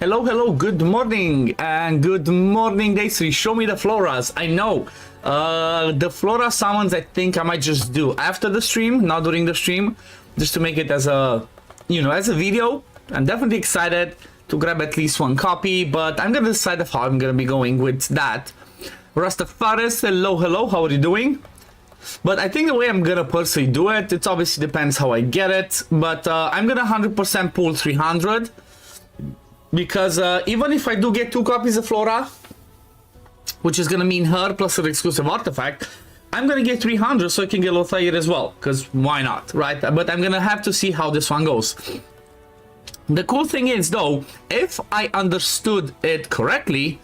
Hello, good morning, and good morning, Daisy. Show me the floras. I know. The flora summons I think I might just do after the stream, not during the stream, just to make it as a, as a video. I'm definitely excited to grab at least one copy, but I'm gonna decide of how I'm gonna be going with that. Rastafaris, hello, how are you doing? But I think the way I'm gonna personally do it, it obviously depends how I get it, but I'm gonna 100% pull 300, because even if I do get 2 copies of Flora, which is gonna mean her plus an exclusive artifact, I'm gonna get 300 so I can get Lothair as well, because why not, right? But I'm gonna have to see how this one goes. The cool thing is though, if I understood it correctly,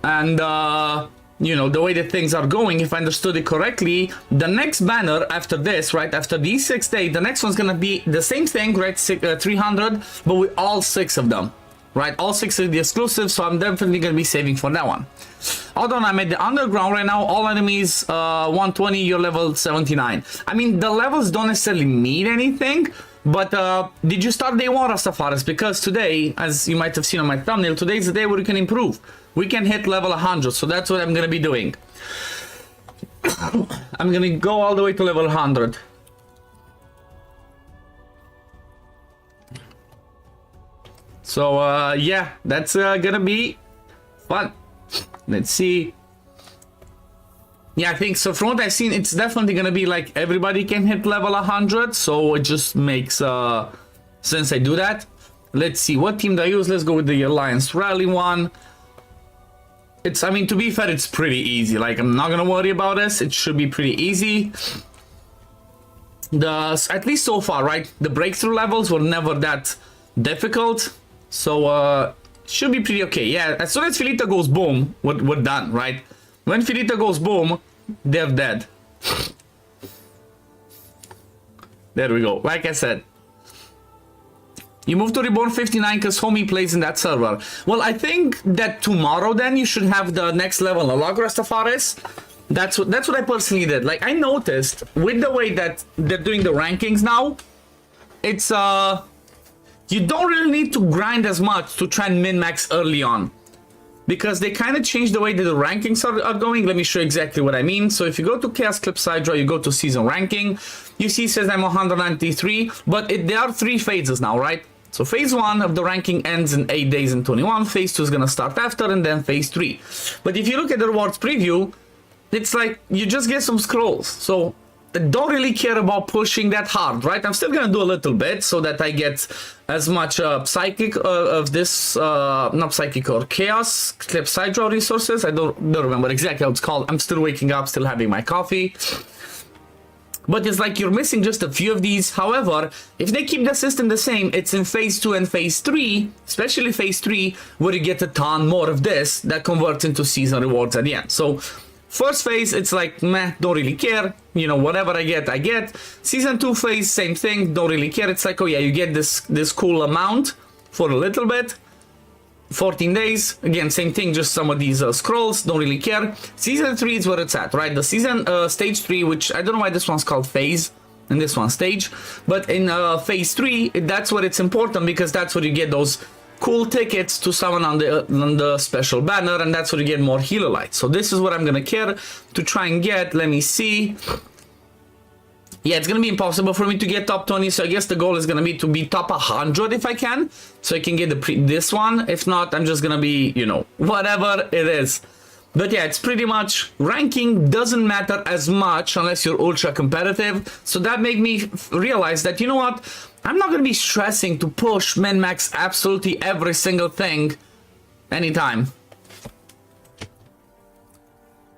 and the way that things are going, if I understood it correctly, the next banner after this, right, after these 6 days, the next one's gonna be the same thing, right, 300, but with all 6 of them, right, all 6 of the exclusives, so I'm definitely gonna be saving for that one. Although I'm at the underground right now, all enemies 120, you're level 79. I mean, the levels don't necessarily mean anything, but did you start day 1, Rastafaris? Because today, as you might have seen on my thumbnail, today is the day where you can improve. We can hit level 100, so that's what I'm gonna be doing. I'm gonna go all the way to level 100. So yeah, that's gonna be fun. Let's see. Yeah, I think so. From what I've seen, it's definitely gonna be like everybody can hit level 100, so it just makes sense I do that. Let's see, what team do I use? Let's go with the Alliance Rally one. I mean, to be fair, it's pretty easy. Like, I'm not gonna worry about this. It should be pretty easy. At least so far, right? The breakthrough levels were never that difficult, so should be pretty okay. Yeah, as soon as Filita goes boom, we're done, right? When Filita goes boom, they're dead. There we go. Like I said, you move to Reborn 59 because homie plays in that server. Well, I think that tomorrow then you should have the next level unlock, Rastafaris. That's what I personally did. Like, I noticed with the way that they're doing the rankings now, it's you don't really need to grind as much to try and min-max early on, because they kind of changed the way that the rankings are going. Let me show you exactly what I mean. So if you go to Chaos Clip Side Draw, you go to Season Ranking, you see it says I'm 193, but there are 3 phases now, right? So phase 1 of the ranking ends in 8 days and 21, phase 2 is gonna start after, and then phase 3. But if you look at the rewards preview, it's like you just get some scrolls. So I don't really care about pushing that hard, right? I'm still gonna do a little bit so that I get as much psychic of this, not psychic or chaos clip side draw resources. I don't remember exactly how it's called. I'm still waking up, still having my coffee. But it's like you're missing just a few of these. However, if they keep the system the same, it's in phase 2 and phase 3, especially phase 3, where you get a ton more of this that converts into season rewards at the end. So first phase, it's like, meh, don't really care. Whatever I get. Season 2 phase, same thing, don't really care. It's like, oh yeah, you get this cool amount for a little bit. 14 days, again, same thing, just some of these scrolls, don't really care. Season 3 is where it's at, right? The season, stage 3, which I don't know why this one's called phase, and this one's stage. But in phase 3, that's where it's important, because that's where you get those cool tickets to summon on the special banner, and that's where you get more healer lights. So this is what I'm gonna care to try and get. Let me see. Yeah, it's gonna be impossible for me to get top 20, so I guess the goal is gonna be to be top 100 if I can, so I can get this one. If not, I'm just gonna be, whatever it is. But yeah, it's pretty much ranking doesn't matter as much unless you're ultra competitive. So that made me realize that, you know what, I'm not gonna be stressing to push min-max absolutely every single thing anytime.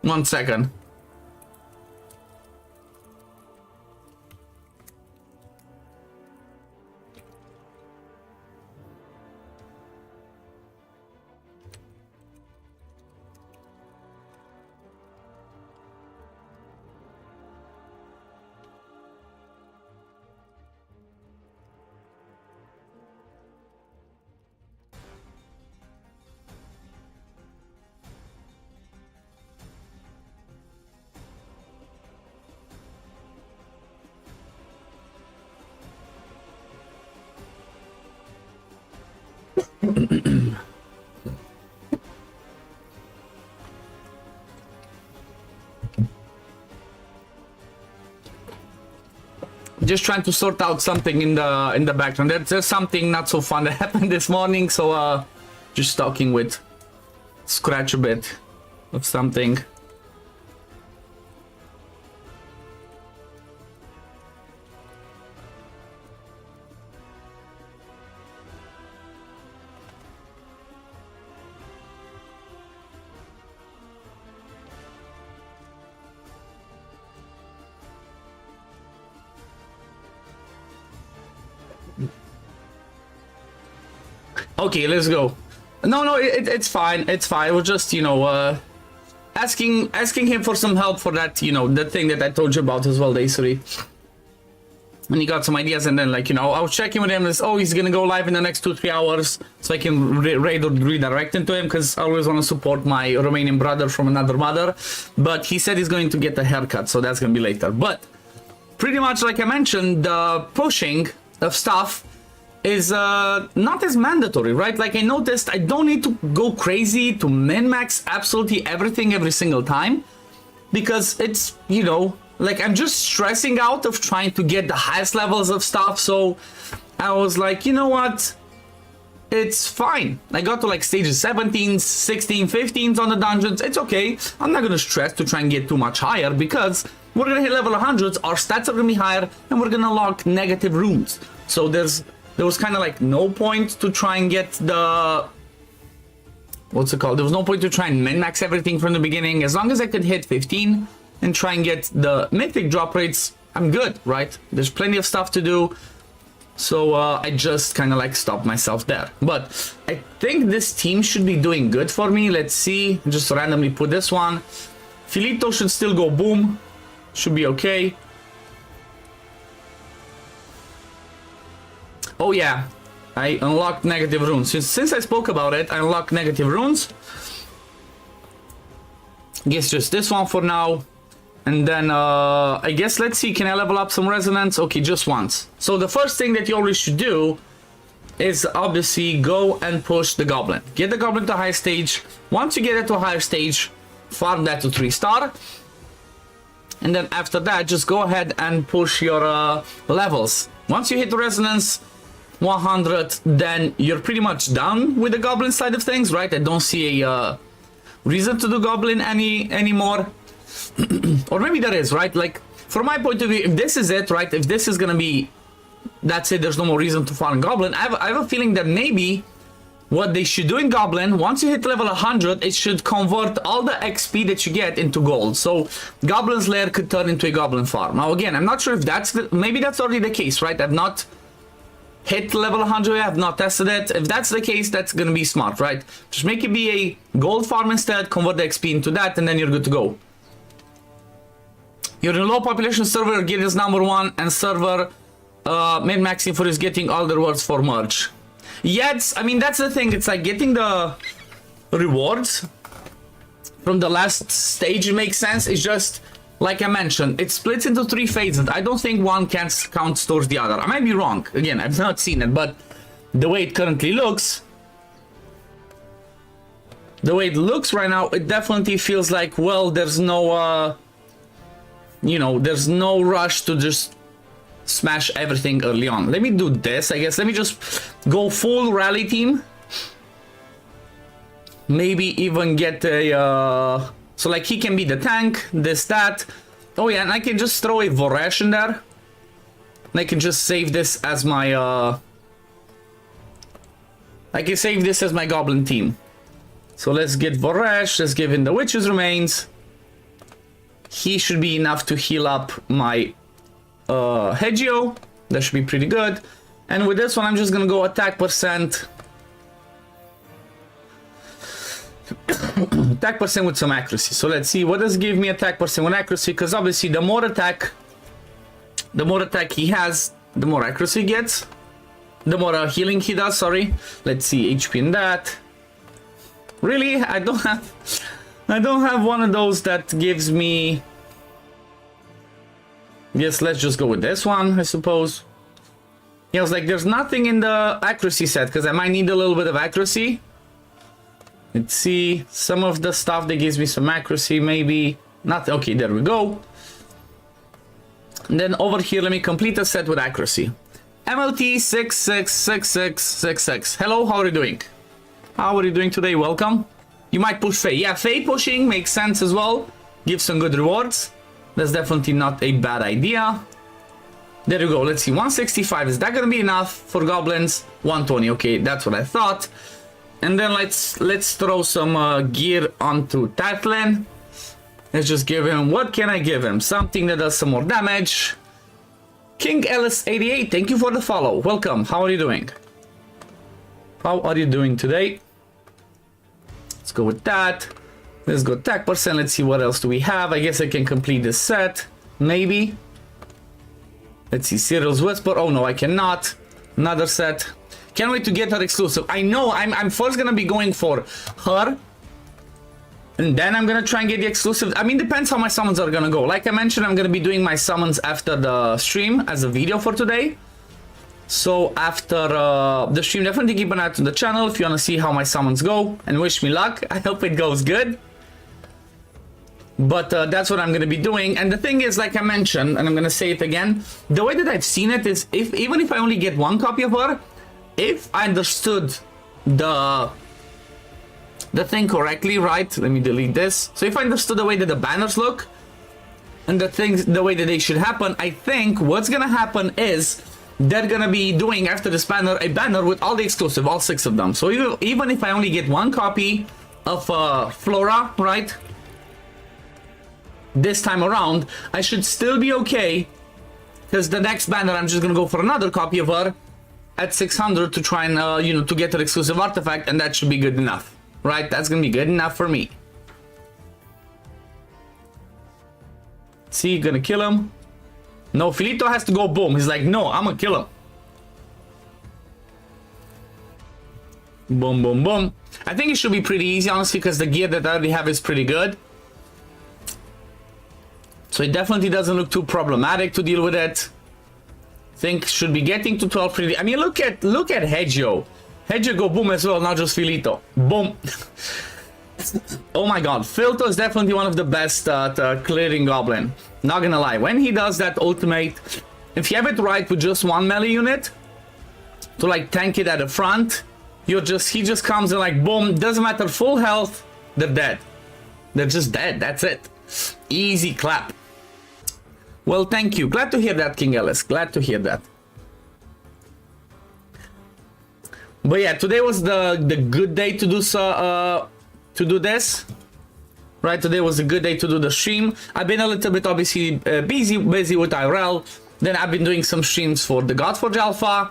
1 second. Just trying to sort out something in the background. There's something not so fun that happened this morning, so just talking with Scratch a bit of something. Okay, let's go. No, it's fine. It's fine. We're just, you know, asking him for some help for that, you know, the thing that I told you about as well, Day3. And he got some ideas, and then, like, you know, I was checking with him. Oh, he's gonna go live in the next 2-3 hours, so I can redirect into him, because I always want to support my Romanian brother from another mother. But he said he's going to get a haircut, so that's gonna be later. But pretty much, like I mentioned, the pushing of stuff is not as mandatory, right? Like, I noticed I don't need to go crazy to min-max absolutely everything every single time, because it's, you know, like, I'm just stressing out of trying to get the highest levels of stuff. So I was like, you know what, it's fine. I got to like stages 17s, 16, 15s on the dungeons. It's okay. I'm not gonna stress to try and get too much higher, because we're gonna hit level 100s, our stats are gonna be higher, and we're gonna lock negative runes. So there was kind of like no point to try and get the, what's it called? There was no point to try and min-max everything from the beginning. As long as I could hit 15 and try and get the mythic drop rates, I'm good, right? There's plenty of stuff to do. So I just kind of like stopped myself there. But I think this team should be doing good for me. Let's see. Just randomly put this one. Filito should still go boom. Should be okay. Oh yeah, I unlocked negative runes. Since I spoke about it, I unlocked negative runes. Guess just this one for now. And then, I guess, let's see, can I level up some resonance? Okay, just once. So the first thing that you always should do is obviously go and push the goblin. Get the goblin to a high stage. Once you get it to a higher stage, farm that to 3-star. And then after that, just go ahead and push your levels. Once you hit the resonance 100, then you're pretty much done with the goblin side of things, right? I don't see a reason to do goblin anymore. Or maybe there is, right? Like, from my point of view, if this is it, right? If this is gonna be, that's it, there's no more reason to farm goblin. I have a feeling that maybe what they should do in goblin, once you hit level 100, it should convert all the XP that you get into gold. So Goblin's Lair could turn into a goblin farm. Now again, I'm not sure if that's maybe that's already the case, right? I've not hit level 100, I have not tested it. If that's the case, that's gonna be smart, right? Just make it be a gold farm instead, convert the XP into that, and then you're good to go. You're in a low population server, Guild is #1, and server min-maxing for is getting all the rewards for merge. Yes, I mean, that's the thing, it's like getting the rewards from the last stage makes sense. It's just, like I mentioned, it splits into 3 phases. I don't think one counts towards the other. I might be wrong. Again, I've not seen it, but the way it currently looks, right now, it definitely feels like, well, there's no, you know, there's no rush to just smash everything early on. Let me do this, I guess. Let me just go full rally team. Maybe even get a, so like he can be the tank, this, that. Oh yeah, and I can just throw a Voresh in there. And I can just save this as my, I can save this as my goblin team. So let's get Voresh, let's give him the Witch's Remains. He should be enough to heal up my Hegio. That should be pretty good. And with this one, I'm just gonna go attack percent. Attack percent with some accuracy. So let's see, what does give me attack percent with accuracy? Because obviously the more attack he has, the more accuracy he gets. The more healing he does, sorry. Let's see, HP in that. Really? I don't have one of those that gives me... Yes, let's just go with this one, I suppose. Yeah, I was like, there's nothing in the accuracy set, because I might need a little bit of accuracy. Let's see, some of the stuff that gives me some accuracy, maybe not. Okay, there we go. And then over here, let me complete the set with accuracy. MLT 666666. Hello, how are you doing? How are you doing today? Welcome. You might push Faye. Yeah, Faye pushing makes sense as well. Gives some good rewards. That's definitely not a bad idea. There you go. Let's see. 165. Is that gonna be enough for goblins? 120. Okay, that's what I thought. And then let's throw some gear onto Tatlin. Let's just give him, what can I give him? Something that does some more damage. King Ellis 88, thank you for the follow. Welcome. How are you doing? How are you doing today? Let's go with that. Let's go attack percent. Let's see what else do we have. I guess I can complete this set. Maybe. Let's see. Cyril's Whisper. Oh no, I cannot. Another set. Can't wait to get her exclusive. I know I'm first gonna be going for her. And then I'm gonna try and get the exclusive. I mean, depends how my summons are gonna go. Like I mentioned, I'm gonna be doing my summons after the stream as a video for today. So after the stream, definitely keep an eye on the channel if you wanna see how my summons go. And wish me luck. I hope it goes good. But that's what I'm gonna be doing. And the thing is, like I mentioned, and I'm gonna say it again, the way that I've seen it is, even if I only get one copy of her, if I understood the thing correctly, right? Let me delete this. So if I understood the way that the banners look and the things, the way that they should happen, I think what's gonna happen is they're gonna be doing after this banner a banner with all the exclusive, all 6 of them. So even if I only get one copy of FLORA, right? This time around, I should still be okay, because the next banner I'm just gonna go for another copy of her at 600 to try and you know, to get her exclusive artifact, and that should be good enough, right? That's gonna be good enough for me. See, gonna kill him. No, Filito has to go boom. He's like, no, I'm gonna kill him. Boom, boom, boom. I think it should be pretty easy, honestly, because the gear that I already have is pretty good. So it definitely doesn't look too problematic to deal with it. Think should be getting to 12 pretty. I mean, look at Hedgeo. Hedgeo go boom as well, not just Filito. Boom. Oh my god, Filto is definitely one of the best at clearing goblin. Not gonna lie, when he does that ultimate, if you have it right with just one melee unit to like tank it at the front, he just comes and like boom, doesn't matter, full health, they're dead. They're just dead, that's it. Easy clap. Well, thank you. Glad to hear that, King Ellis. Glad to hear that. But yeah, today was the good day to do this. Right, today was a good day to do the stream. I've been a little bit obviously busy with IRL. Then I've been doing some streams for the Godforge Alpha.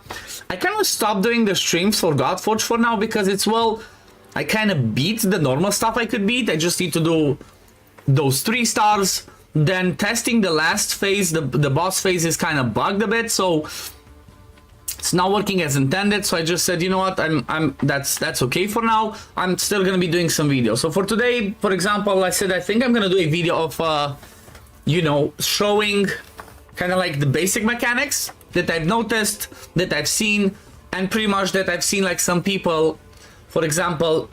I kind of stopped doing the streams for Godforge for now because it's, well, I kind of beat the normal stuff I could beat. I just need to do those 3 stars. Then testing the last phase, the boss phase is kind of bugged a bit, so it's not working as intended. So I just said, you know what, that's okay for now. I'm still gonna be doing some videos. So for today, for example, I said I think I'm gonna do a video of you know, showing kind of like the basic mechanics that I've noticed, that I've seen, and pretty much that I've seen like some people, for example,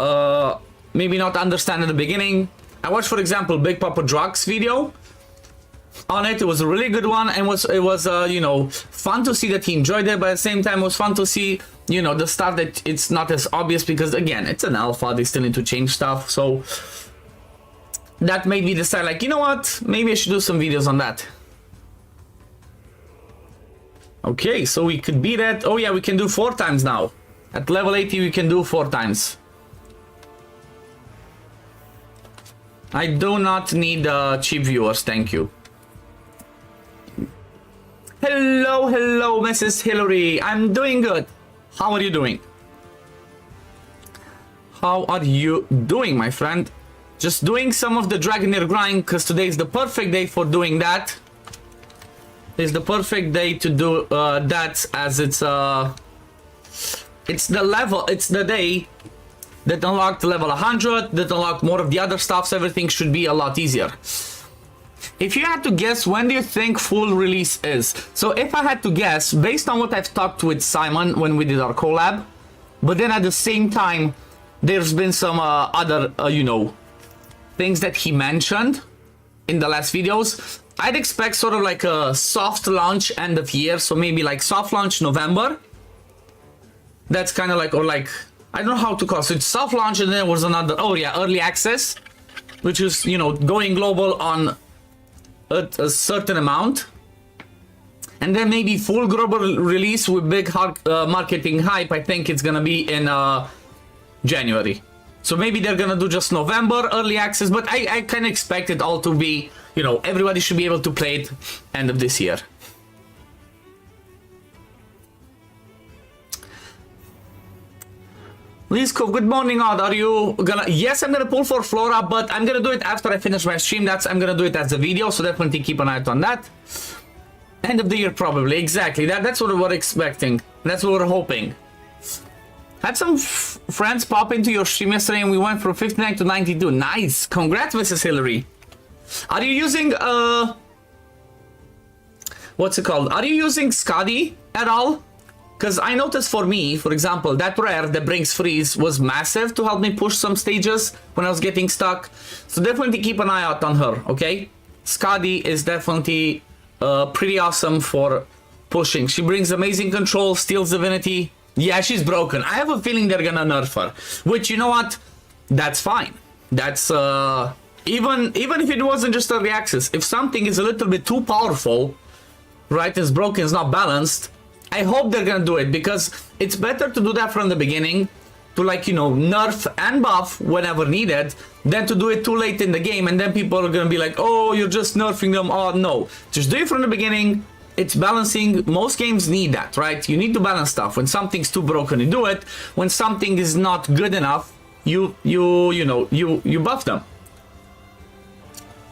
maybe not understand at the beginning. I watched, for example, Big Papa Drugs video on it. It was a really good one, and it was you know, fun to see that he enjoyed it, but at the same time it was fun to see, you know, the stuff that it's not as obvious, because again, it's an alpha, they still need to change stuff. So that made me decide, like, you know what, maybe I should do some videos on that. Okay, so we could beat it. Oh yeah, we can do 4 times now. At level 80 we can do 4 times. I do not need cheap viewers, thank you. Hello, hello, Mrs. Hillary. I'm doing good. How are you doing? How are you doing, my friend? Just doing some of the Dragonheir grind, because today is the perfect day for doing that. It's the perfect day to do that, as it's the level, it's the day that unlocked level 100, that unlocked more of the other stuff, so everything should be a lot easier. if you had to guess, when do you think full release is? So if I had to guess, based on what I've talked with Simon when we did our collab, but then at the same time, there's been some other, you know, things that he mentioned in the last videos. I'd expect sort of like a soft launch end of year, so maybe like soft launch November. That's kind of like, or like, I don't know how to call it. So it's soft launch, and then there was another, oh yeah, early access, which is, you know, going global on a certain amount. And then maybe full global release with big marketing hype. I think it's gonna be in January. So maybe they're gonna do just November early access, but I kind of expect it all to be, you know, everybody should be able to play it end of this year. Lisko, good morning, Odd. Are you gonna... Yes, I'm gonna pull for Flora, but I'm gonna do it after I finish my stream. I'm gonna do it as a video, so definitely keep an eye out on that. End of the year, probably. Exactly. That's what we're expecting. That's what we're hoping. Had some friends pop into your stream yesterday, and we went from 59 to 92. Nice. Congrats, Mrs. Hillary. Are you using, what's it called? Are you using Scotty at all? Because I noticed for me, for example, that rare that brings freeze was massive to help me push some stages when I was getting stuck. So definitely keep an eye out on her, okay? Scotty is definitely pretty awesome for pushing. She brings amazing control, steals divinity. Yeah, she's broken. I have a feeling they're gonna nerf her. Which, you know what? That's fine. That's, even if it wasn't just early access, if something is a little bit too powerful, right, it's broken, it's not balanced, I hope they're gonna do it, because it's better to do that from the beginning, to, like, you know, nerf and buff whenever needed, than to do it too late in the game, and then people are gonna be like, oh, you're just nerfing them. Oh, no. Just do it from the beginning. It's balancing. Most games need that, right? You need to balance stuff. When something's too broken, you do it. When something is not good enough, you buff them.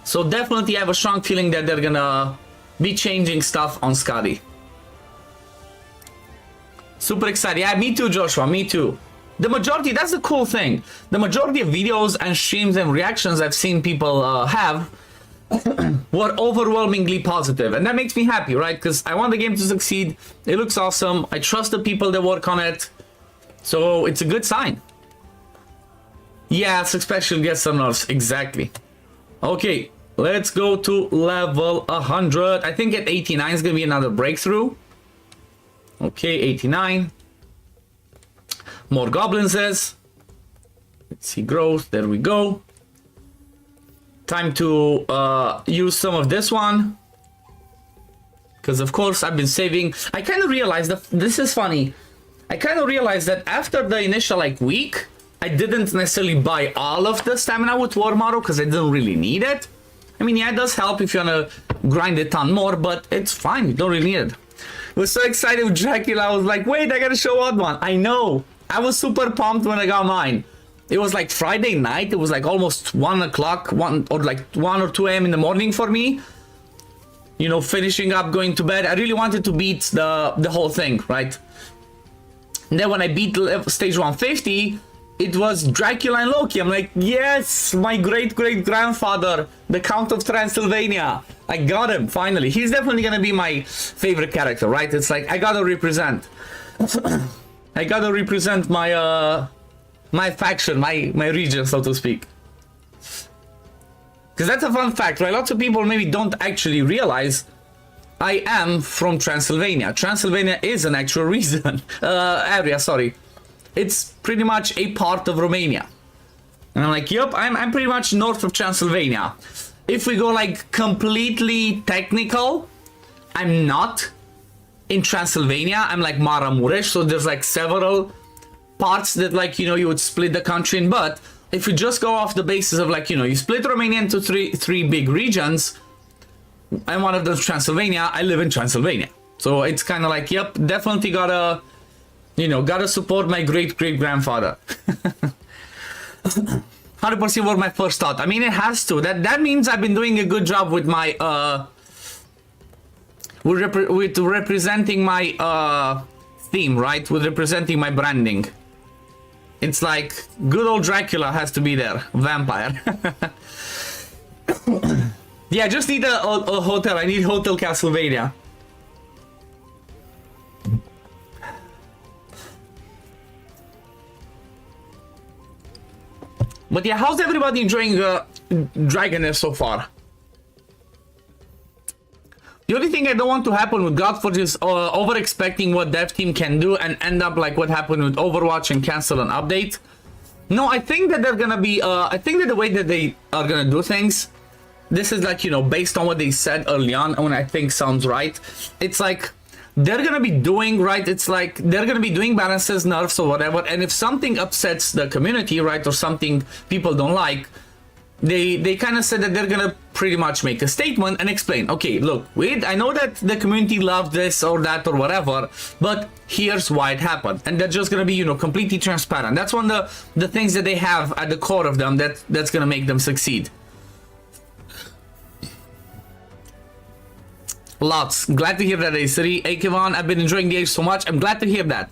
So definitely I have a strong feeling that they're gonna be changing stuff on Scotty. Super excited. Yeah, me too, Joshua. Me too. The majority, that's the cool thing. The majority of videos and streams and reactions I've seen people have were overwhelmingly positive. And that makes me happy, right? Because I want the game to succeed. It looks awesome. I trust the people that work on it. So it's a good sign. Yeah, especially get some nerfs. Exactly. Okay, let's go to level 100. I think at 89 is going to be another breakthrough. Okay, 89. More goblins is. Let's see growth. There we go. Time to use some of this one. Because of course I've been saving. I kind of realized that this is funny. I kind of realized that after the initial like week, I didn't necessarily buy all of the stamina with War Model because I didn't really need it. I mean, yeah, it does help if you want to grind a ton more, but it's fine. You don't really need it. I was so excited with Dracula. I was like, wait, I gotta show Odd One. I know. I was super pumped when I got mine. It was like Friday night. It was like almost 1 o'clock, 1 or 2 a.m. in the morning for me. You know, finishing up, going to bed. I really wanted to beat the whole thing, right? And then when I beat stage 150, it was Dracula and Loki. I'm like, yes, my great-great-grandfather, the Count of Transylvania. I got him, finally. He's definitely gonna be my favorite character, right? It's like, I gotta represent. I gotta represent my, my faction, my region, so to speak. Because that's a fun fact, right? Lots of people maybe don't actually realize I am from Transylvania. Transylvania is an actual reason, area, sorry. It's pretty much a part of Romania. And I'm like, yep, I'm pretty much north of Transylvania. If we go like completely technical, I'm not in Transylvania. I'm like Maramuresh, so there's like several parts that, like, you know, you would split the country in. But if you just go off the basis of, like, you know, you split Romania into three big regions, and one of those Transylvania, I live in Transylvania. So it's kind of like, yep, definitely gotta, you know, gotta support my great-great-grandfather. 100% were my first thought. I mean, it has to. That means I've been doing a good job with my, with representing my, theme, right? With representing my branding. It's like, good old Dracula has to be there. Vampire. Yeah, I just need a hotel. I need Hotel Castlevania. But yeah, how's everybody enjoying Dragonheir so far? The only thing I don't want to happen with Godforge is over expecting what dev team can do and end up like what happened with Overwatch and cancel an update. No, I think that they're gonna be, I think that the way that they are gonna do things, this is like, you know, based on what they said early on, and I think sounds right. It's like, they're gonna be doing, right, it's like, they're gonna be doing balances, nerfs, or whatever, and if something upsets the community, right, or something people don't like, they kind of said that they're gonna pretty much make a statement and explain, okay, look, wait, I know that the community loved this or that or whatever, but here's why it happened. And they're just gonna be, you know, completely transparent. That's one of the things that they have at the core of them that's gonna make them succeed. Lots. Glad to hear that, A3. Akevan, I've been enjoying the age so much. I'm glad to hear that.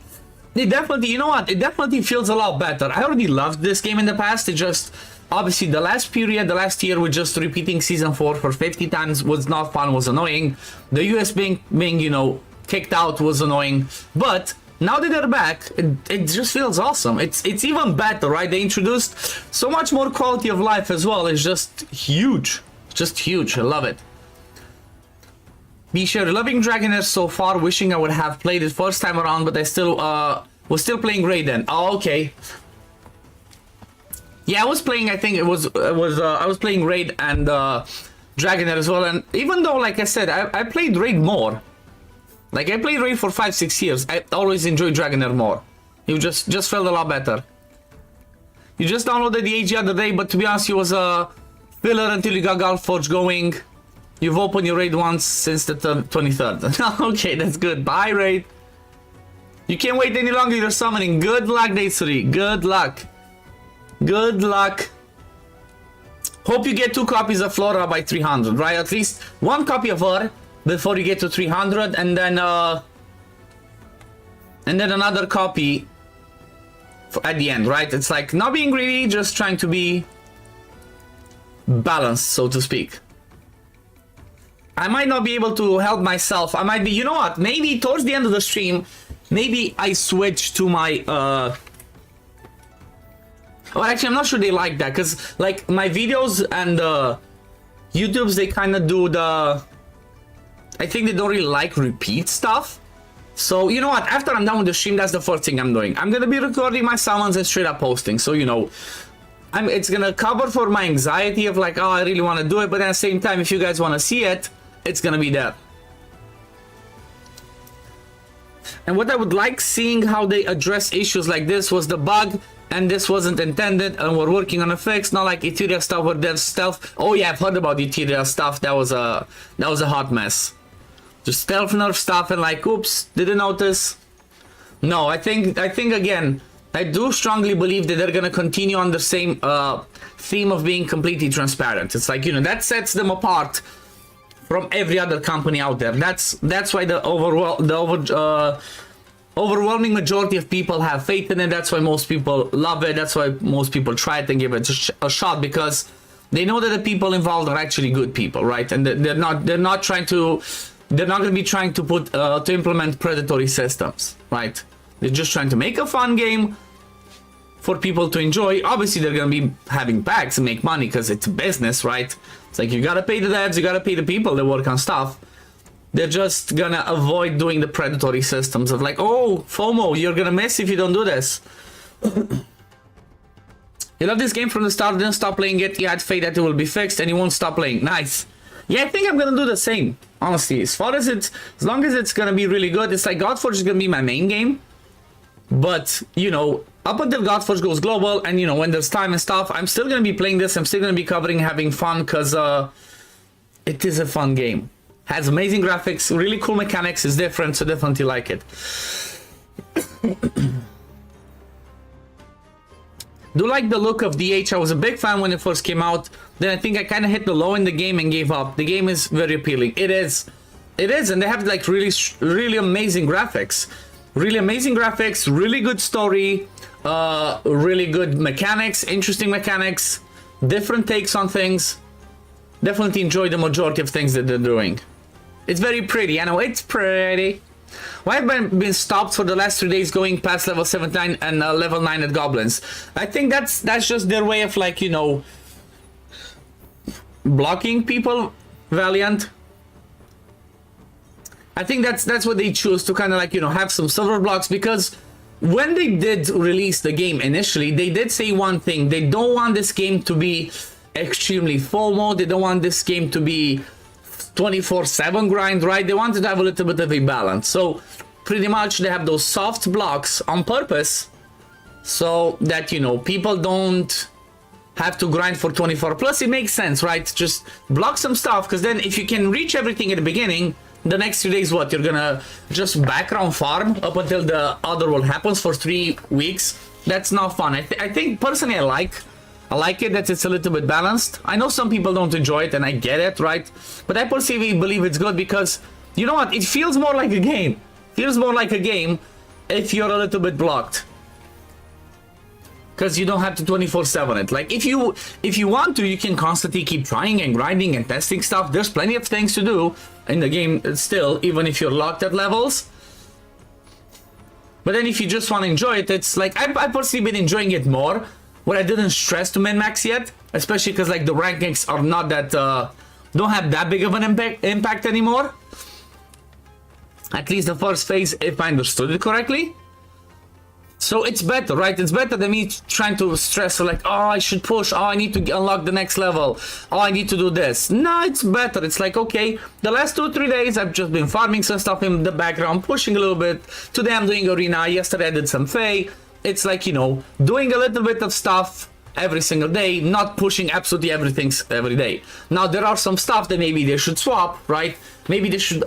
It definitely, you know what, it definitely feels a lot better. I already loved this game in the past. It just, obviously, the last period, the last year, with just repeating Season 4 for 50 times was not fun, was annoying. The US being you know, kicked out was annoying. But now that they're back, it just feels awesome. It's even better, right? They introduced so much more quality of life as well. It's just huge. Just huge. I love it. Bisha, loving Dragonheir so far, wishing I would have played it first time around, but I still was still playing Raiden. Oh, okay. Yeah, I was playing, I think I was playing Raid and Dragonheir as well, and even though, like I said, I played Raid more. Like, I played Raid for 5-6 years. I always enjoyed Dragonheir more. You just felt a lot better. You just downloaded the age the other day, but to be honest, it was a filler until you got Godforge going. You've opened your Raid once since the 23rd. Okay, that's good. Bye, Raid. You can't wait any longer. You're summoning. Good luck, Day3. Good luck. Good luck. Hope you get 2 copies of FLORA by 300, right? At least 1 copy of her before you get to 300, and then another copy at the end, right? It's like not being greedy, just trying to be balanced, so to speak. I might not be able to help myself. I might be, you know what? Maybe towards the end of the stream, maybe I switch to my well, actually, I'm not sure they like that, because like my videos and YouTubes, they kind of do the, I think they don't really like repeat stuff. So you know what, after I'm done with the stream, that's the first thing I'm doing. I'm gonna be recording my summons and straight up posting, so you know, it's gonna cover for my anxiety of like, oh, I really want to do it, but at the same time, if you guys want to see it, it's gonna be there. And what I would like seeing how they address issues like this was the bug, and this wasn't intended, and we're working on a fix. Not like Ethereal stuff or dev stealth. Oh yeah, I've heard about Ethereal stuff. That was a hot mess. Just stealth nerf stuff and like, oops, didn't notice. No, I think again, I do strongly believe that they're gonna continue on the same theme of being completely transparent. It's like, you know, that sets them apart from every other company out there. That's why the overwhelming majority of people have faith in it. That's why most people love it. That's why most people try it and give it a shot, because they know that the people involved are actually good people, right? And they're not going to be trying to put to implement predatory systems, right? They're just trying to make a fun game for people to enjoy. Obviously, they're going to be having packs and make money because it's a business, right? It's like, you got to pay the devs, you got to pay the people that work on stuff. They're just going to avoid doing the predatory systems of like, oh, FOMO, you're going to miss if you don't do this. You love this game from the start, didn't stop playing it. You had faith that it will be fixed and you won't stop playing. Nice. Yeah, I think I'm going to do the same, honestly. As long as it's going to be really good. It's like Godforge is going to be my main game. But, you know, up until Godforge goes global, and, you know, when there's time and stuff, I'm still going to be playing this. I'm still going to be covering, having fun, because it is a fun game. Has amazing graphics, really cool mechanics, is different, so definitely like it. Do like the look of DH. I was a big fan when it first came out. Then I think I kind of hit the low in the game and gave up. The game is very appealing. It is, and they have like really amazing graphics. Really amazing graphics, really good story, really good mechanics, interesting mechanics, different takes on things. definitely enjoy the majority of things that they're doing. It's very pretty. I know it's pretty. Why have I been stopped for the last 3 days going past level 79 and level 9 at goblins? I think that's just their way of, like, you know, blocking people, Valiant. I think that's what they choose to kind of, like, you know, have some server blocks, because when they did release the game initially, they did say one thing. They don't want this game to be extremely FOMO. They don't want this game to be 24/7 grind, right? They wanted to have a little bit of a balance. So pretty much they have those soft blocks on purpose so that, you know, people don't have to grind for 24. Plus it makes sense, right? Just block some stuff, because then if you can reach everything at the beginning, the next 3 days, what, you're gonna just background farm up until the other world happens for 3 weeks? That's not fun. I think personally I like it that it's a little bit balanced. I know some people don't enjoy it, and I get it, right? But I personally believe it's good because, you know what, it feels more like a game. Feels more like a game if you're a little bit blocked, because you don't have to 24/7 it. Like, if you want to, you can constantly keep trying and grinding and testing stuff. There's plenty of things to do in the game still, even if you're locked at levels. But then if you just want to enjoy it, it's like, I personally been enjoying it more when I didn't stress to min-max yet, especially because, like, the rankings are not that don't have that big of an impact anymore. At least the first phase, if I understood it correctly. So it's better, right? It's better than me trying to stress, like, oh, I should push, oh, I need to unlock the next level, oh, I need to do this. No, it's better. It's like, okay, the last 2-3 days I've just been farming some stuff in the background, pushing a little bit. Today I'm doing arena, yesterday I did some Fae. It's like, you know, doing a little bit of stuff every single day, not pushing absolutely everything every day. Now, there are some stuff that maybe they should swap, right? Maybe they should,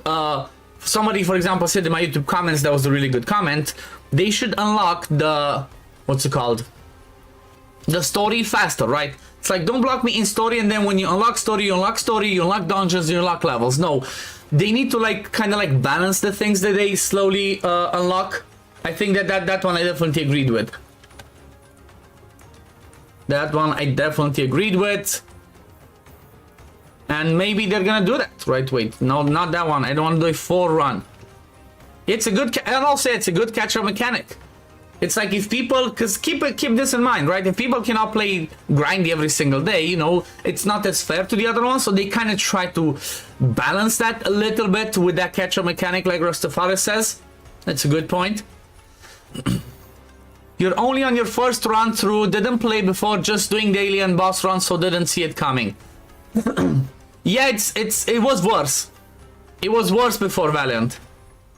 somebody, for example, said in my YouTube comments, that was a really good comment, they should unlock the, what's it called? The story faster, right? It's like, don't block me in story, and then when you unlock story, you unlock dungeons, you unlock levels. No, they need to, like, kind of like balance the things that they slowly unlock. I think that one I definitely agreed with. That one I definitely agreed with. And maybe they're gonna do that. Right, wait. No, not that one. I don't want to do a 4 run. It's a good... and I'll say it's a good catch-up mechanic. It's like, if people... because keep this in mind, right? If people cannot play grindy every single day, you know, it's not as fair to the other ones. So they kind of try to balance that a little bit with that catch-up mechanic, like Rastafari says. That's a good point. You're only on your first run through, didn't play before, just doing daily and boss runs, so didn't see it coming. Yeah, it was worse. It was worse before Valiant.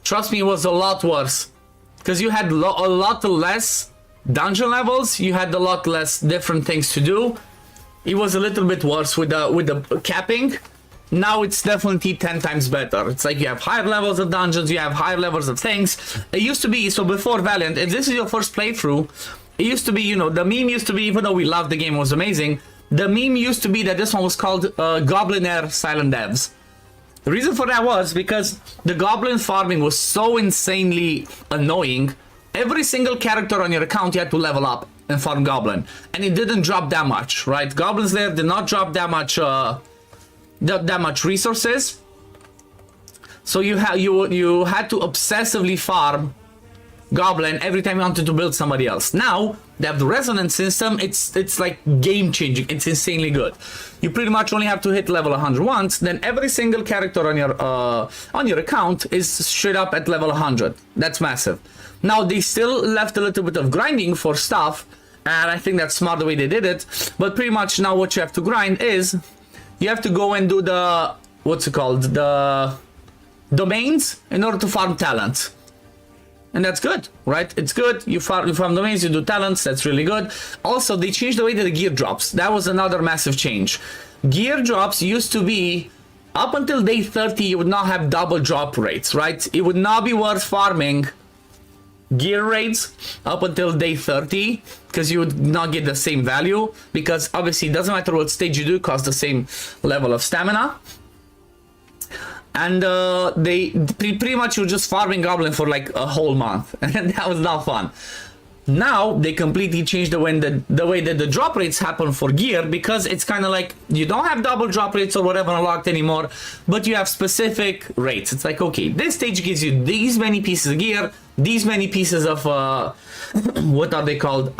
Trust me, it was a lot worse. Because you had a lot less dungeon levels, you had a lot less different things to do. It was a little bit worse with the capping. Now it's definitely 10 times better. It's like you have higher levels of dungeons, you have higher levels of things. It used to be, so before Valiant, if this is your first playthrough, it used to be, you know, the meme used to be, even though we loved the game, it was amazing, the meme used to be that this one was called Goblin Lair Silent Devs. The reason for that was because the goblin farming was so insanely annoying. Every single character on your account you had to level up and farm goblin. And it didn't drop that much, right? Goblin's Lair did not drop that much that much resources, so you had to obsessively farm goblin every time you wanted to build somebody else. Now they have the resonance system. It's like game changing. It's insanely good. You pretty much only have to hit level 100 once, then every single character on your account is straight up at level 100. That's massive. Now they still left a little bit of grinding for stuff, and I think that's smart the way they did it. But pretty much now what you have to grind is, you have to go and do the, what's it called, the domains in order to farm talents. And that's good, right? It's good. You farm domains, you do talents, that's really good. Also, they changed the way that the gear drops. That was another massive change. Gear drops used to be, up until day 30, you would not have double drop rates, right? It would not be worth farming gear rates up until day 30, because you would not get the same value, because obviously it doesn't matter what stage you do, it costs the same level of stamina. And they pretty much, you're just farming goblin for like a whole month, and that was not fun. Now they completely changed the way that the drop rates happen for gear, because it's kind of like you don't have double drop rates or whatever unlocked anymore, but you have specific rates. It's like, okay, this stage gives you these many pieces of gear, these many pieces of what are they called,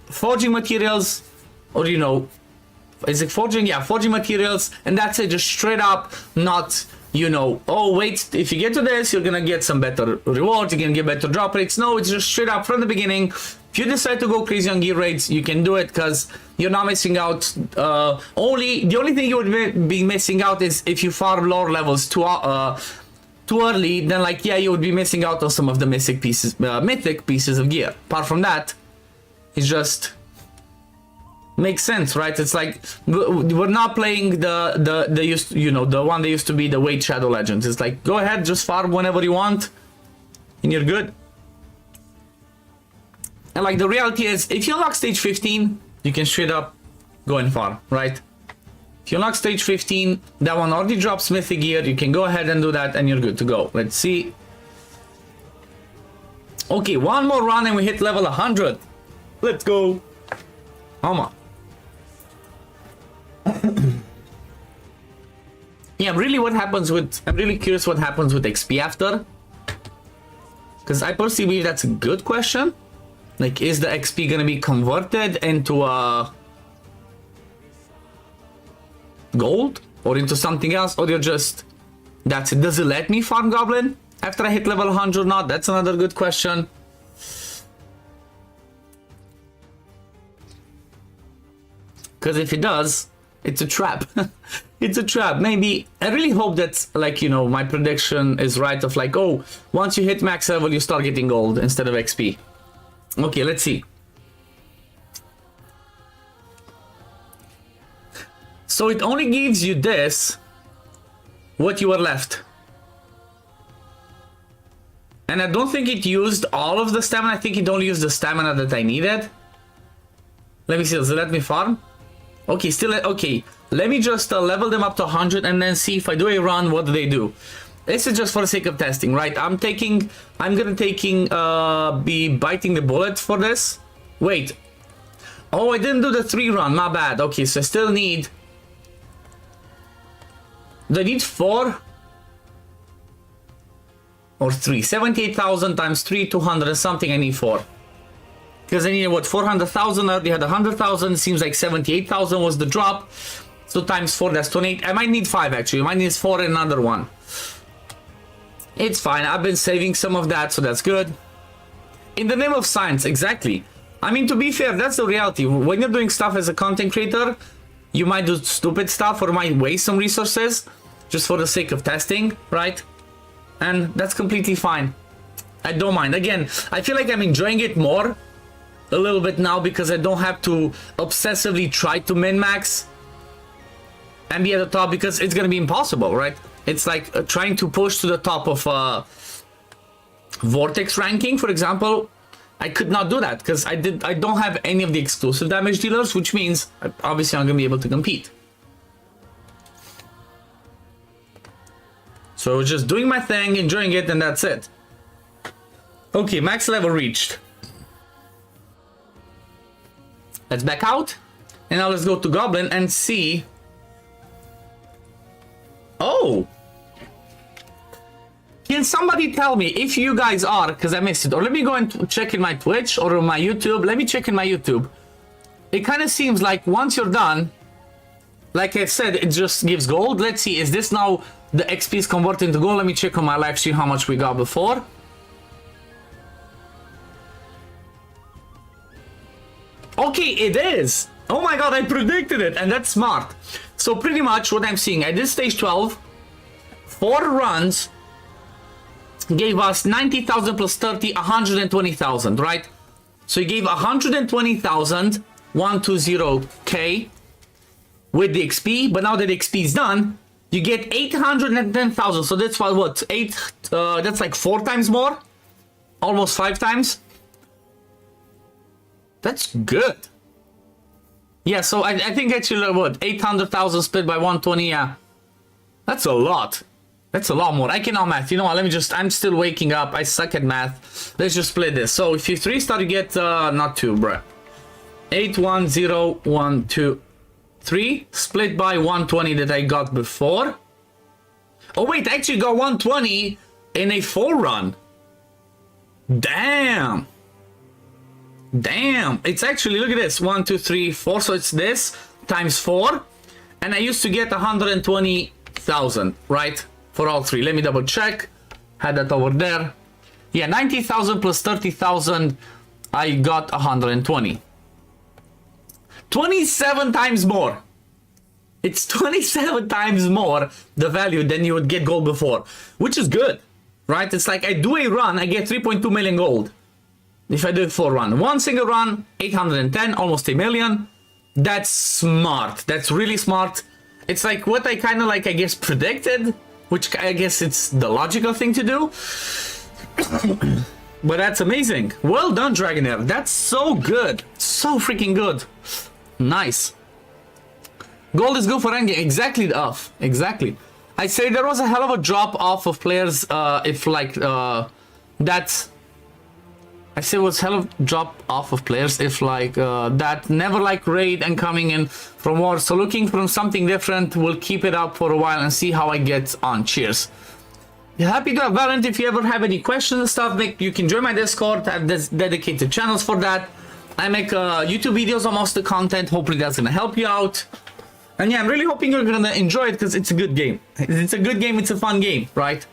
forging materials, or you know, is it forging? Yeah, forging materials, and that's it, just straight up, not, you know, oh wait, if you get to this, you're gonna get some better rewards, you're gonna get better drop rates. No, it's just straight up from the beginning. If you decide to go crazy on gear rates, you can do it, because you're not missing out. The only thing you would be missing out is if you farm lower levels too early, then like, yeah, you would be missing out on some of the mythic pieces of gear. Apart from that, it's just makes sense, right? It's like we're not playing the one that used to be the Wait Shadow Legends. It's like, go ahead, just farm whenever you want and you're good. And like the reality is, if you unlock stage 15, you can straight up go and farm, right? If you unlock stage 15, that one already drops mythic gear, you can go ahead and do that and you're good to go. Let's see. Okay, one more run and we hit level 100. Let's go. Mama. Yeah, I'm really curious what happens with XP after, because I personally believe that's a good question. Like, is the XP gonna be converted into gold or into something else, or you're just, that's it? Does it let me farm goblin after I hit level 100 or not? That's another good question. Because if it does, it's a trap. It's a trap. Maybe, I really hope that, like, you know, my prediction is right of like, oh, once you hit max level, you start getting gold instead of XP. Okay, let's see. So it only gives you this, what you were left. And I don't think it used all of the stamina. I think it only used the stamina that I needed. Let me see, does it let me farm? Okay, still, okay. Let me just level them up to 100 and then see if I do a run, what do they do? This is just for the sake of testing, right? I'm gonna be biting the bullet for this. Wait. Oh, I didn't do the 3 run, my bad. Okay, so I still need... Do I need 4? Or 3? 78,000 times 3, 200 and something, I need 4. Because I needed, what, 400,000, I already had 100,000, seems like 78,000 was the drop. So times 4, that's 28. I might need 5 actually, I might need 4 and another one. It's fine, I've been saving some of that, so that's good. In the name of science, exactly. I mean, to be fair, that's the reality. When you're doing stuff as a content creator, you might do stupid stuff or might waste some resources just for the sake of testing, right? And that's completely fine. I don't mind. Again, I feel like I'm enjoying it more a little bit now because I don't have to obsessively try to min-max and be at the top, because it's gonna be impossible, right? It's like trying to push to the top of Vortex ranking, for example. I could not do that because I don't have any of the exclusive damage dealers, which means obviously I'm gonna be able to compete. So just doing my thing, enjoying it, and that's it. Okay, max level reached. Let's back out, and now let's go to Goblin and see. Oh! Can somebody tell me if you guys are, because I missed it, or let me go and check in my Twitch or my YouTube. Let me check in my YouTube. It kind of seems like once you're done, like I said, it just gives gold. Let's see, is this now the XP is converted into gold? Let me check on my live stream how much we got before. Okay, it is. Oh my god, I predicted it, and that's smart. So pretty much what I'm seeing, I did stage 12, 4 runs gave us 90,000 plus 30, 120,000, right? So he gave 120,000, 120k with the XP, but now that the XP is done, you get 810,000. So that's what 8, that's like 4 times more, almost 5 times. That's good. Yeah, so I think actually what 800,000 split by 120, yeah, that's a lot. That's a lot more. I cannot math. You know what? Let me just... I'm still waking up. I suck at math. Let's just split this. So if you 3-star, you get... not 2, bruh. 8, 1, 0, 1, 2, 3. Split by 120 that I got before. Oh, wait. I actually got 120 in a 4 run. Damn. Damn. It's actually... Look at this. 1, 2, 3, 4. So it's this times 4. And I used to get 120,000, right? For all 3. Let me double check. Had that over there. Yeah, 90,000 plus 30,000. I got 120. 27 times more. It's 27 times more the value than you would get gold before. Which is good, right? It's like I do a run, I get 3.2 million gold. If I do a 4 run. One single run, 810, almost a million. That's smart. That's really smart. It's like what I kind of like, I guess, predicted. Which I guess it's the logical thing to do. But that's amazing. Well done, Dragonheir. That's so good. So freaking good. Nice. Gold is good for ranking. Exactly, off. Exactly. I say there was a hell of a drop off of players if like that's... I say it was hell of a drop off of players if like that never like raid and coming in from war. So looking for something different, we'll keep it up for a while and see how I get on. Cheers. Happy to have Valorant. If you ever have any questions and stuff, you can join my Discord. I have dedicated channels for that. I make YouTube videos on most of the content. Hopefully that's gonna help you out. And yeah, I'm really hoping you're gonna enjoy it because it's a good game. It's a good game. It's a fun game, right?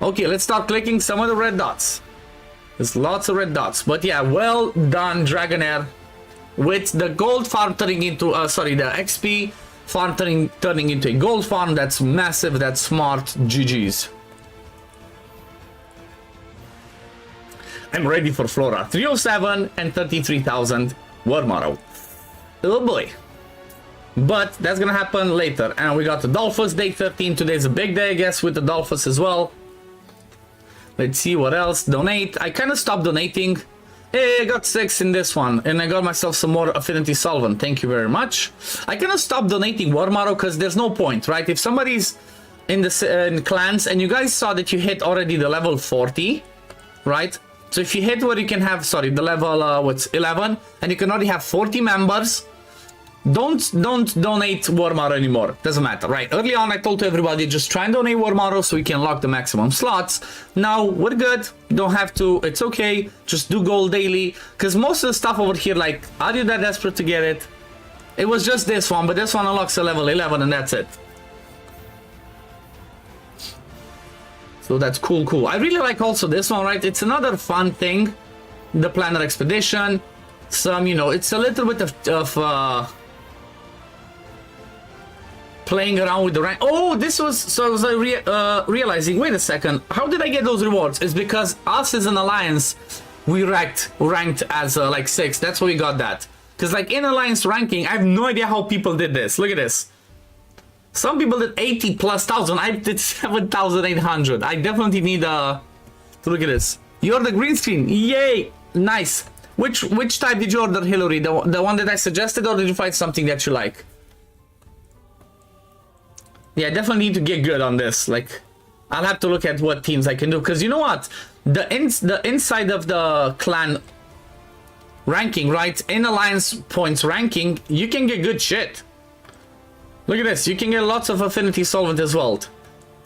Okay, let's start clicking some of the red dots. There's lots of red dots, but yeah, well done, Dragonheir, with the gold farm turning into, the XP farm turning into a gold farm. That's massive, that's smart, GG's. I'm ready for FLORA. 307 and 33,000 War Marrow. Oh boy. But that's gonna happen later. And we got the Dolphus, day 13. Today's a big day, I guess, with the Dolphus as well. Let's see what else. Donate. I kind of stopped donating. Hey, I got 6 in this one. And I got myself some more affinity solvent. Thank you very much. I kind of stopped donating War Marrow because there's no point, right? If somebody's in the in clans and you guys saw that you hit already the level 40, right? So if you hit where you can have, the level, what's 11, and you can already have 40 members, don't donate War Marrow anymore. Doesn't matter, right? Early on, I told to everybody, just try and donate War Marrow so we can lock the maximum slots. Now, we're good. Don't have to. It's okay. Just do gold daily. Because most of the stuff over here, like, are you that desperate to get it? It was just this one, but this one unlocks a level 11 and that's it. So that's cool. I really like also this one, right? It's another fun thing. The Planner Expedition. Some, it's a little bit of playing around with the rank. Oh, this was... So I was realizing, wait a second. How did I get those rewards? It's because us as an alliance, we ranked as like 6. That's why we got that. Because like in alliance ranking, I have no idea how people did this. Look at this. Some people did 80,000+. I did 7,800. I definitely need to look at this. You're the green screen. Yay. Nice. Which type did you order, Hillary? The one that I suggested, or did you find something that you like? Yeah, I definitely need to get good on this. Like, I'll have to look at what teams I can do. Because you know what? The inside of the clan ranking, right? In alliance points ranking, you can get good shit. Look at this. You can get lots of affinity solvent as well.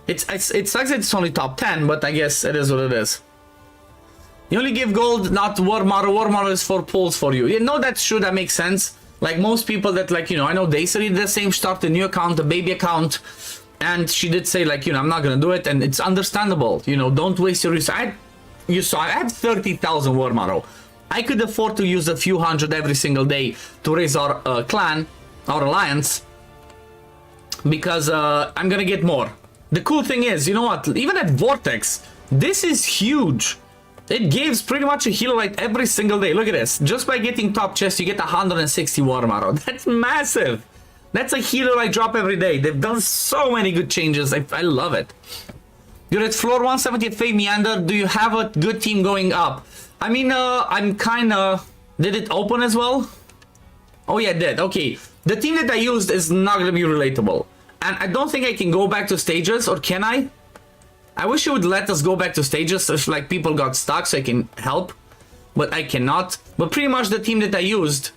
It sucks that it's only top 10, but I guess it is what it is. You only give gold, not War Marrow. War Marrow is for pulls for you. You know, that's true. That makes sense. Like most people that, like, I know Daisy did the same, start a new account, a baby account. And she did say, like, I'm not going to do it. And it's understandable. Don't waste your resources. I have 30,000 War Marrow. I could afford to use a few hundred every single day to raise our clan, our alliance. Because I'm going to get more. The cool thing is, you know what? Even at Vortex, this is huge. It gives pretty much a heal right every single day. Look at this. Just by getting top chest, you get 160 War Marrow. That's massive. That's a healer I drop every day. They've done so many good changes. I love it. You're at floor 170 at Faye Meander. Do you have a good team going up? I mean, I'm kind of... Did it open as well? Oh, yeah, it did. Okay. The team that I used is not going to be relatable. And I don't think I can go back to stages, or can I? I wish you would let us go back to stages if like people got stuck so I can help. But I cannot. But pretty much the team that I used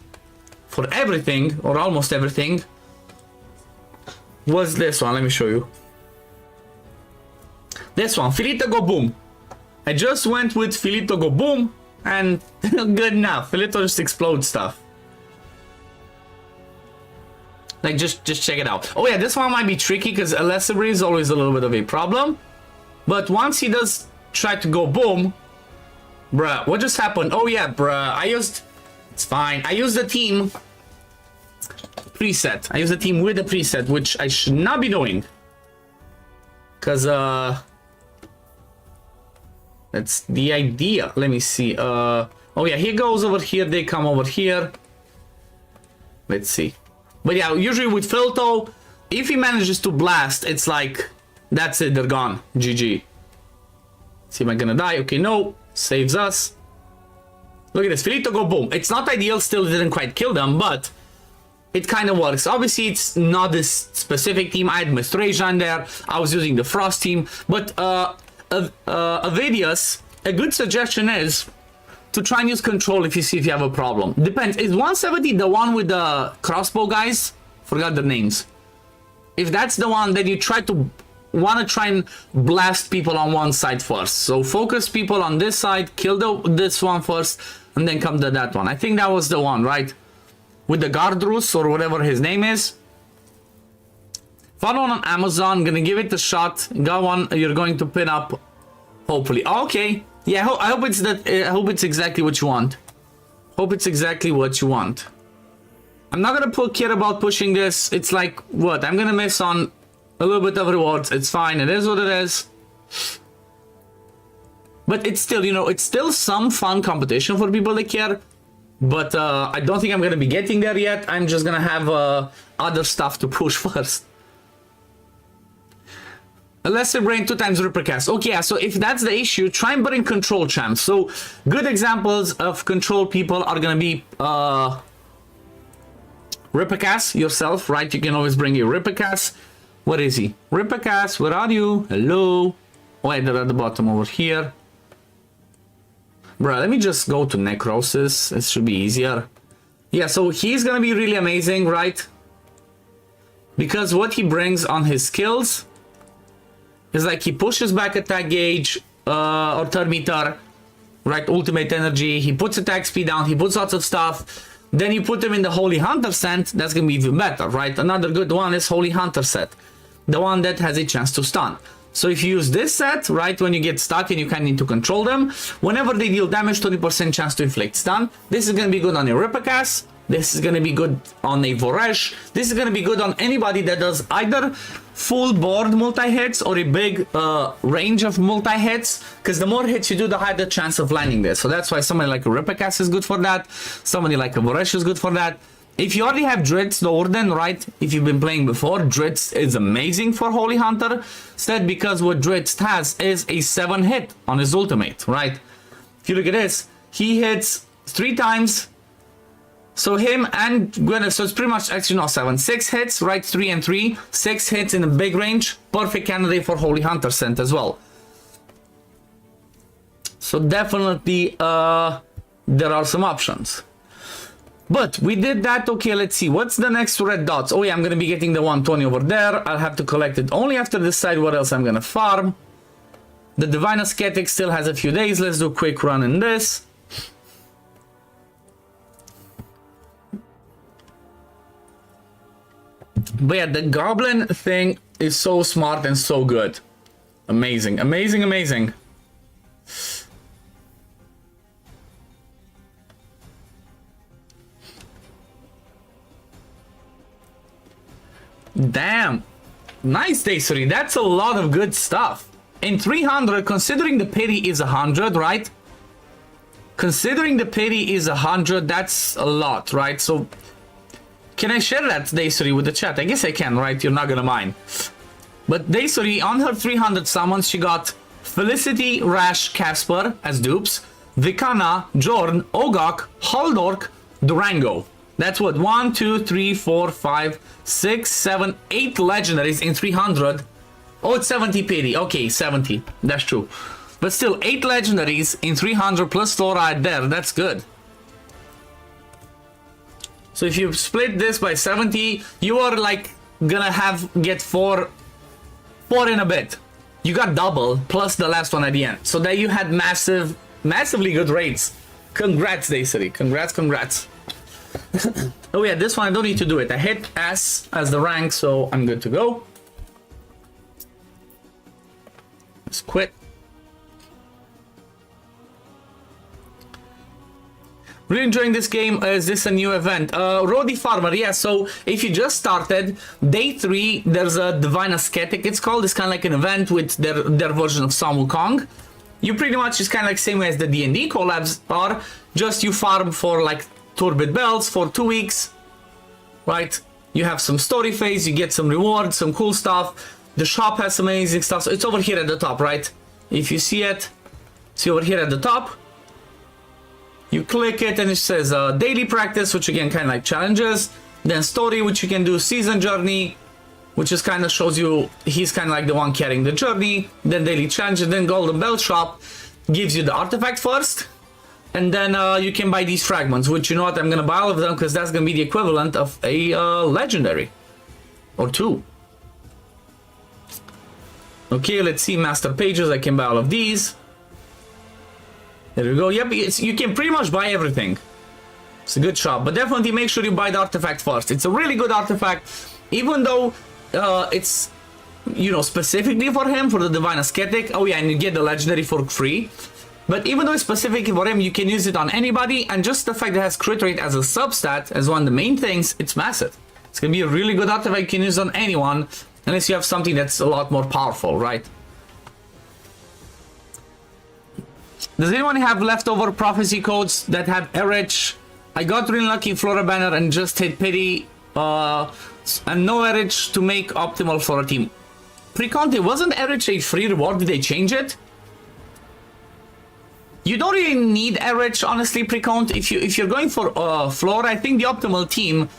for everything, or almost everything, was this one. Let me show you. This one, Filito Go Boom. I just went with Filito Go Boom, and good enough. Filito just explodes stuff. Like, just check it out. Oh yeah, this one might be tricky because Alessabri is always a little bit of a problem. But once he does try to go boom, bruh, what just happened? Oh yeah, bruh, it's fine. I used the team preset. I used the team with the preset, which I should not be doing. Because, that's the idea. Let me see. Oh yeah, he goes over here, they come over here. Let's see. But yeah, usually with Filto, if he manages to blast, it's like, that's it, they're gone. GG. See, am I gonna die? Okay, no. Saves us. Look at this. Filito Go Boom. It's not ideal, still didn't quite kill them, but it kind of works. Obviously, it's not this specific team. I had Mistrajan there. I was using the Frost team. But Avidius, a good suggestion is to try and use control if you see if you have a problem. Depends. Is 170 the one with the crossbow guys? Forgot their names. If that's the one, then you want to try and blast people on one side first. So focus people on this side, kill this one first, and then come to that one. I think that was the one, right? With the Gardrus or whatever his name is. Found one on Amazon. Gonna give it a shot. Got one. You're going to pin up, hopefully. Okay. Yeah, I hope it's that. I hope it's exactly what you want. Hope it's exactly what you want. I'm not gonna care about pushing this. It's like what? I'm gonna miss on a little bit of rewards. It's fine. It is what it is. But it's still, you know, it's still some fun competition for people that care. But I don't think I'm gonna be getting there yet. I'm just gonna have other stuff to push first. Lesser brain 2 times Rippercast. Okay, yeah, so if that's the issue, try and bring control champs. So good examples of control people are gonna be Rippercast yourself, right? You can always bring your Rippercast. What is he? Rippercast, where are you? Hello? Oh, wait, they're at the bottom over here. Bruh, let me just go to Necrosis. It should be easier. Yeah, so he's gonna be really amazing, right? Because what he brings on his skills is like he pushes back attack gauge or turn meter, right? Ultimate energy. He puts attack speed down. He puts lots of stuff. Then you put him in the Holy Hunter set. That's gonna be even better, right? Another good one is Holy Hunter set, the one that has a chance to stun. So if you use this set, right, when you get stuck and you kind of need to control them, whenever they deal damage, 20% chance to inflict stun. This is gonna be good on your Rippercast. This is gonna be good on a Voresh. This is gonna be good on anybody that does either full board multi-hits or a big range of multi-hits, because the more hits you do, the higher the chance of landing this. So that's why somebody like a Rippercast is good for that. Somebody like a Voresh is good for that. If you already have Dritz, the Orden, right, if you've been playing before, Dritz is amazing for Holy Hunter instead, because what Dritz has is a 7-hit on his ultimate, right? If you look at this, he hits 3 times. So him and Gwyneth, so it's pretty much actually not 7, 6 hits, right? 3 and 3, 6 hits in a big range. Perfect candidate for Holy Hunter scent as well. So definitely there are some options. But we did that. Okay, let's see. What's the next red dots? Oh yeah, I'm gonna be getting the 120 over there. I'll have to collect it only after decide what else I'm gonna farm. The Divine Ascetic still has a few days. Let's do a quick run in this. But yeah, the Goblin thing is so smart and so good. Amazing, amazing, amazing. Damn. Nice, Daysori. That's a lot of good stuff. In 300, considering the pity is 100, right? Considering the pity is 100, that's a lot, right? So can I share that, Daysori, with the chat? I guess I can, right? You're not gonna mind. But Daysori, on her 300 summons, she got Felicity, Rash, Casper as dupes, Vikana, Jorn, Ogok, Holdork, Durango. That's what, 1, 2, 3, 4, 5, 6, 7, 8 legendaries in 300. Oh, it's 70 pity. Okay, 70. That's true. But still, 8 legendaries in 300 plus FLORA there. That's good. So if you split this by 70, you are like gonna get 4 in a bit. You got double plus the last one at the end. So there you had massively good rates. Congrats, Daysary. Congrats. Oh yeah, this one I don't need to do it. I hit S as the rank, so I'm good to go. Let's quit. Really enjoying this game. Is this a new event? Roadie Farmer, yeah. So if you just started, day 3, there's a Divine Ascetic, it's called. It's kind of like an event with their version of Sun Wukong. You pretty much, it's kind of like same way as the D&D collabs are. Just you farm for like Turbid Bells for 2 weeks, right? You have some story phase, you get some rewards, some cool stuff. The shop has some amazing stuff. So it's over here at the top, right? If you see it, see over here at the top. You click it and it says daily practice, which again kind of like challenges. Then story, which you can do season journey, which is kind of shows you he's kind of like the one carrying the journey. Then daily challenge, and then golden bell shop gives you the artifact first. And then you can buy these fragments, which you know what, I'm going to buy all of them because that's going to be the equivalent of a legendary. Or 2. Okay, let's see, master pages, I can buy all of these. There we go. Yep, you can pretty much buy everything. It's a good shop, but definitely make sure you buy the artifact first. It's a really good artifact, even though it's, you know, specifically for him, for the Divine Ascetic. Oh yeah, and you get the legendary for free. But even though it's specifically for him, you can use it on anybody, and just the fact that it has crit rate as a substat, as one of the main things, it's massive. It's gonna be a really good artifact you can use on anyone, unless you have something that's a lot more powerful, right? Does anyone have leftover prophecy codes that have Erich? I got really lucky in FLORA banner and just hit pity, and no Erich to make optimal FLORA team. Pre-Conte, wasn't Erich a free reward? Did they change it? You don't really need Erich, honestly, Pre-Conte. If you're going for FLORA, I think the optimal team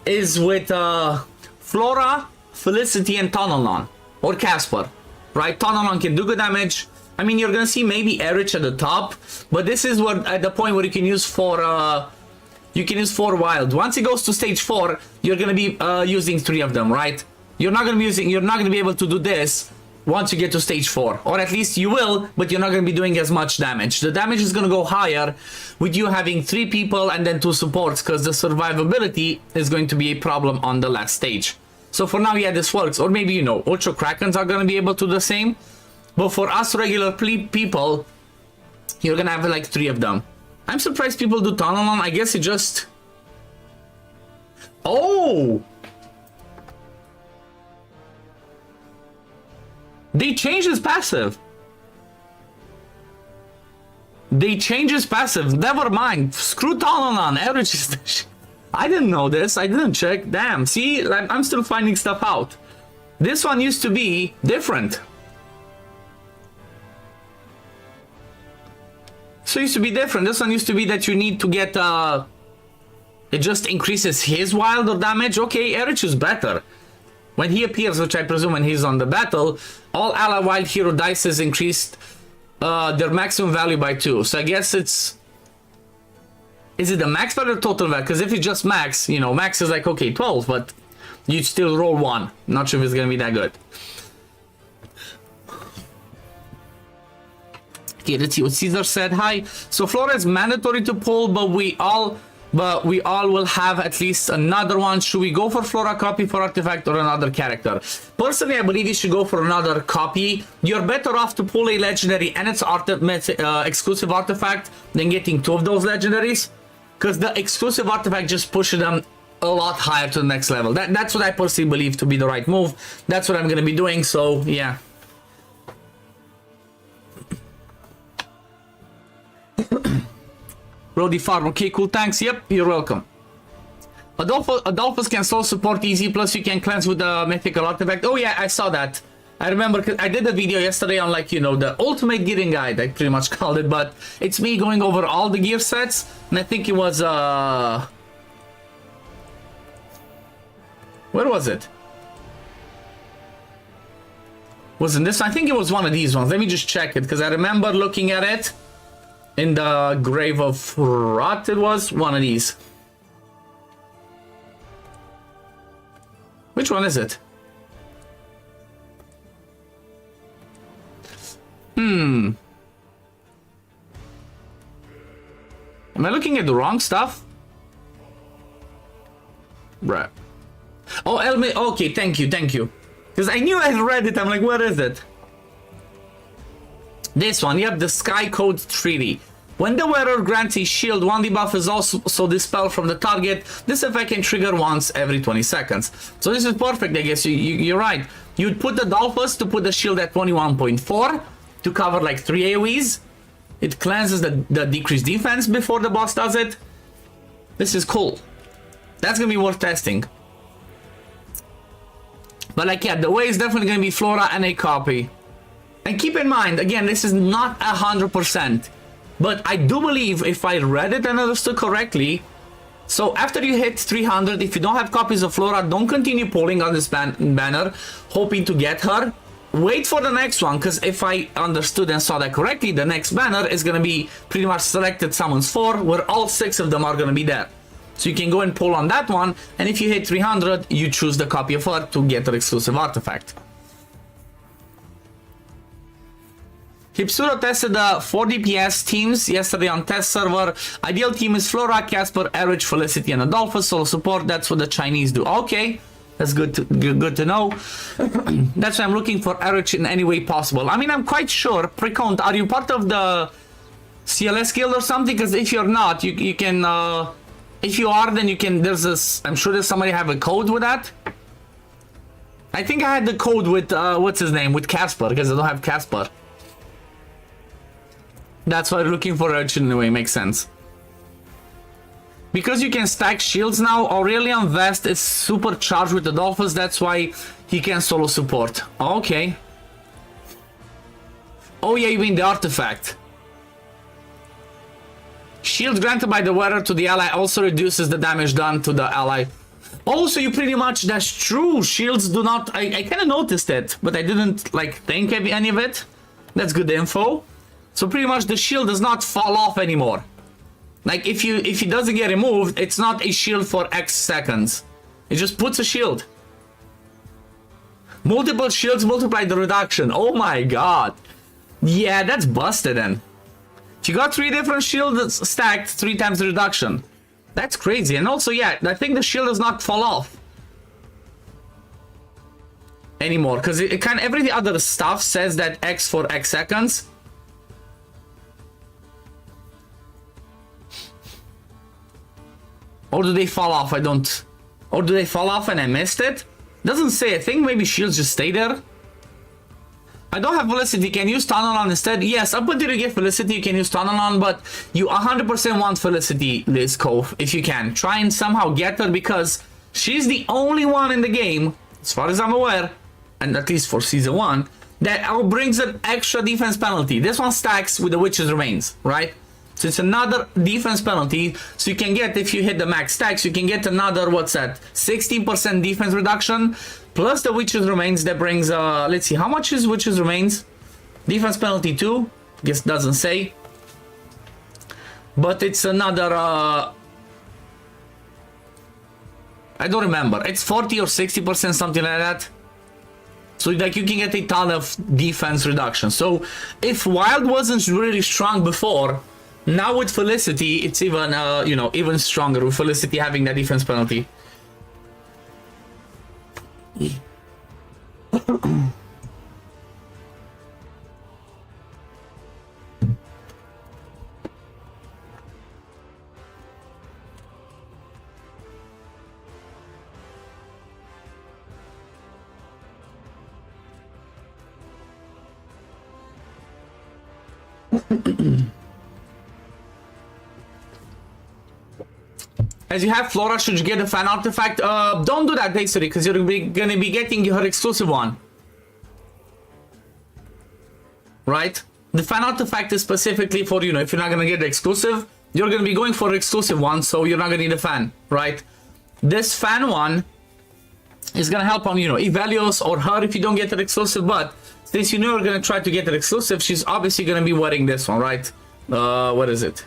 is with FLORA, Felicity, and Tonalon, or Casper, right? Tonalon can do good damage. I mean, you're gonna see maybe Erich at the top, but this is what at the point where you can use 4 wild. Once it goes to stage 4, you're gonna be using 3 of them, right? You're not gonna be able to do this once you get to stage 4, or at least you will, but you're not gonna be doing as much damage. The damage is gonna go higher with you having 3 people and then 2 supports, because the survivability is going to be a problem on the last stage. So for now, yeah, this works. Or maybe, you know, Ultra Krakens are gonna be able to do the same. But for us regular people, you're gonna have like 3 of them. I'm surprised people do Tonalon. I guess it just... Oh! They changed his passive. Never mind. Screw Tonalon. Erich is the shit. I didn't know this. I didn't check. Damn. See, I'm still finding stuff out. This one used to be different. So it used to be different. This one used to be that you need to get, it just increases his wild or damage. Okay, Erich is better. When he appears, which I presume when he's on the battle, all ally wild hero dice is increased their maximum value by 2. So I guess it's... Is it the max value or total value? Because if it's just max, you know, max is like, okay, 12, but you'd still roll 1. Not sure if it's gonna be that good. Okay, let's see what Caesar said. Hi. So FLORA is mandatory to pull, but we all will have at least another one. Should we go for FLORA copy for artifact or another character? Personally, I believe you should go for another copy. You're better off to pull a legendary and its exclusive artifact than getting 2 of those legendaries, because the exclusive artifact just pushes them a lot higher to the next level. That's what I personally believe to be the right move. That's what I'm gonna be doing. So yeah. Roadie Farm, okay, cool, thanks. Yep, you're welcome. Adolphus can still support easy, plus you can cleanse with the mythical artifact. Oh yeah, I saw that. I remember, cause I did a video yesterday on, like, you know, the ultimate gearing guide, I pretty much called it, but it's me going over all the gear sets, and I think it was Where was it? Wasn't this? I think it was one of these ones. Let me just check it, because I remember looking at it in the Grave of Rot. It was one of these. Which one is it? Am I looking at the wrong stuff? Right. Oh, Elmi. Okay, thank you, thank you. Because I knew I had read it. I'm like, where is it? This one. Yep, the Sky Code Treaty. When the wearer grants a shield, one debuff is also dispelled from the target. This effect can trigger once every 20 seconds. So this is perfect, I guess. You're right. You'd put the Dolphus to put the shield at 21.4 to cover like 3 AoEs. It cleanses the decreased defense before the boss does it. This is cool. That's gonna be worth testing. But like, yeah, the way is definitely gonna be FLORA and a copy. And keep in mind, again, this is not 100%. But I do believe, if I read it and understood correctly, so after you hit 300, if you don't have copies of FLORA, don't continue pulling on this banner, hoping to get her. Wait for the next one, because if I understood and saw that correctly, the next banner is going to be pretty much selected summons 4, where all 6 of them are going to be there. So you can go and pull on that one, and if you hit 300, you choose the copy of her to get her exclusive artifact. Hipsuro tested the 4 DPS teams yesterday on test server. Ideal team is FLORA, Casper, Erich, Felicity, and Adolphus. Solo support, that's what the Chinese do. Okay, that's good to know. That's why I'm looking for Erich in any way possible. I mean, I'm quite sure, Precount, are you part of the CLS guild or something? Because if you're not, you can, if you are, then you can, there's this, I'm sure there's somebody have a code with that. I think I had the code with, what's his name, with Casper, because I don't have Casper. That's why looking for Erich in a way makes sense. Because you can stack shields now, Aurelian Vest is supercharged with Adolphus, that's why he can solo support. Okay. Oh yeah, you mean the artifact. Shield granted by the wearer to the ally also reduces the damage done to the ally. Also, you pretty much, that's true, shields do not, I kind of noticed it, but I didn't like think of any of it. That's good info. So pretty much the shield does not fall off anymore. Like if it doesn't get removed, it's not a shield for X seconds. It just puts a shield. Multiple shields multiply the reduction. Oh my god. Yeah, that's busted then. If you got 3 different shields stacked, 3 times the reduction. That's crazy. And also, yeah, I think the shield does not fall off anymore, because it kind of every other stuff says that X for X seconds. Or do they fall off? I don't... Or do they fall off and I missed it? Doesn't say. I think maybe shields just stay there. I don't have Felicity. Can you use Tunnel on instead? Yes, up until you get Felicity, you can use Tunnel on, but you 100% want Felicity, Liz Cove, if you can. Try and somehow get her, because she's the only one in the game, as far as I'm aware, and at least for Season 1, that brings an extra defense penalty. This one stacks with the Witch's Remains, right? So it's another defense penalty. So you can get, if you hit the max stacks, you can get another, what's that, 16% defense reduction, plus the Witch's Remains that brings, let's see, how much is Witch's Remains? Defense penalty 2, guess doesn't say. But it's another, I don't remember, it's 40 or 60%, something like that. So like you can get a ton of defense reduction. So if Wild wasn't really strong before, now with Felicity, it's even, you know, even stronger with Felicity having that defense penalty. As you have FLORA, should you get a fan artifact? Don't do that, basically, because you're gonna be getting her exclusive one. Right? The fan artifact is specifically for, you know, if you're not gonna get the exclusive, you're gonna be going for the exclusive one, so you're not gonna need a fan, right? This fan one It's gonna help on, you know, Evelios or her if you don't get it exclusive, but since you know you're gonna try to get it exclusive, she's obviously gonna be wearing this one, right? What is it?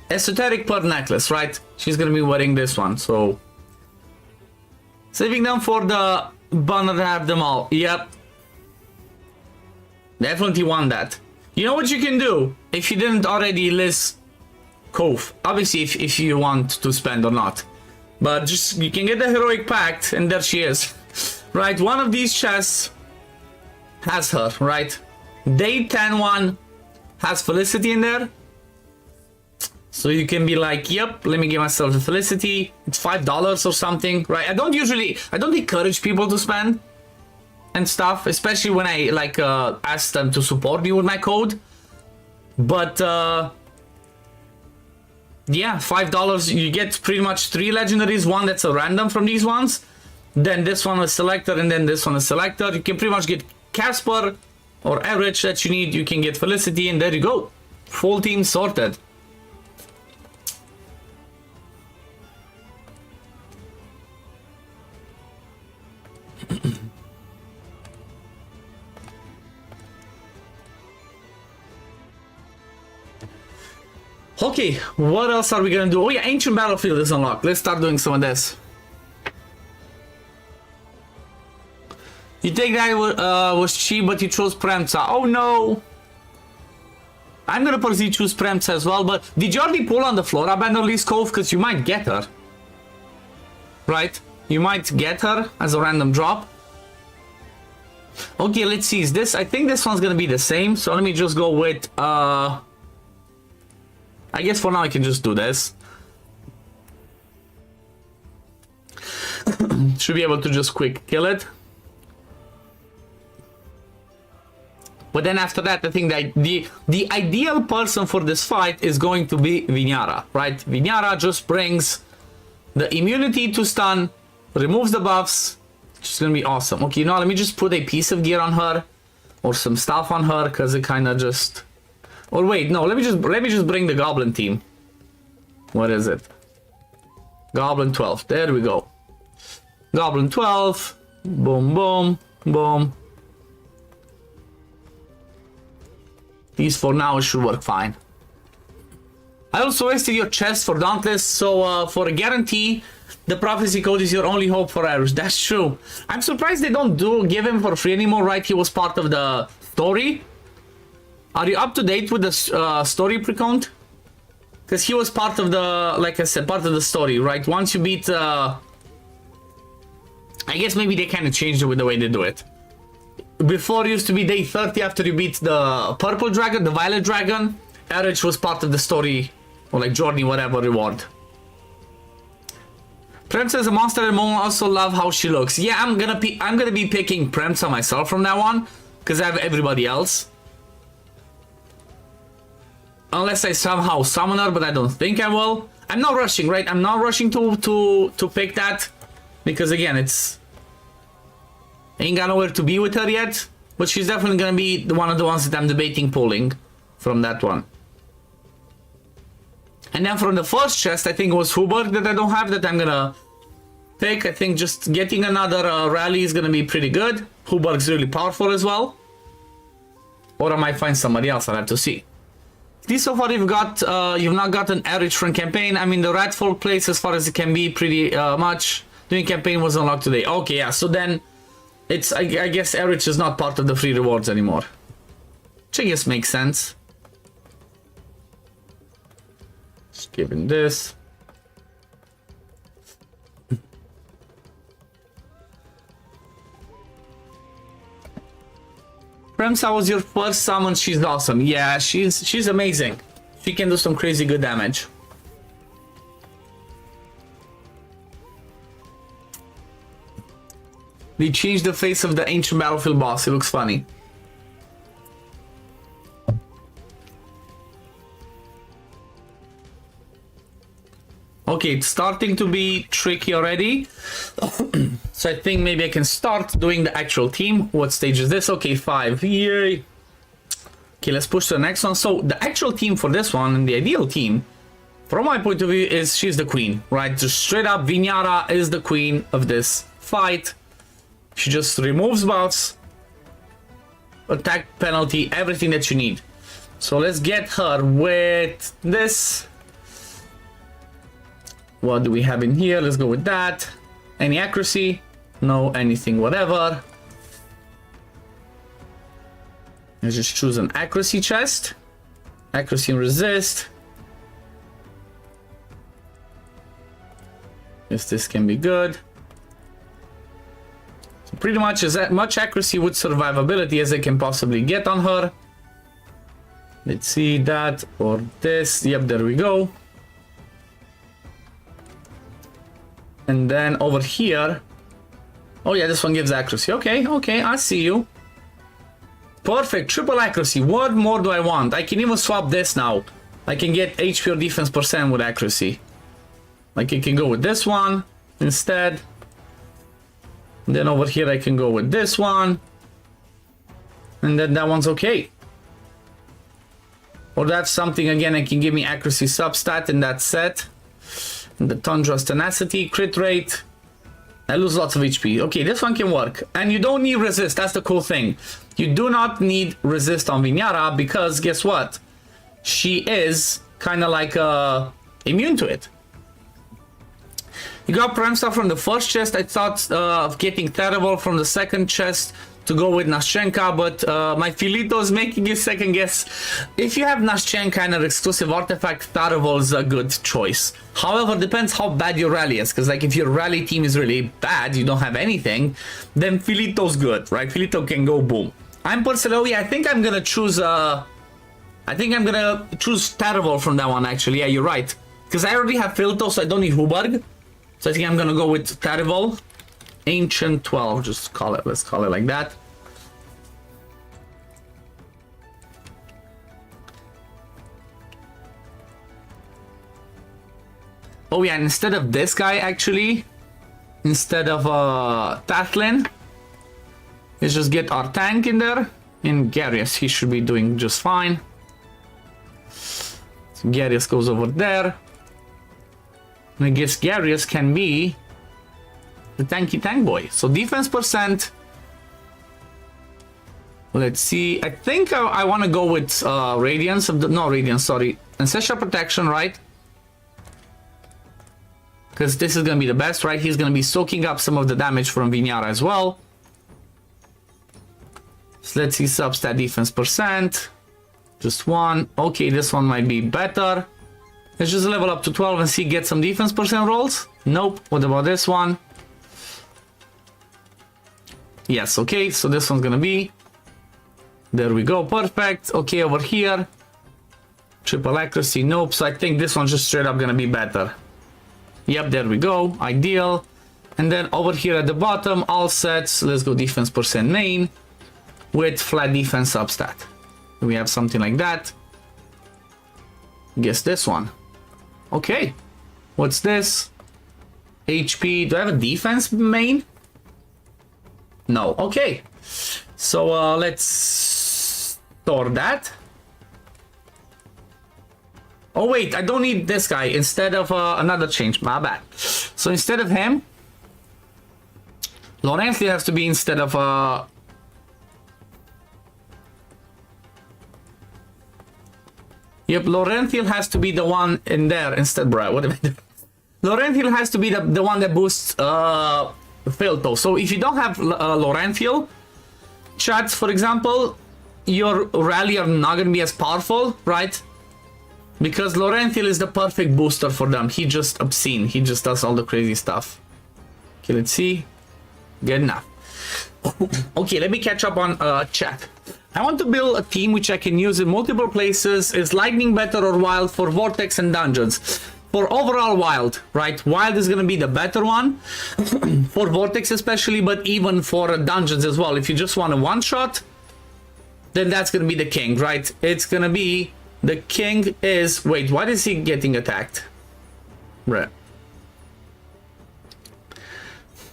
Esoteric Pearl Necklace, right? She's gonna be wearing this one, so... Saving them for the banner to have them all. Yep. Definitely want that. You know what you can do? If you didn't already list Cove. Obviously, if you want to spend or not. But just, you can get the Heroic Pact, and there she is. Right, one of these chests has her, right? Day 10 one has Felicity in there. So you can be like, yep, let me give myself a Felicity. It's $5 or something, right? I don't encourage people to spend and stuff, especially when I like ask them to support me with my code. But yeah, $5, you get pretty much 3 legendaries, one that's a random from these ones, then this one is selector, and then this one is selector. You can pretty much get Casper or average that you need. You can get Felicity, and there you go, full team sorted. Okay, what else are we gonna do? Oh yeah, Ancient Battlefield is unlocked. Let's start doing some of this. You think that was cheap, but you chose Premca. Oh no! I'm gonna personally choose Premca as well, but did you already pull on the FLORA banner list, Cove? Because you might get her. Right? You might get her as a random drop. Okay, let's see. Is this... I think this one's gonna be the same, so let me just go with... I guess for now I can just do this. Should be able to just quick kill it. But then after that, I think that the ideal person for this fight is going to be Vinyara, right? Vinyara just brings the immunity to stun, removes the buffs. It's gonna be awesome. Okay, you know, let me just put a piece of gear on her or some stuff on her, because it kind of just... Or wait, no, let me just bring the Goblin team. What is it? Goblin 12. There we go. Goblin 12. Boom, boom, boom. These for now should work fine. I also wasted your chest for Dauntless, so for a guarantee, the prophecy code is your only hope for Irish. That's true. I'm surprised they don't give him for free anymore, right? He was part of the story. Are you up to date with the story precount? Because he was part of the, like I said, part of the story, right? Once you beat, I guess maybe they kind of changed it with the way they do it. Before it used to be day 30 after you beat the purple dragon, the violet dragon. Erich was part of the story, or like journey, whatever reward. Premca is a monster and Mom also love how she looks. Yeah, I'm gonna be picking Premca myself from now on, because I have everybody else. Unless I somehow summon her, but I don't think I will. I'm not rushing, right? I'm not rushing to pick that. Because again, ain't got nowhere to be with her yet. But she's definitely gonna be one of the ones that I'm debating pulling from that one. And then from the first chest, I think it was Huber that I don't have that I'm gonna pick. I think just getting another rally is gonna be pretty good. Huber's really powerful as well. Or I might find somebody else, I'll have to see. This so far you've not gotten Erich from campaign. I mean, the Ratfall place as far as it can be pretty much. Doing campaign was unlocked today. Okay, yeah, so then it's, I guess Erich is not part of the free rewards anymore. Which I guess makes sense. Just giving this. Premca was your first summon. She's awesome. Yeah, she's amazing. She can do some crazy good damage. They changed the face of the Ancient Battlefield boss. It looks funny. Okay, it's starting to be tricky already. So I think maybe I can start doing the actual team. What stage is this? Okay, 5. Yay. Okay, let's push to the next one. So the actual team for this one, and the ideal team, from my point of view, is she's the queen, right? Just straight up, Vinyara is the queen of this fight. She just removes buffs, attack penalty, everything that you need. So let's get her with this. What do we have in here? Let's go with that. Any accuracy? No. Anything, whatever. Let's just choose an accuracy chest. Accuracy and resist. Yes, this can be good. So pretty much as much accuracy with survivability as I can possibly get on her. Let's see that or this. Yep, there we go. And then over here, oh yeah, this one gives accuracy. Okay, okay, I see you. Perfect, triple accuracy. What more do I want? I can even swap this now. I can get HP or defense % with accuracy. Like I can go with this one instead. And then over here I can go with this one. And then that one's okay. Or that's something again, it can give me accuracy substat in that set. And the Tundra's tenacity, crit rate. I lose lots of HP. Okay, this one can work. And you don't need resist, that's the cool thing. You do not need resist on Vinyara because guess what? She is kind of like immune to it. You got Prime Stuff from the first chest. I thought of getting Terrible from the second chest to go with Naschenka, but my Filito is making you second guess. If you have Naschenka and an exclusive artifact, Terrible is a good choice. However, depends how bad your rally is, because like if your rally team is really bad, you don't have anything, then Filito's good, right? Filito can go boom. I'm personally, I think I'm gonna choose Terrible from that one actually. Yeah, you're right. Because I already have Filito, so I don't need Huberg. So I think I'm gonna go with Terrible. Ancient 12, just call it, let's call it like that. Oh yeah, and instead of this guy actually, instead of Tathlin, let's just get our tank in there. And Garius, he should be doing just fine. So Garius goes over there. And I guess Garius can be the tanky tank boy. So defense %. Let's see. I think I want to go with Radiance of the, no Radiance, sorry, Ancestral Protection, right? Because this is gonna be the best, right? He's gonna be soaking up some of the damage from Vinyara as well. So let's see substat defense %. Just one. Okay, this one might be better. Let's just level up to 12 and see get some defense % rolls. Nope. What about this one? Yes, okay, so this one's gonna be, there we go, perfect. Okay, over here, triple accuracy, nope, so I think this one's just straight up gonna be better. Yep, there we go, ideal. And then over here at the bottom, all sets, let's go defense % main with flat defense substat. We have something like that. Guess this one. Okay, what's this? HP, do I have a defense main? No, okay. So let's store that. Oh wait, I don't need this guy instead of another change, my bad. So instead of him, Laurentiel has to be instead of yep, Laurentiel has to be the one in there instead, bro. What am I doing? Laurentiel has to be the one that boosts Filto. So if you don't have Laurentiel, chats, for example, your rally are not going to be as powerful, right? Because Laurentiel is the perfect booster for them. He just obscene. He just does all the crazy stuff. Okay, let's see. Good enough. Okay, let me catch up on chat. I want to build a team which I can use in multiple places. Is Lightning better or Wild for Vortex and Dungeons? For overall Wild, right? Wild is going to be the better one. For Vortex especially, but even for Dungeons as well. If you just want a one-shot, then that's going to be the King, right? It's going to be... The King is... Wait, why is he getting attacked? Right.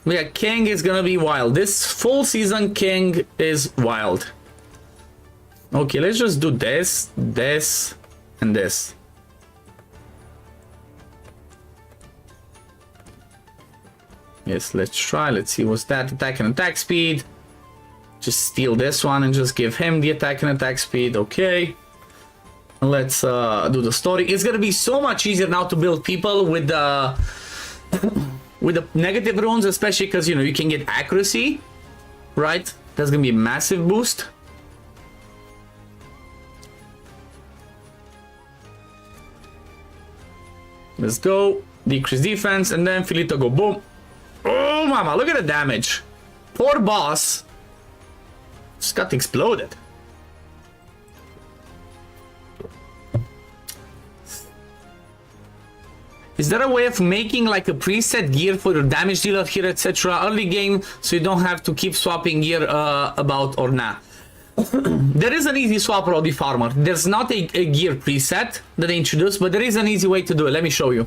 Yeah, King is going to be Wild. This full season King is Wild. Okay, let's just do this, this, and this. Yes, let's try. Let's see what's that. Attack and attack speed. Just steal this one and just give him the attack and attack speed. Okay. Let's do the story. It's gonna be so much easier now to build people with the with the negative runes, especially because, you know, you can get accuracy, right? That's gonna be a massive boost. Let's go. Decrease defense, and then Filito go boom. Oh, mama, look at the damage. Poor boss. Just got exploded. Is there a way of making like a preset gear for your damage dealer here, etc. early game, so you don't have to keep swapping gear about or not? There is an easy swap, Roddy Farmer. There's not a gear preset that they introduced, but there is an easy way to do it. Let me show you.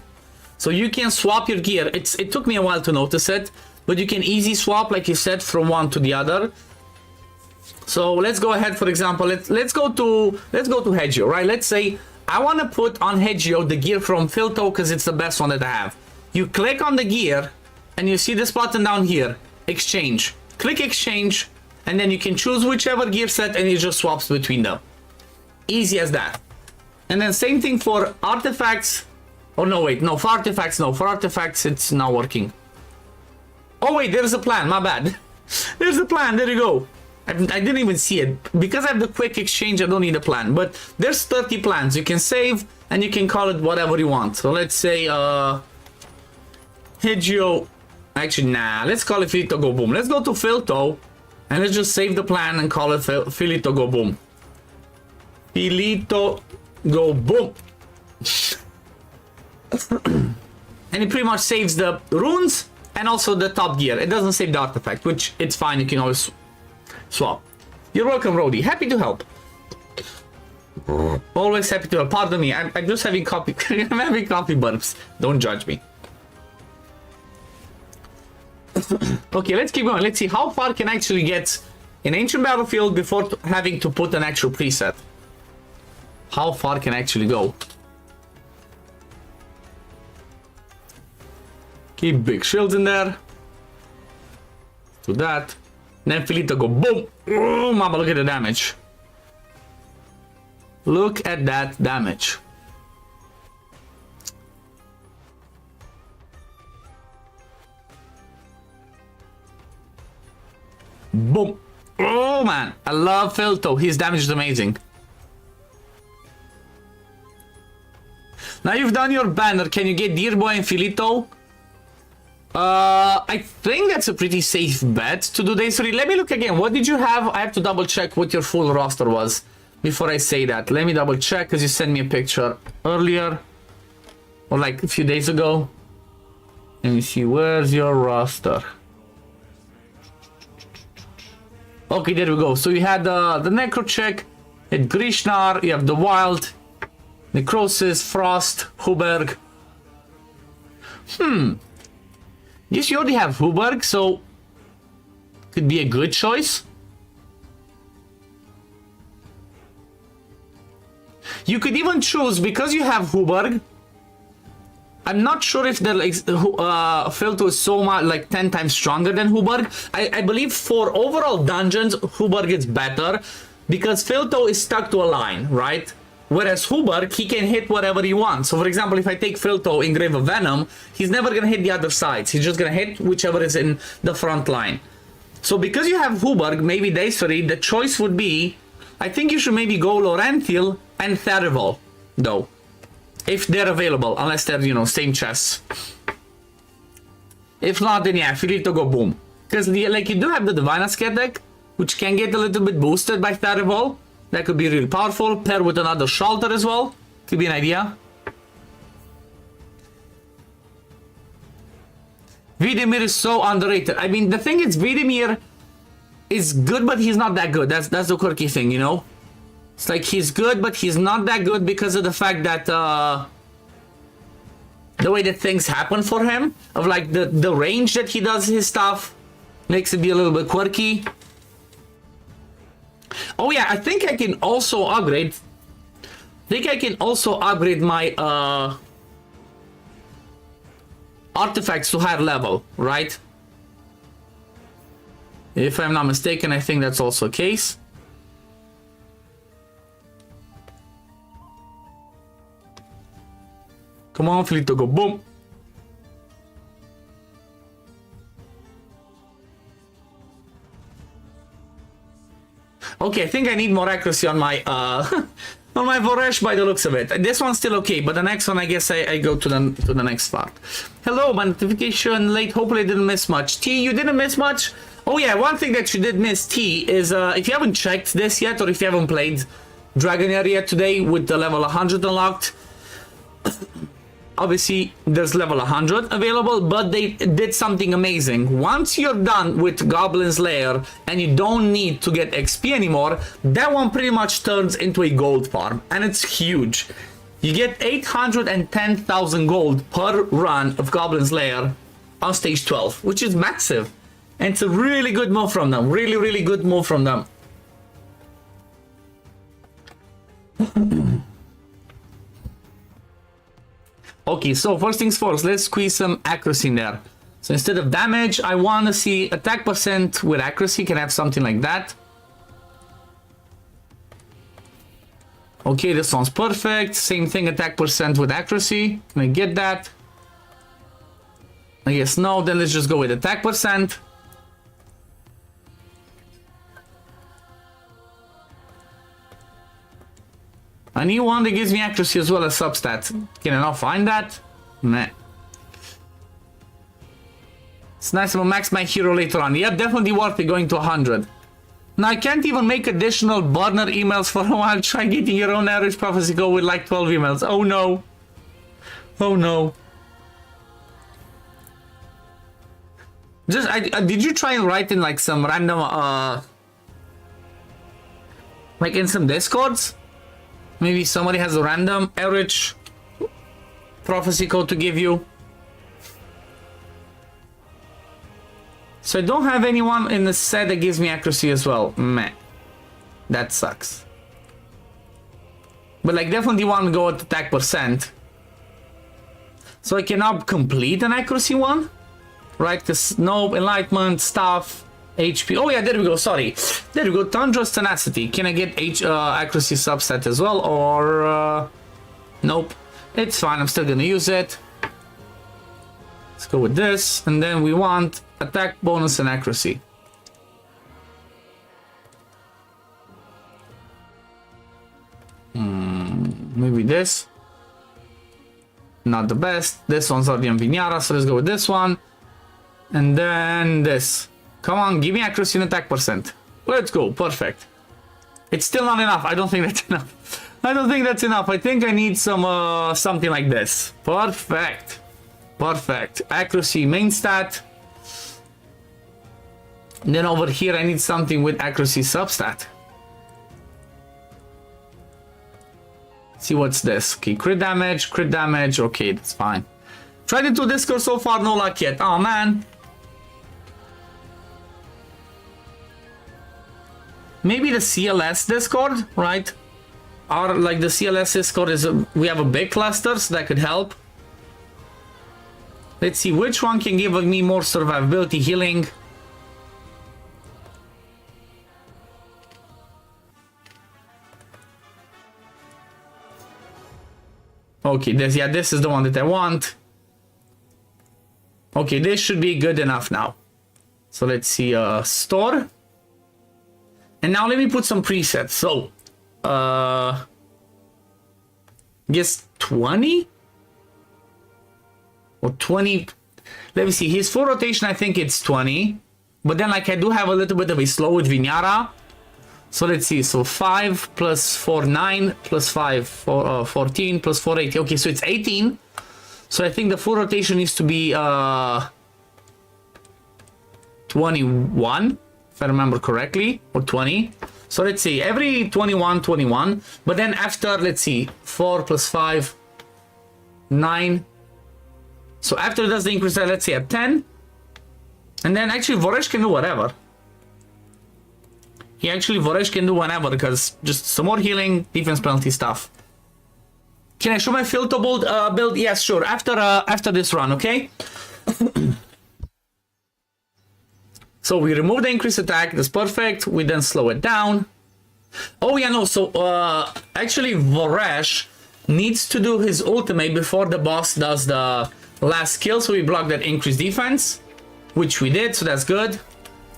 So you can swap your gear. It took me a while to notice it, but you can easy swap, like you said, from one to the other. So let's go ahead. For example, let's go to Hedgio, right? Let's say I want to put on Hedgio the gear from Filto because it's the best one that I have. You click on the gear, and you see this button down here, exchange. Click exchange, and then you can choose whichever gear set, and it just swaps between them. Easy as that. And then same thing for artifacts. Oh no, wait, no, for artifacts, no. For artifacts, it's not working. Oh wait, there's a plan, my bad. There's a plan, there you go. I didn't even see it. Because I have the quick exchange, I don't need a plan. But there's 30 plans. You can save, and you can call it whatever you want. So let's say, Hedgio. Actually, nah, let's call it Filito Go Boom. Let's go to Filto, and let's just save the plan and call it Filito Go Boom. Filito Go Boom. And it pretty much saves the runes and also the top gear. It doesn't save the artifact, which it's fine. You can always swap. You're welcome, Rody. Happy to help. Always happy to help. Pardon me. I'm just having coffee. I'm having coffee burps. Don't judge me. Okay, let's keep going. Let's see how far can I actually get in Ancient Battlefield before having to put an actual preset. How far can I actually go? Keep big shields in there. Do that. Then Filito go boom. Oh, mama, look at the damage. Look at that damage. Boom. Oh man, I love Filto. His damage is amazing. Now you've done your banner. Can you get Deerboy and Filito? I think that's a pretty safe bet to do day 3. Let me look again. What did you have? I have to double check what your full roster was before I say that. Let me double check because you sent me a picture earlier or like a few days ago. Let me see. Where's your roster? Okay, there we go. So you had the Necro check, you had Grishnar, you have the Wild, Necrosis, Frost, Huberg. Yes, you already have Huberg, so could be a good choice. You could even choose, because you have Huberg, I'm not sure if the Filto is so much like 10 times stronger than Huberg. I believe for overall dungeons, Huberg is better because Filto is stuck to a line, right? Whereas Huberg, he can hit whatever he wants. So for example, if I take Filto in Grave of Venom, he's never gonna hit the other sides. He's just gonna hit whichever is in the front line. So because you have Huberg, maybe Daisari, the choice would be, I think you should maybe go Laurentiel and Therival, though. If they're available, unless they're, you know, same chests. If not, then yeah, Filito go boom. Because like you do have the Divine Asket deck, which can get a little bit boosted by Therival. That could be really powerful. Pair with another Shelter as well. Could be an idea. Vidimir is so underrated. I mean, the thing is, Vidimir is good, but he's not that good. That's the quirky thing, you know? It's like he's good, but he's not that good because of the fact that the way that things happen for him, of like the range that he does his stuff, makes it be a little bit quirky. Oh yeah, I think I can also upgrade. My artifacts to higher level, right? If I'm not mistaken, I think that's also the case. Come on, Flito, go boom. Okay, I think I need more accuracy on my on my Voresh by the looks of it. This one's still okay, but the next one, I guess I go to the next part. Hello, my notification late. Hopefully I didn't miss much. T, you didn't miss much? Oh yeah, one thing that you did miss, T, is if you haven't checked this yet, or if you haven't played Dragonheir yet today with the level 100 unlocked, obviously there's level 100 available, but they did something amazing. Once you're done with Goblin's Lair and you don't need to get XP anymore, that one pretty much turns into a gold farm, and it's huge. You get 810,000 gold per run of Goblin's Lair on stage 12, which is massive. And it's a really good move from them. Really, really good move from them. Okay, so first things first, let's squeeze some accuracy in there. So instead of damage, I want to see attack percent with accuracy. Can I have something like that? Okay, this one's perfect. Same thing, attack percent with accuracy. Can I get that? I guess no, then let's just go with attack percent. I need one that gives me accuracy as well as substat. Can I not find that? Nah. It's nice to max my hero later on. Yep, definitely worth it going to 100. Now I can't even make additional burner emails for a while. Try getting your own average prophecy go with like 12 emails. Oh no. Oh no. Just, did you try and write in like some random, like in some discords? Maybe somebody has a random average prophecy code to give you. So I don't have anyone in the set that gives me accuracy as well. Meh. That sucks. But like definitely want to go at attack percent. So I cannot complete an accuracy one. Right? Because no enlightenment, stuff. HP. Oh yeah, there we go. Sorry. There we go. Thunderous Tenacity. Can I get accuracy subset as well? Or nope. It's fine. I'm still gonna use it. Let's go with this. And then we want attack bonus and accuracy. Maybe this. Not the best. This one's already on Vinyara, so let's go with this one. And then this. Come on, give me accuracy and attack percent. Let's go, perfect. It's still not enough. I don't think that's enough. I don't think that's enough. I think I need some something like this. Perfect. Perfect. Accuracy main stat. And then over here I need something with accuracy substat. See what's this. Okay, crit damage, crit damage. Okay, that's fine. Tried it to Discord so far, no luck yet. Oh man. Maybe the CLS Discord, right? Or like the CLS Discord is we have a big cluster, so that could help. Let's see which one can give me more survivability, healing. Okay, this is the one that I want. Okay, this should be good enough now. So let's see, store. And now let me put some presets. So, guess 20? Or 20? Let me see, his full rotation, I think it's 20. But then like I do have a little bit of a slow with Vinyara. So let's see, so 5 plus 4, 9, plus 5, 14, plus 4, 8. Okay, so it's 18. So I think the full rotation needs to be 21, if I remember correctly, or 20. So let's see, every 21, 21. But then after, let's see, 4 plus 5, 9. So after it does the increase, let's say at 10. And then actually Voresh can do whatever. Voresh can do whatever, because just some more healing, defense penalty stuff. Can I show my filter build? Yes, sure. After this run, okay? So we remove the increased attack. That's perfect. We then slow it down. Oh yeah, no. So actually, Voresh needs to do his ultimate before the boss does the last skill. So we block that increased defense, which we did. So that's good.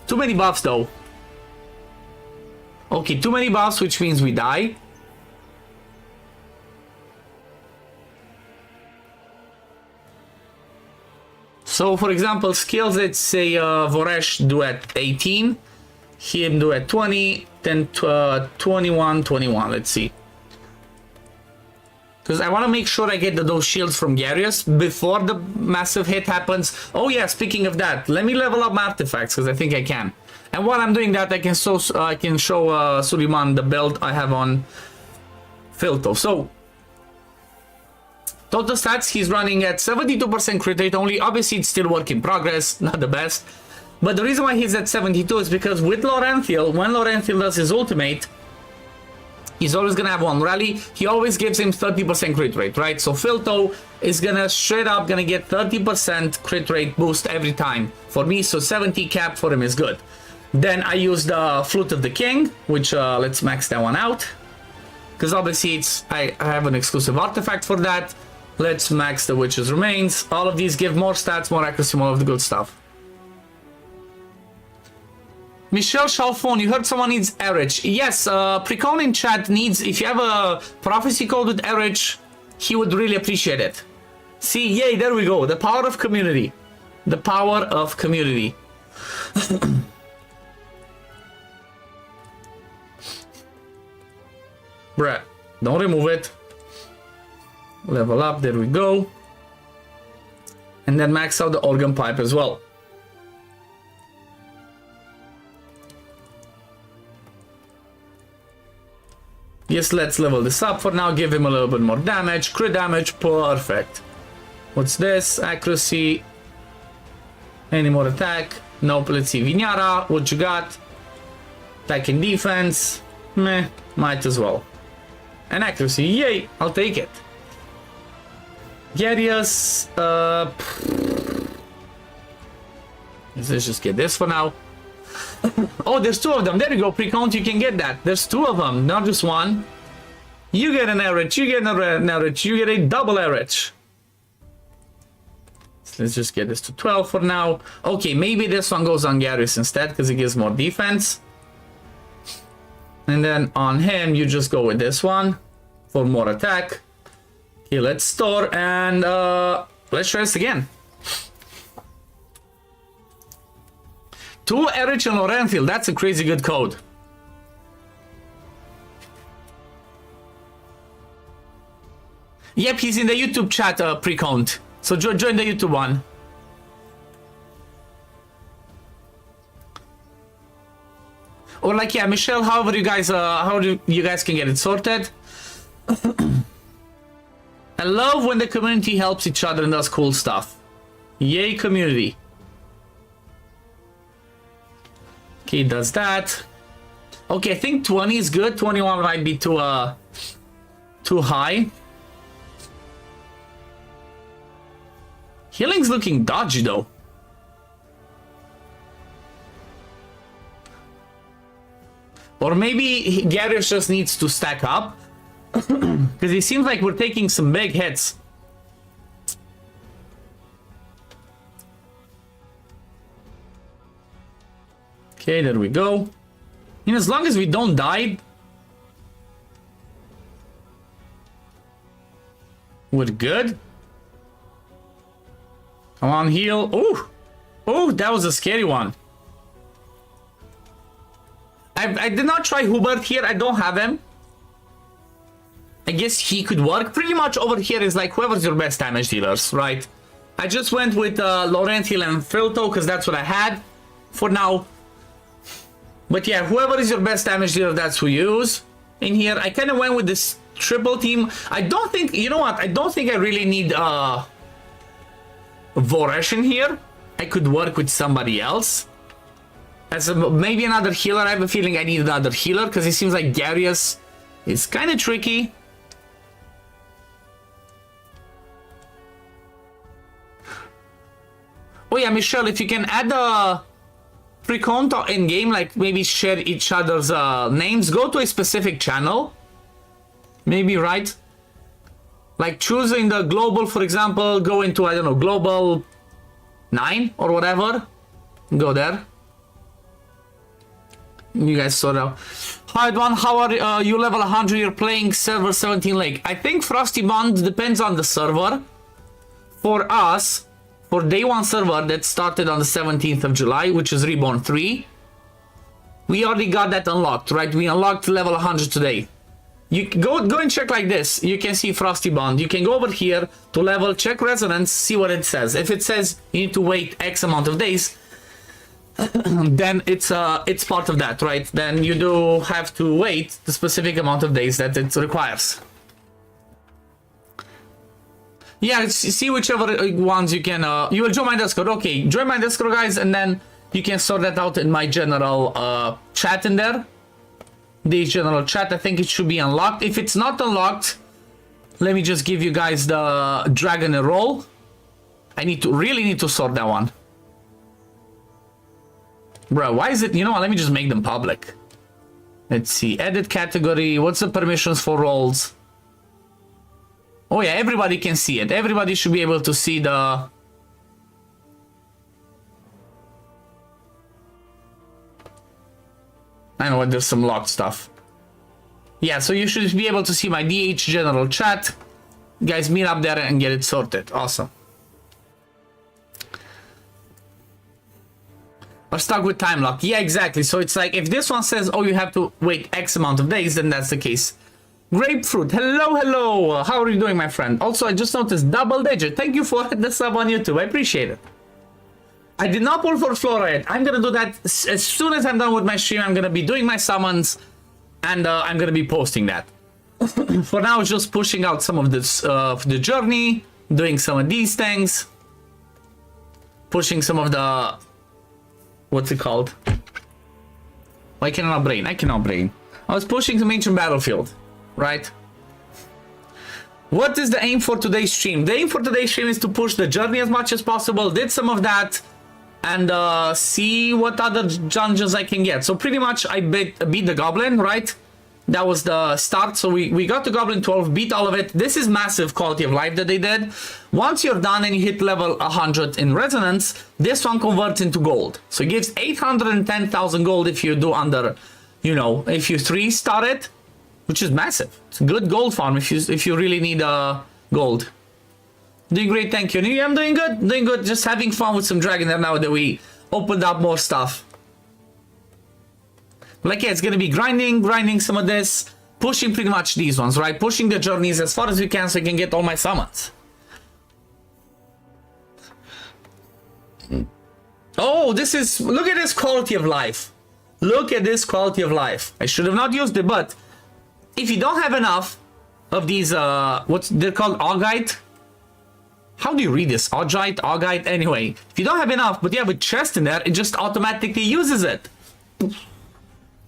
Too many buffs though. Okay, too many buffs, which means we die. So, for example, skills, let's say Voresh do at 18, him do at 20, then 21, 21, let's see. Because I want to make sure I get those shields from Garius before the massive hit happens. Oh yeah, speaking of that, let me level up my artifacts, because I think I can. And while I'm doing that, I can show Suleiman the build I have on Filto. So, total stats, he's running at 72% crit rate only. Obviously, it's still work in progress, not the best. But the reason why he's at 72 is because with Laurenthiel, when Laurenthiel does his ultimate, he's always going to have one rally. He always gives him 30% crit rate, right? So Filto is going to straight up going to get 30% crit rate boost every time for me. So 70 cap for him is good. Then I use the Flute of the King, which let's max that one out. Because obviously it's I have an exclusive artifact for that. Let's max the Witch's Remains. All of these give more stats, more accuracy, more of the good stuff. Michelle Chalfon, you heard someone needs Erich. Yes, Precon in chat needs, if you have a prophecy code with Erich, he would really appreciate it. See, yay, there we go. The power of community. The power of community. Bruh, don't remove it. Level up, there we go. And then max out the organ pipe as well. Yes, let's level this up for now. Give him a little bit more damage. Crit damage, perfect. What's this? Accuracy. Any more attack? Nope, let's see. Vinyara, what you got? Attack and defense. Meh, might as well. And accuracy, yay, I'll take it. Garius, let's just get this for now. Oh, there's two of them. There you go, pre-count, you can get that. There's two of them, not just one. You get an Erich, you get an Erich, you get a double Erich. So let's just get this to 12 for now. Okay, maybe this one goes on Garius instead, because it gives more defense. And then on him, you just go with this one for more attack. Okay, let's store and let's try this again. 2 Erich and Laurenthiel, that's a crazy good code. Yep, he's in the YouTube chat pre-count. So join the YouTube one. Or like, yeah, Michelle, however you guys, you guys can get it sorted. I love when the community helps each other and does cool stuff. Yay, community. Okay, does that. Okay, I think 20 is good. 21 might be too high. Healing's looking dodgy though. Or maybe Garius just needs to stack up. Because it seems like we're taking some big hits. Okay, there we go. And as long as we don't die, we're good. Come on, heal. Oh, oh, that was a scary one. I did not try Hubert here. I don't have him. I guess he could work. Pretty much over here is like whoever's your best damage dealers, right? I just went with Laurenthiel and Filto because that's what I had for now. But yeah, whoever is your best damage dealer, that's who you use. In here, I kind of went with this triple team. I don't think, you know what? I don't think I really need Voresh in here. I could work with somebody else. As maybe another healer. I have a feeling I need another healer because it seems like Garius is kind of tricky. Oh yeah, Michelle, if you can add pre-conto in game, like maybe share each other's names, go to a specific channel, maybe, right? Like choosing the global, for example, go into, I don't know, global 9 or whatever, go there. You guys sort out. Hi, One, how are you? Level 100, you're playing server 17 Lake. I think Frosty Bond depends on the server. For us, for day 1 server that started on the 17th of July, which is Reborn 3, we already got that unlocked, right? We unlocked level 100 today. You go and check like this. You can see Frosty Bond. You can go over here to level, check resonance, see what it says. If it says you need to wait X amount of days, then it's part of that, right? Then you do have to wait the specific amount of days that it requires. Yeah, see whichever ones you can. You will join my Discord. Okay, join my Discord, guys, and then you can sort that out in my general chat in there. The general chat, I think it should be unlocked. If it's not unlocked, let me just give you guys the Dragonheir role. I really need to sort that one. Bro, why is it? You know what? Let me just make them public. Let's see. Edit category. What's the permissions for roles? Oh yeah, everybody can see it. Everybody should be able to see the... I know there's some locked stuff. Yeah, so you should be able to see my DH general chat. Guys, meet up there and get it sorted. Awesome. Are stuck with time lock. Yeah, exactly. So it's like if this one says, oh, you have to wait X amount of days, then that's the case. Grapefruit, hello, hello. How are you doing, my friend? Also, I just noticed double digit. Thank you for the sub on YouTube. I appreciate it. I did not pull for FLORA yet. I'm gonna do that as soon as I'm done with my stream. I'm gonna be doing my summons, and I'm gonna be posting that. For now, just pushing out some of this the journey, doing some of these things, pushing some of the, what's it called? Why can I not brain? I cannot brain. I was pushing some ancient battlefield, right? What is the aim for today's stream? The aim for today's stream is to push the journey as much as possible. Did some of that. And see what other dungeons I can get. So pretty much I beat the Goblin, right? That was the start. So we got the Goblin 12, beat all of it. This is massive quality of life that they did. Once you're done and you hit level 100 in resonance, this one converts into gold. So it gives 810,000 gold if you do under, you know, if you 3-star it, which is massive. It's a good gold farm if you really need gold. Doing great, thank you. I'm doing good, just having fun with some Dragonheir now that we opened up more stuff. Like, yeah, it's gonna be grinding some of this, pushing pretty much these ones, right? Pushing the journeys as far as we can so we can get all my summons. Oh, look at this quality of life. Look at this quality of life. I should have not used it, but if you don't have enough of these, they're called Augite. How do you read this? Augite? Anyway, if you don't have enough, but you have a chest in there, it just automatically uses it.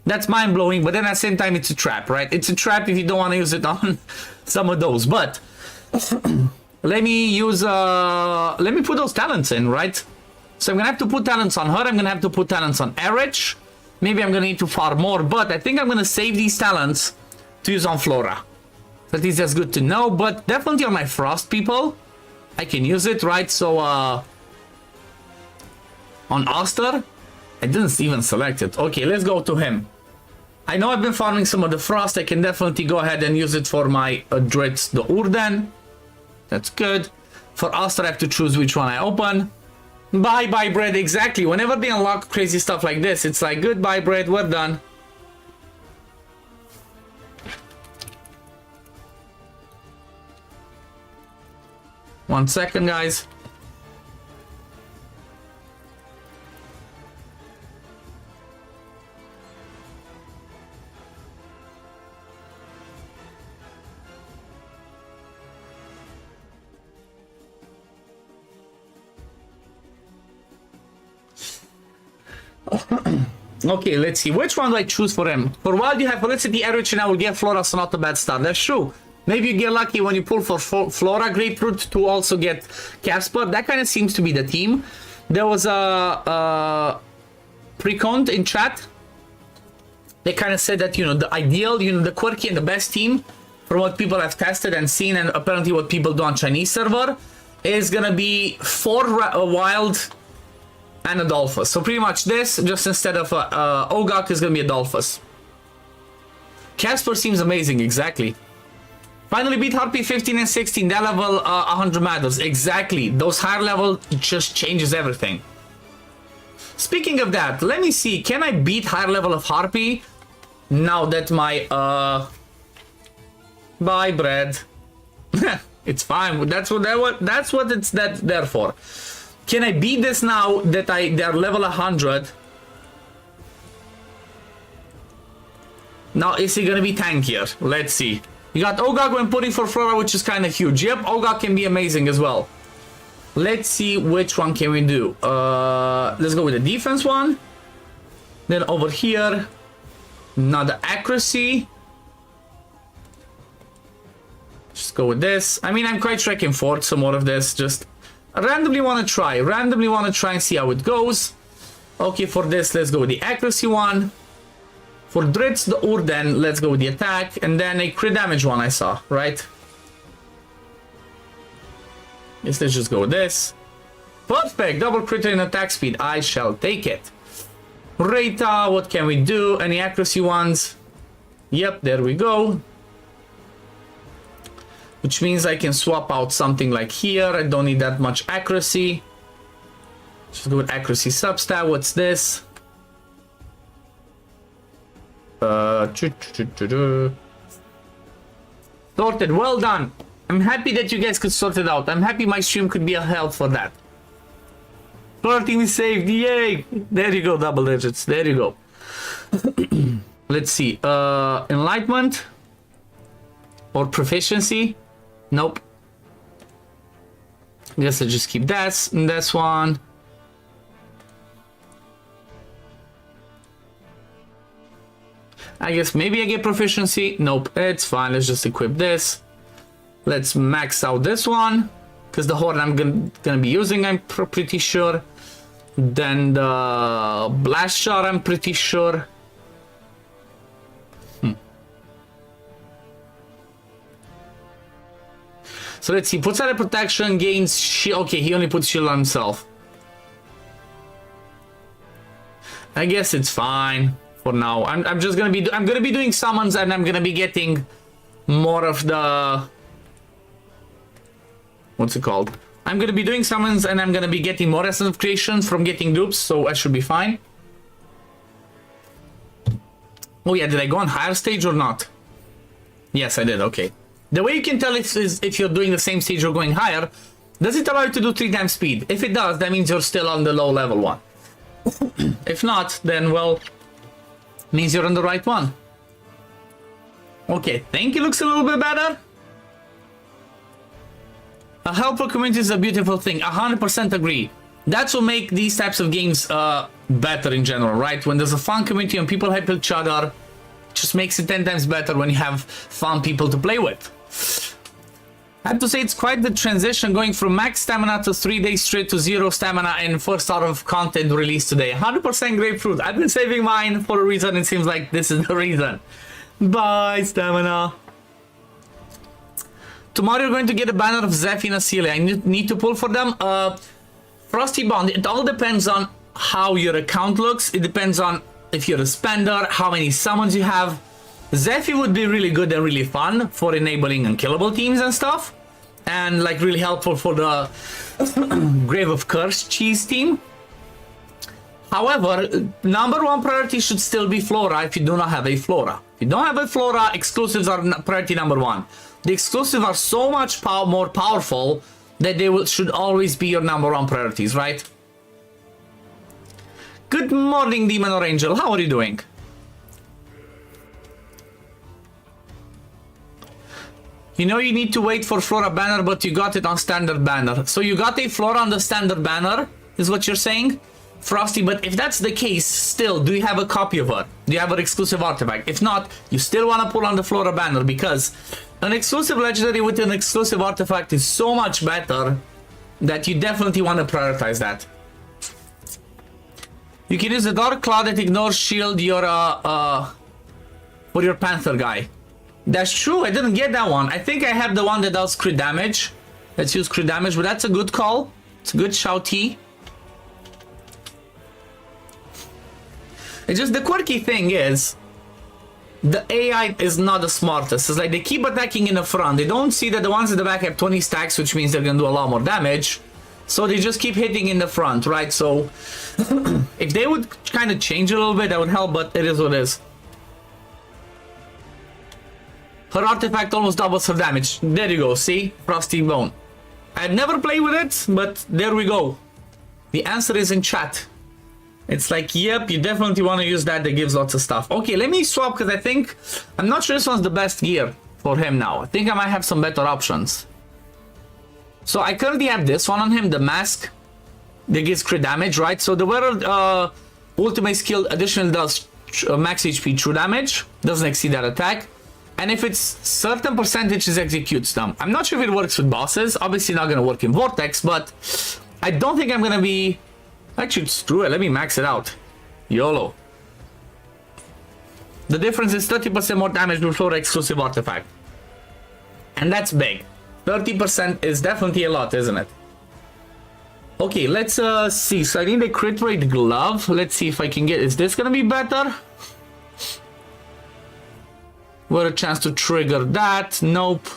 That's mind-blowing, but then at the same time, it's a trap, right? It's a trap if you don't want to use it on some of those, but let me put those talents in, right? So I'm gonna have to put talents on her, I'm gonna have to put talents on Erich. Maybe I'm gonna need to farm more, but I think I'm gonna save these talents to use on FLORA. At least that's good to know, but definitely on my Frost people, I can use it, right? So, on Oster, I didn't even select it. Okay, let's go to him. I know I've been farming some of the Frost. I can definitely go ahead and use it for my Dritz, the Urden. That's good. For Oster, I have to choose which one I open. Bye-bye, bread. Exactly. Whenever they unlock crazy stuff like this, it's like, goodbye, bread. We're done. One second, guys. Okay, let's see. Which one do I choose for him? For while you have Felicity, Erich, and I will get FLORA, so not a bad start. That's true. Maybe you get lucky when you pull for FLORA Grapefruit to also get Capspot. That kind of seems to be the team. There was a Precont in chat, they kind of said that, you know, the ideal, you know, the quirky and the best team from what people have tested and seen, and apparently what people do on Chinese server, is gonna be 4 wild and a Dolphus. So pretty much this, just instead of Ogak, is gonna be a Dolphus. Casper seems amazing, exactly. Finally beat Harpy 15 and 16, that level 100 medals, exactly. Those higher level just changes everything. Speaking of that, let me see, can I beat higher level of Harpy now that my bye bread. It's fine. That's what it's there for. Can I beat this now that they're level 100? Now is he gonna be tankier? Let's see. You got Ogak when putting for Flora, which is kind of huge. Yep, Ogak can be amazing as well. Let's see which one can we do. Let's go with the defense one. Then over here, now the accuracy. Just go with this. I mean, I'm quite sure I can afford some more of this. Just randomly want to try. Randomly want to try and see how it goes. Okay, for this, let's go with the accuracy one. For Dritz, the Urden, let's go with the attack. And then a crit damage one I saw, right? Yes, let's just go with this. Perfect! Double crit and attack speed. I shall take it. Reta, what can we do? Any accuracy ones? Yep, there we go. Which means I can swap out something like here. I don't need that much accuracy. Just go with accuracy substat. What's this? Sorted. Well done. I'm happy that you guys could sort it out. I'm happy my stream could be a help for that. Flora team is saved. Yay! There you go, double digits. There you go. Let's see. Enlightenment or proficiency? Nope. Guess I'll just keep that and this one. I guess maybe I get proficiency. Nope, it's fine. Let's just equip this. Let's max out this one, because the horn I'm gonna be using, I'm pretty sure. Then the blast shot, I'm pretty sure. So let's see. Puts out a protection, gains shield. Okay, he only puts shield on himself. I guess it's fine for now. I'm just gonna be doing summons, and I'm gonna be getting more of the, what's it called? I'm gonna be doing summons, and I'm gonna be getting more essence of creation from getting dupes, so I should be fine. Oh yeah, did I go on higher stage or not? Yes, I did. Okay. The way you can tell if you're doing the same stage or going higher, does it allow you to do 3 times speed? If it does, that means you're still on the low level one. If not, then, well, means you're on the right one. Okay, think it looks a little bit better. A helpful community is a beautiful thing. 100% agree. That's what make these types of games better in general, right? When there's a fun community and people help each other, it just makes it 10 times better when you have fun people to play with. I have to say it's quite the transition going from max stamina to 3 days straight to 0 stamina in first out of content released today. 100% grapefruit. I've been saving mine for a reason. It seems like this is the reason. Bye, stamina. Tomorrow you're going to get a banner of Zeph and Asile. I need to pull for them. Frosty Bond. It all depends on how your account looks. It depends on if you're a spender, how many summons you have. Zephy would be really good and really fun for enabling unkillable teams and stuff, and like really helpful for the Grave of Curse cheese team. However, #1 priority should still be Flora if you do not have a Flora. If you don't have a Flora, exclusives are priority #1. The exclusives are so much more powerful that they should always be your #1 priorities, right? Good morning, Demon or Angel. How are you doing? You know you need to wait for Flora banner, but you got it on standard banner. So you got a Flora on the standard banner, is what you're saying? Frosty, but if that's the case, still, do you have a copy of it? Do you have an exclusive artifact? If not, you still want to pull on the Flora banner, because an exclusive legendary with an exclusive artifact is so much better that you definitely want to prioritize that. You can use the Dark Cloud that ignores shield for your Panther guy. That's true, I didn't get that one. I think I have the one that does crit damage. Let's use crit damage, but that's a good call. It's a good shouty. It's just the quirky thing is, the AI is not the smartest. It's like they keep attacking in the front. They don't see that the ones in the back have 20 stacks, which means they're gonna do a lot more damage. So they just keep hitting in the front, right? So if they would kind of change a little bit, that would help, but it is what it is. Her artifact almost doubles her damage. There you go, see? Frosty Bone. I've never played with it, but there we go. The answer is in chat. It's like, yep, you definitely want to use that. That gives lots of stuff. Okay, let me swap because I think... I'm not sure this one's the best gear for him now. I think I might have some better options. So I currently have this one on him, the mask. That gives crit damage, right? So the wearer ultimate skill additional does max HP true damage. Doesn't exceed that attack. And if it's certain percentages executes them. I'm not sure if it works with bosses. Obviously not going to work in Vortex, but I don't think I'm going to be... Actually, screw it. Let me max it out. YOLO. The difference is 30% more damage with FLORA exclusive artifact. And that's big. 30% is definitely a lot, isn't it? Okay, let's see. So I need a crit rate glove. Let's see if I can get... Is this going to be better? What a chance to trigger that. Nope.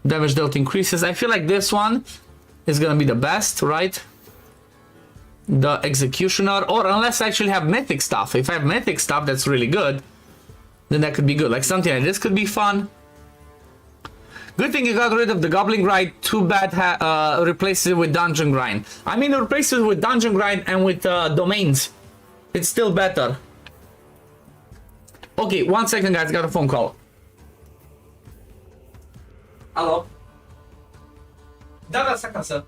Damage dealt increases. I feel like this one is gonna be the best, right? The Executioner, or unless I actually have mythic stuff. If I have mythic stuff that's really good, then that could be good. Like something like this could be fun. Good thing you got rid of the Goblin Grind. Too bad replaces it with Dungeon Grind. I mean, replace it with Dungeon Grind and with domains. It's still better. Okay, 1 second, guys. Got a phone call. Hello. Da, second, sir.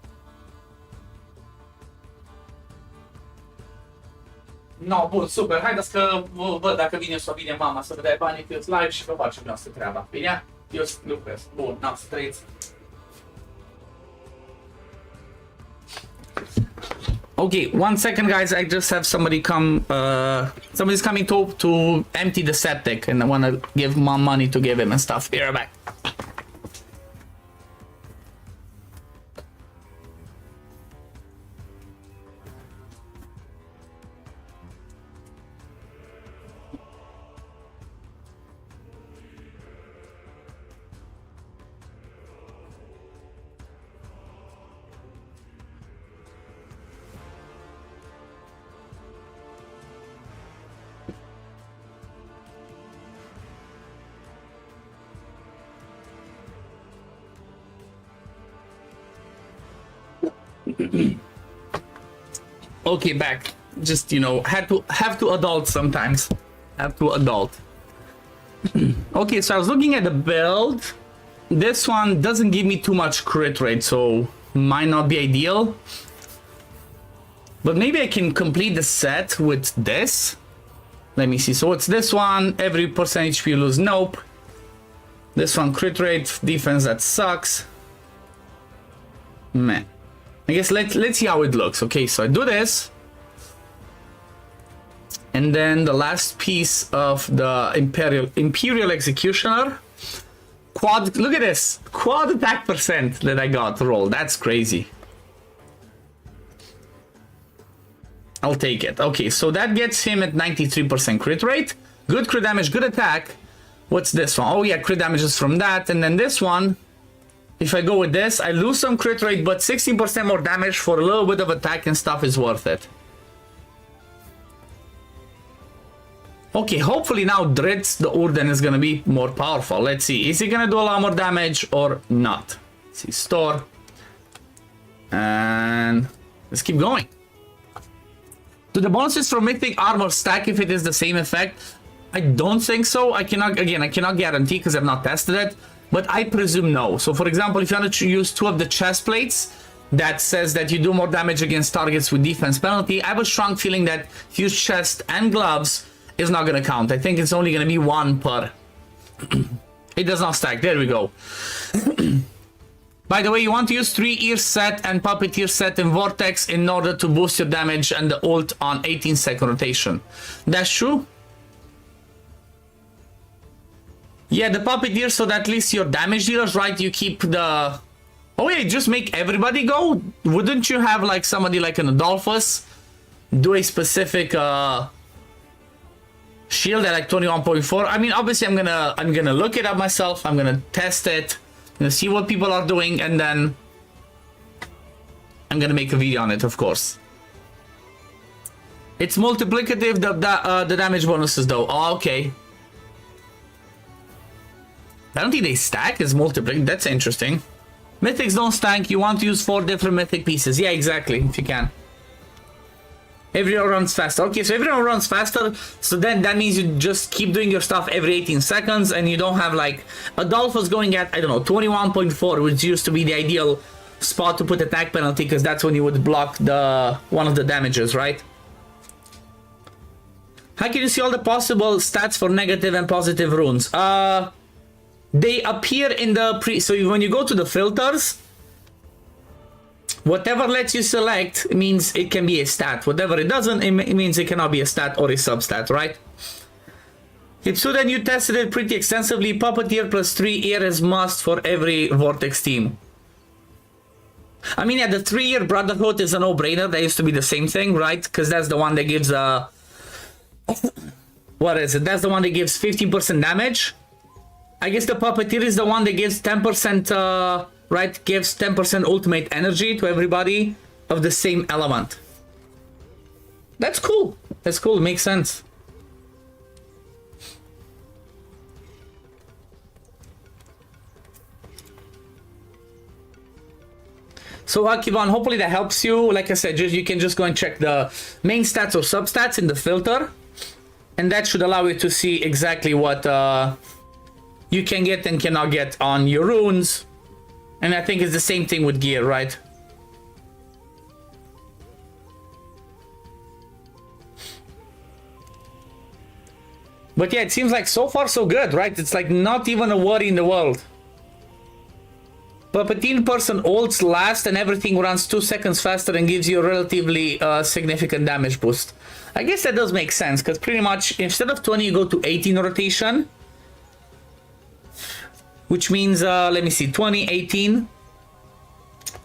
No, bun, super. Haideți că văd dacă vine sau vine mama să vă dai banii că eu live și vă facem noastră treaba. Bine? Eu lucrez. Bun, n-am să trăiți. Okay, 1 second, guys. I just have somebody come. Somebody's coming to empty the septic, and I want to give mom money to give him and stuff. Be right back. Okay, back. Just, you know, have to adult sometimes. Have to adult. Okay, so I was looking at the build. This one doesn't give me too much crit rate, so might not be ideal. But maybe I can complete the set with this. Let me see. So it's this one. Every percent HP you lose. Nope. This one crit rate, defense that sucks. Meh. I guess let's see how it looks. Okay, so I do this. And then the last piece of the Imperial Executioner. Quad, look at this. Quad attack percent that I got rolled. That's crazy. I'll take it. Okay, so that gets him at 93% crit rate. Good crit damage, good attack. What's this one? Oh yeah, crit damage is from that. And then this one, if I go with this, I lose some crit rate, but 16% more damage for a little bit of attack and stuff is worth it. Okay, hopefully now Dritz, the Urden, is gonna be more powerful. Let's see, is he gonna do a lot more damage or not? Let's see, store. And let's keep going. Do the bonuses from Mythic Armor stack if it is the same effect? I don't think so. I cannot guarantee because I've not tested it, but I presume no. So for example, if you want to use 2 of the chest plates, that says that you do more damage against targets with defense penalty. I have a strong feeling that if you use chest and gloves, is not going to count. I think it's only going to be 1 per. It does not stack. There we go. By the way, you want to use 3-ear set and Puppeteer set in Vortex in order to boost your damage and the ult on 18-second rotation. That's true. Yeah, the Puppeteer, so that at least your damage dealers, right? You keep the... Oh yeah, just make everybody go? Wouldn't you have like somebody like an Adolphus do a specific shield at like 21.4? I mean, obviously I'm gonna look it up myself. I'm gonna test it. I'm gonna see what people are doing, and then I'm gonna make a video on it, of course. It's multiplicative, the damage bonuses though. Oh, okay. I don't think they stack. It's multiplicative. That's interesting. Mythics don't stack. You want to use 4 different mythic pieces. Yeah, exactly. If you can. Everyone runs faster. Okay, so everyone runs faster. So then that means you just keep doing your stuff every 18 seconds, and you don't have like Adolphus going at, I don't know, 21.4, which used to be the ideal spot to put attack penalty, because that's when you would block the one of the damages, right? How can you see all the possible stats for negative and positive runes? They appear in the so when you go to the filters, whatever lets you select means it can be a stat. Whatever it doesn't, it means it cannot be a stat or a substat, right? Hipsudan, you tested it pretty extensively. Puppeteer plus 3-ear is must for every Vortex team. I mean, yeah, the 3-ear Brotherhood is a no-brainer. That used to be the same thing, right? Because that's the one that gives what is it? That's the one that gives 15% damage. I guess the Puppeteer is the one that gives 10%, right? Gives 10% ultimate energy to everybody of the same element. That's cool. That's cool. Makes sense. So Akivan, hopefully that helps you. Like I said, you can just go and check the main stats or substats in the filter, and that should allow you to see exactly what you can get and cannot get on your runes. And I think it's the same thing with gear, right? But yeah, it seems like so far so good, right? It's like not even a worry in the world. Puppeteer person ults last and everything runs 2 seconds faster and gives you a relatively significant damage boost. I guess that does make sense, because pretty much instead of 20 you go to 18 rotation. Which means, let me see, 20, 18.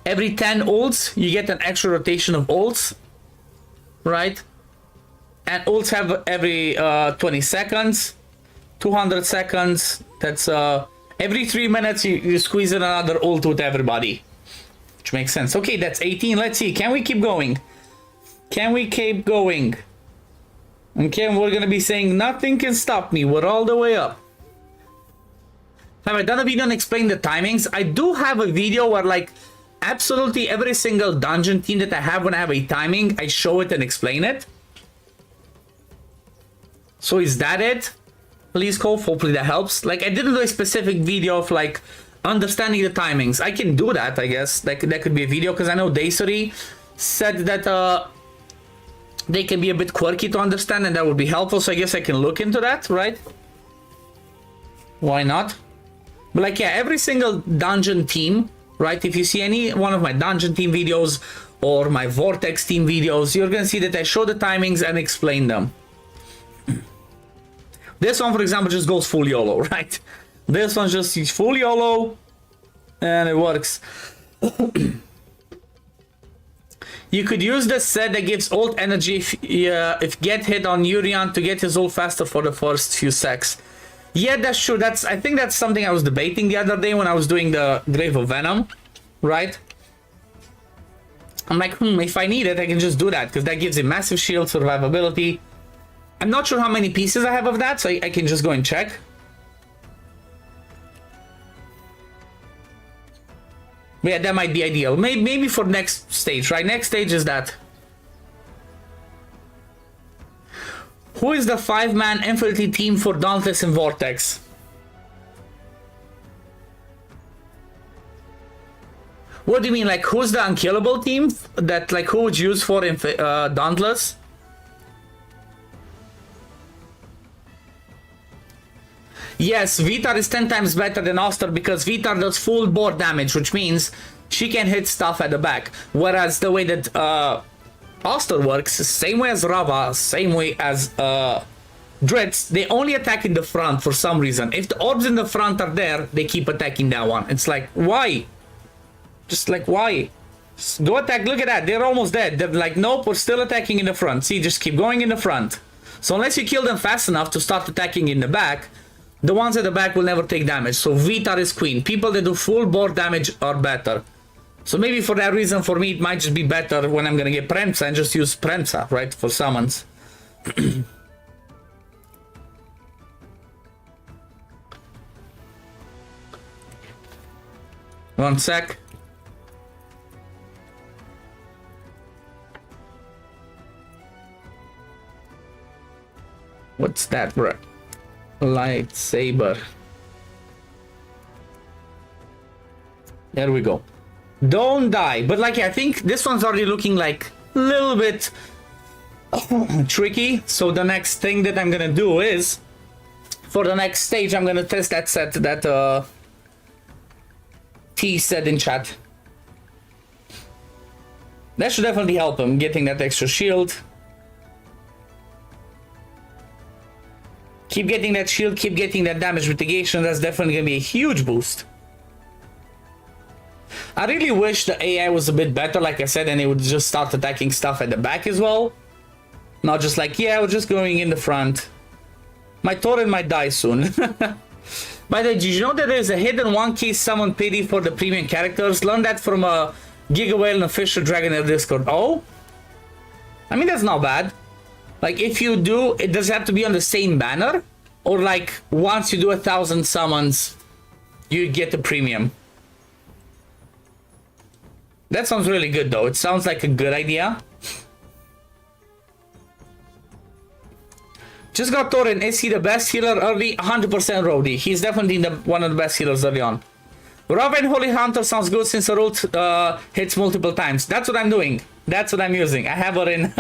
Every 10 ults, you get an extra rotation of ults. Right? And ults have every 20 seconds. 200 seconds. That's every 3 minutes you squeeze in another ult with everybody. Which makes sense. Okay, that's 18. Let's see. Can we keep going? Can we keep going? Okay, we're going to be saying nothing can stop me. We're all the way up. Have I done a video and explained the timings? I do have a video where like absolutely every single dungeon team that I have, when I have a timing, I show it and explain it. So is that it? Please, Cove, hopefully that helps. Like I didn't do a specific video of like understanding the timings. I can do that, I guess. That could be a video, because I know Daisy said that they can be a bit quirky to understand, and that would be helpful. So I guess I can look into that, right? Why not? But like, yeah, every single dungeon team, right? If you see any one of my dungeon team videos or my Vortex team videos, you're gonna see that I show the timings and explain them. This one, for example, just goes full YOLO, right? This one just is full YOLO, and it works. You could use the set that gives ult energy if get hit on Urian to get his ult faster for the first few secs. Yeah, that's true. I think that's something I was debating the other day when I was doing the Grave of Venom, right? I'm like, if I need it, I can just do that, because that gives a massive shield, survivability. I'm not sure how many pieces I have of that, so I can just go and check. But yeah, that might be ideal. Maybe for next stage, right? Next stage is that. Who is the 5-man Infinity team for Dauntless and Vortex? What do you mean? Like, who's the unkillable team that, like, who would use for Dauntless? Yes, Vitar is 10 times better than Oster because Vitar does full board damage, which means she can hit stuff at the back. Whereas the way that Oster works, same way as Rava, same way as Dritz, they only attack in the front for some reason. If the orbs in the front are there, they keep attacking that one. It's like, why? Just like, why? Just go attack, look at that, they're almost dead. They're like, nope, we're still attacking in the front. See, just keep going in the front. So unless you kill them fast enough to start attacking in the back, the ones at the back will never take damage. So Vitar is queen. People that do full board damage are better. So maybe for that reason, for me, it might just be better when I'm gonna get Premsa and just use Premsa, right, for summons. 1 sec. What's that, bro? Lightsaber. There we go. Don't die. But like, I think this one's already looking like a little bit tricky. So the next thing that I'm gonna do is, for the next stage, I'm gonna test that set that T said in chat. That should definitely help him getting that extra shield. Keep getting that shield, keep getting that damage mitigation. That's definitely gonna be a huge boost. I really wish the AI was a bit better, like I said, and it would just start attacking stuff at the back as well. Not just like, yeah, we're just going in the front. My torrent might die soon. By the way, did you know that there's a hidden 1k summon pity for the premium characters? Learn that from a Giga Whale and official Dragonheir Discord. Oh? I mean, that's not bad. Like, if you do, it does have to be on the same banner? Or like, once you do 1,000 summons, you get the premium? That sounds really good though. It sounds like a good idea. Just got Thorin. Is he the best healer early? 100% Rody. He's definitely one of the best healers early on. Raven Holy Hunter sounds good since the root hits multiple times. That's what I'm doing. That's what I'm using. I have her in...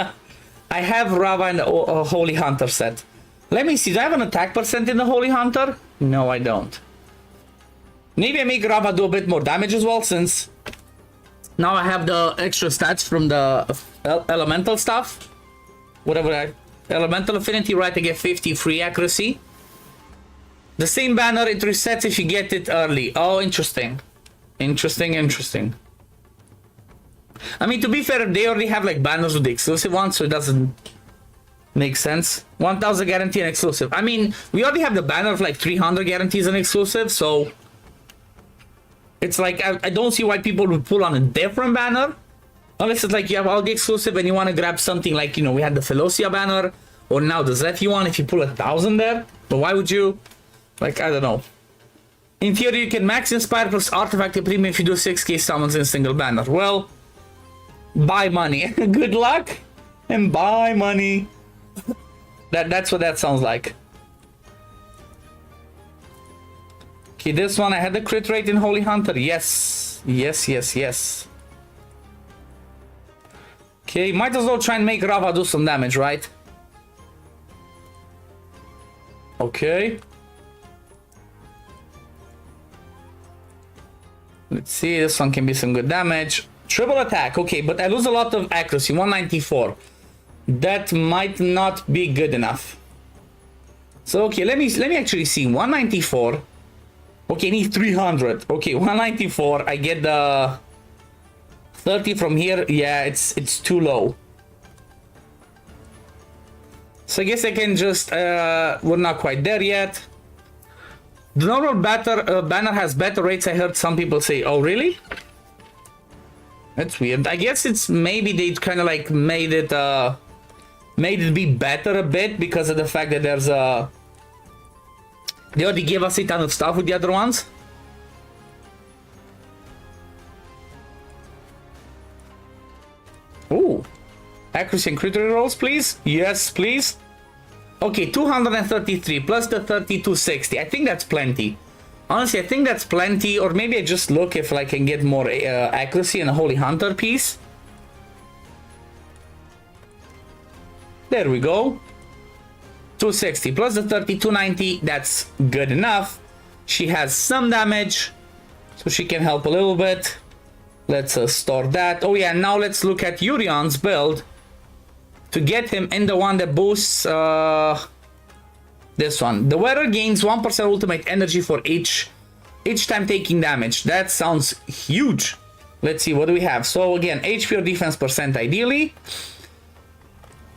I have Rava in the Holy Hunter set. Let me see. Do I have an attack percent in the Holy Hunter? No, I don't. Maybe I make Rava do a bit more damage as well, since now I have the extra stats from the elemental stuff. Whatever elemental affinity, right? I get 50 free accuracy. The same banner, it resets if you get it early. Oh, interesting. Interesting. I mean, to be fair, they already have like banners with the exclusive ones, so it doesn't make sense. 1000 guarantee and exclusive. I mean, we already have the banner of like 300 guarantees and exclusive, so it's like I don't see why people would pull on a different banner, unless it's like you have all the exclusive and you want to grab something like, you know, we had the Philosia banner, or now the Zephy one. If you pull 1,000 there, but why would you? Like, I don't know. In theory, you can max Inspire plus Artifact Premium if you do 6k summons in a single banner. Well, buy money. Good luck and buy money. That's what that sounds like. Okay, this one I had the crit rate in Holy Hunter. Yes. Okay, might as well try and make Rava do some damage, right? Okay. Let's see, this one can be some good damage. Triple attack, okay, but I lose a lot of accuracy, 194. That might not be good enough. So okay, let me actually see. 194. Okay, I need 300. Okay, 194. I get the 30 from here. Yeah, it's too low. So I guess I can just we're not quite there yet. The normal banner has better rates, I heard some people say. Oh, really? That's weird. I guess it's maybe they kind of like made it be better a bit because of the fact that there's a... They already gave us a ton of stuff with the other ones. Ooh. Accuracy and crit rolls, please. Yes, please. Okay, 233 plus the 3260. I think that's plenty. Honestly, I think that's plenty. Or maybe I just look if I can get more accuracy in a Holy Hunter piece. There we go. 260 plus the 30, 290. That's good enough. She has some damage, so she can help a little bit. Let's store that. Oh yeah, now let's look at Urion's build to get him in the one that boosts this one. The wearer gains 1% ultimate energy for each time taking damage. That sounds huge. Let's see, what do we have? So again, HP or defense percent ideally.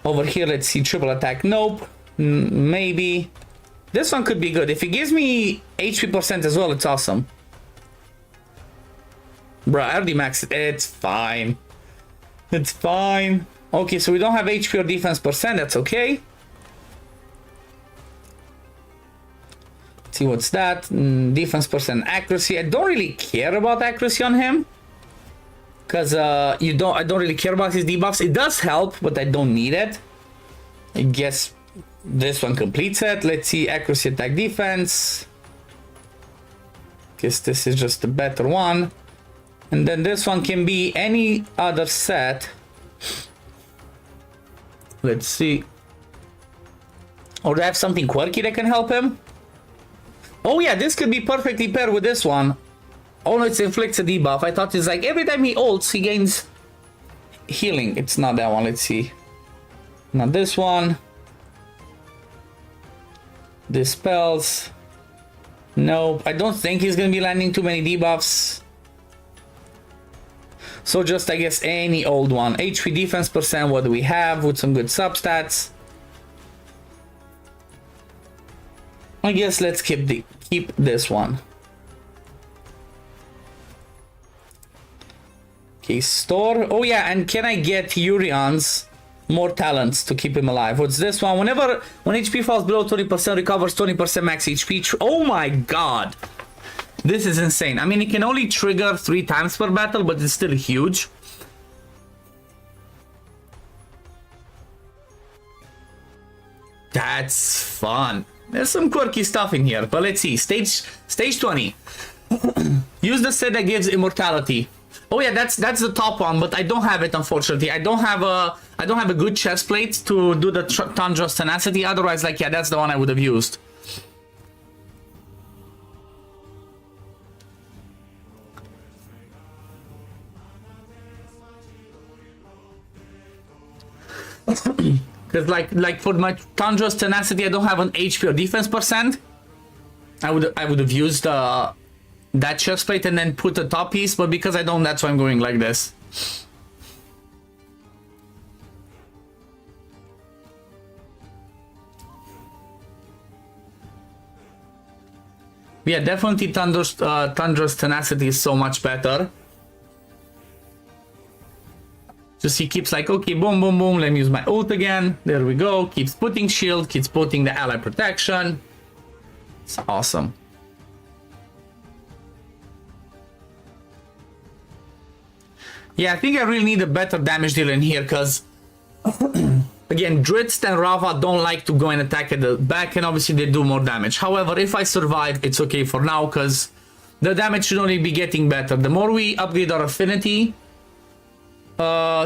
Over here, let's see, triple attack. Nope. Maybe. This one could be good. If it gives me HP percent as well, it's awesome. Bruh, I already maxed it. It's fine. It's fine. Okay, so we don't have HP or defense percent. That's okay. Let's see, what's that? Defense percent, accuracy. I don't really care about accuracy on him. Because I don't really care about his debuffs. It does help, but I don't need it. I guess this one completes it. Let's see, accuracy, attack, defense. Guess this is just a better one. And then this one can be any other set. Let's see. Or do I have something quirky that can help him? Oh yeah, this could be perfectly paired with this one. Oh no, it inflicts a debuff. I thought it's like every time he ults, he gains healing. It's not that one. Let's see. Not this one. Dispels. Nope. I don't think he's gonna be landing too many debuffs. So just, I guess, any old one. HP, defense percent, what do we have with some good substats? I guess let's keep this one. Okay, store. Oh yeah, and can I get Urion's more talents to keep him alive? What's this one? When HP falls below 20%, recovers 20% max HP. Oh my god. This is insane. I mean, it can only trigger 3 times per battle, but it's still huge. That's fun. There's some quirky stuff in here, but let's see. Stage 20. Use the set that gives immortality. Oh yeah, that's the top one, but I don't have it, unfortunately. I don't have a good chest plate to do the Tundra's Tenacity. Otherwise, like, yeah, that's the one I would have used. Because like for my Tundra's Tenacity, I don't have an HP or defense percent. I would have used that chest plate and then put the top piece, but because I don't, that's why I'm going like this. Yeah, definitely Tundra's Tenacity is so much better. Just he keeps like, okay, boom, boom, boom, let me use my ult again. There we go. Keeps putting shield, keeps putting the ally protection. It's awesome. Yeah, I think I really need a better damage dealer in here, because again, Dritz and Rava don't like to go and attack at the back, and obviously they do more damage. However, if I survive, it's okay for now, because the damage should only be getting better. The more we upgrade our affinity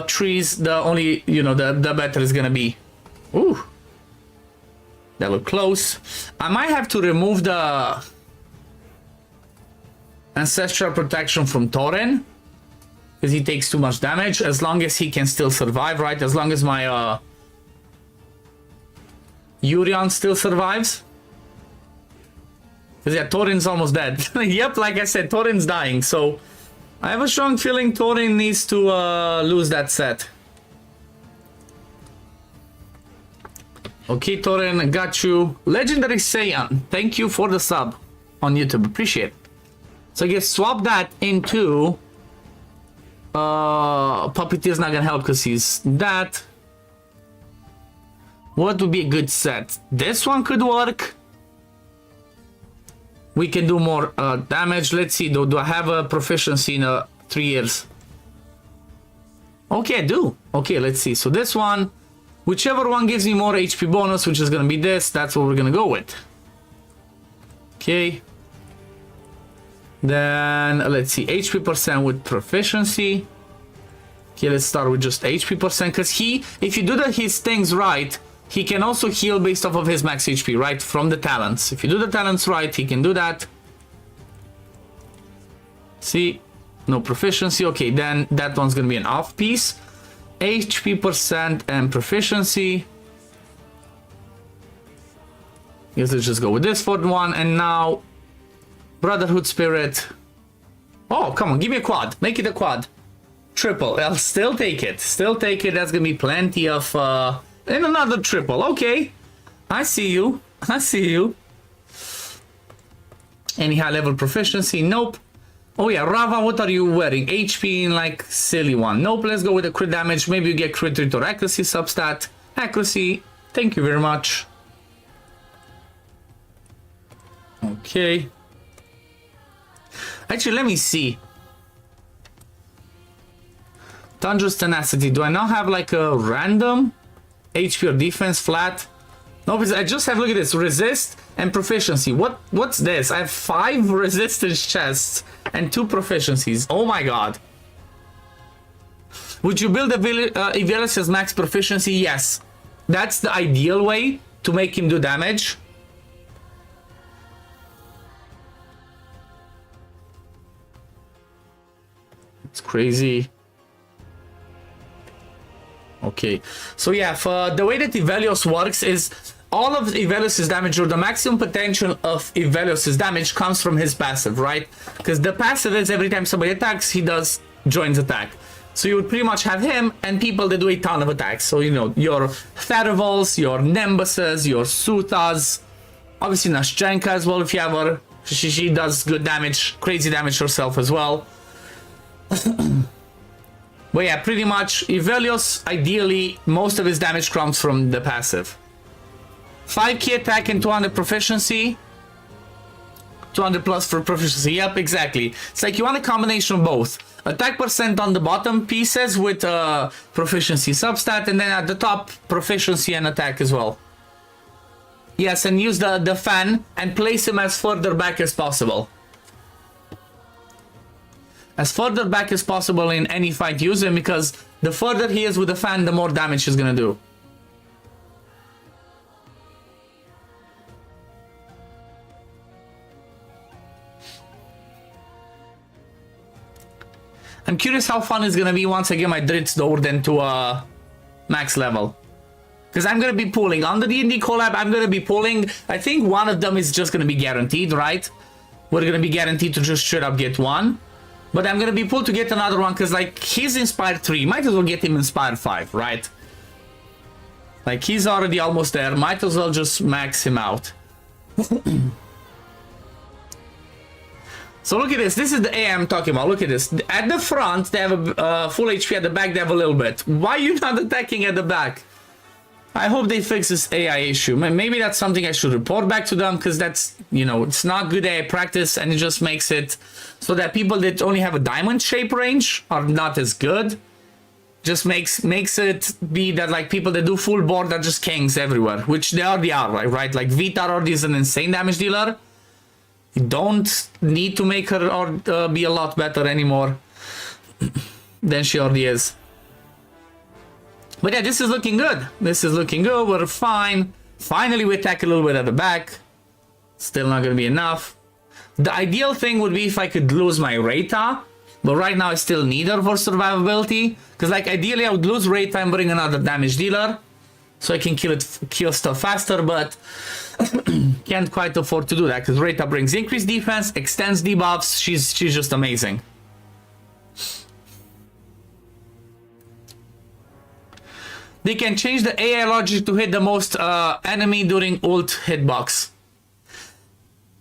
trees, the better it's gonna be. Ooh, that looked close. I might have to remove the ancestral protection from Thorin, because he takes too much damage. As long as he can still survive, right? As long as my Urion still survives. Because yeah, Thorin's almost dead. Yep, like I said, Thorin's dying, so I have a strong feeling Thorin needs to lose that set. Okay, Thorin, got you. Legendary Saiyan, thank you for the sub on YouTube. Appreciate it. So I guess swap that into... Puppeteer's not gonna help because he's that. What would be a good set? This one could work. We can do more damage. Let's see, do I have a proficiency in 3 years? Okay, I do. Okay, let's see. So this one, whichever one gives me more HP bonus, which is gonna be this, that's what we're gonna go with. Okay. Then let's see, HP percent with proficiency. Okay, let's start with just HP percent, because if you do his things right, he can also heal based off of his max HP, right? From the talents. If you do the talents right, he can do that. See? No proficiency. Okay, then that one's gonna be an off piece. HP percent and proficiency. Guess let's just go with this for one. And now, Brotherhood Spirit. Oh, come on, give me a quad. Make it a quad. Triple. I'll still take it. Still take it. That's gonna be plenty of... and another triple. Okay. I see you. I see you. Any high level proficiency? Nope. Oh yeah, Rava, what are you wearing? HP in like silly one. Nope, let's go with the crit damage. Maybe you get crit rate or accuracy substat. Accuracy. Thank you very much. Okay. Actually, let me see. Thunderous Tenacity. Do I now have like a random HP or defense flat? No, because I just have, look at this, resist and proficiency. What's this? I have 5 resistance chests and 2 proficiencies. Oh my god. Would you build a Ivelios' max proficiency? Yes. That's the ideal way to make him do damage. It's crazy. Okay, so yeah, for the way that Ivelios works is all of Ivelios' damage, or the maximum potential of Ivelios' damage, comes from his passive, right? Because the passive is every time somebody attacks, he does joins attack. So you would pretty much have him and people that do a ton of attacks. So, you know, your Therivols, your Nimbuses, your Suthas, obviously Nashchenka as well if you have her. She does good damage, crazy damage herself as well. But yeah, pretty much Ivelios, ideally, most of his damage comes from the passive. 5k attack and 200 proficiency. 200 plus for proficiency, yep, exactly. It's like you want a combination of both. Attack percent on the bottom pieces with proficiency substat, and then at the top, proficiency and attack as well. Yes, and use the fan and place him as further back as possible. As further back as possible in any fight, use him, because the further he is with the fan, the more damage he's gonna do. I'm curious how fun it's gonna be once I get my Dritz Doorden to max level. Because I'm gonna be pulling on the D&D collab. I'm gonna be pulling. I think one of them is just gonna be guaranteed, right? We're gonna be guaranteed to just straight up get one. But I'm gonna be pulled to get another one because, like, he's Inspired 3. Might as well get him Inspired 5, right? Like, he's already almost there. Might as well just max him out. So look at this. This is the AI I'm talking about. Look at this. At the front, they have a full HP. At the back, they have a little bit. Why are you not attacking at the back? I hope they fix this AI issue. Maybe that's something I should report back to them, because that's, you know, it's not good AI practice, and it just makes it so that people that only have a diamond shape range are not as good. Just makes it be that, like, people that do full board are just kings everywhere, which they already are, right? Like, Vita already is an insane damage dealer. You don't need to make her or be a lot better anymore than she already is. But yeah, this is looking good. This is looking good. We're fine. Finally, we attack a little bit at the back. Still not going to be enough. The ideal thing would be if I could lose my Reta. But right now, I still need her for survivability. Because, like, ideally, I would lose Reta and bring another damage dealer. So I can kill stuff faster. But can't quite afford to do that. Because Reta brings increased defense, extends debuffs. She's just amazing. They can change the AI logic to hit the most enemy during ult hitbox.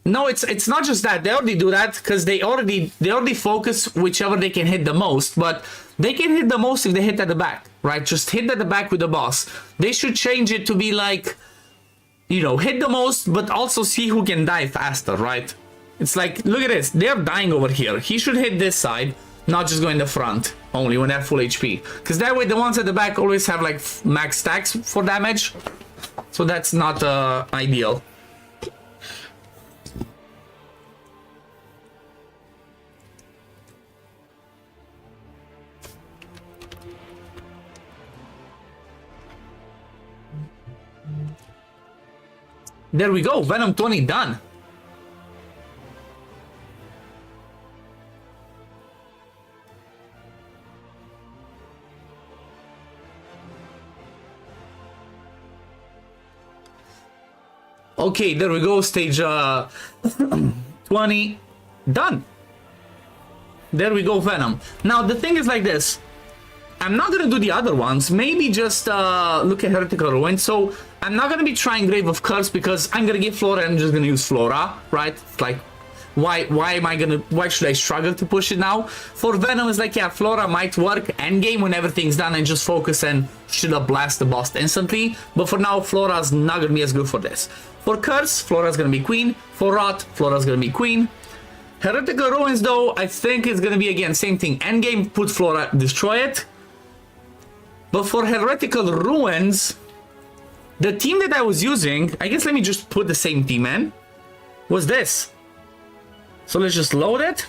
No, it's not just that. They already do that because they already focus whichever they can hit the most. But they can hit the most if they hit at the back, right? Just hit at the back with the boss. They should change it to be like, you know, hit the most, but also see who can die faster, right? It's like, look at this. They're dying over here. He should hit this side, not just go in the front only when they have full HP. Because that way the ones at the back always have like max stacks for damage. So that's not ideal. There we go. Venom 20 done. Okay, there we go. Stage 20 done. There we go, Venom. Now the thing is like this. I'm not gonna do the other ones. Maybe just look at Heretical Ruin. So I'm not gonna be trying Grave of Curse because I'm gonna get Flora and I'm just gonna use Flora, right? It's like, why should I struggle to push it now? For Venom, it's like, yeah, Flora might work endgame when everything's done and just focus and should have blast the boss instantly. But for now, Flora's not gonna be as good for this. For Curse, Flora's gonna be queen. For Rot, Flora's gonna be queen. Heretical Ruins, though, I think it's gonna be, again, same thing. Endgame, put Flora, destroy it. But for Heretical Ruins, the team that I was using, I guess let me just put the same team in, was this. So let's just load it.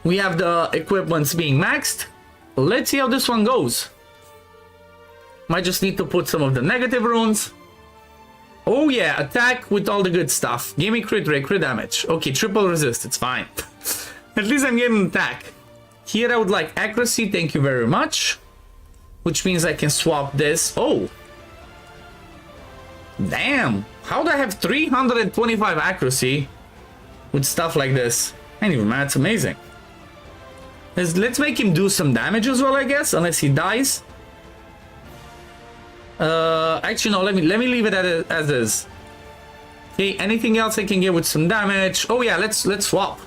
We have the equipments being maxed. Let's see how this one goes. Might just need to put some of the negative runes. Oh yeah, attack with all the good stuff. Give me crit rate, crit damage. Okay, triple resist, it's fine. At least I'm getting an attack. Here I would like accuracy, thank you very much. Which means I can swap this. Oh. Damn. How do I have 325 accuracy with stuff like this? Anyway, man, it's amazing. Let's make him do some damage as well, I guess, unless he dies. Actually, no, let me leave it as is. Okay, anything else I can get with some damage? Oh yeah, let's swap.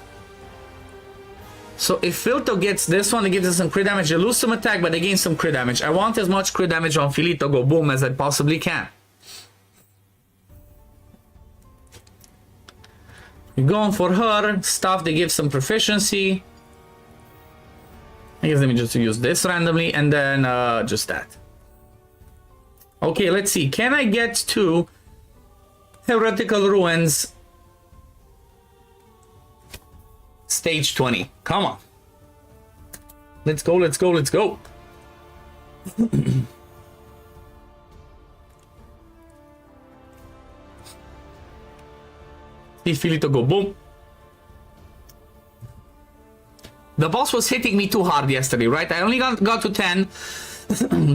So if Filto gets this one, it gives us some crit damage. They lose some attack, but they gain some crit damage. I want as much crit damage on Filito Go Boom as I possibly can. We're going for her. Stuff, they give some proficiency. I guess let me just use this randomly, and then just that. Okay, let's see. Can I get to Heretical Ruins Stage 20? Come on. Let's go, let's go, let's go. See Filito go boom. The boss was hitting me too hard yesterday, right? I only got to 10.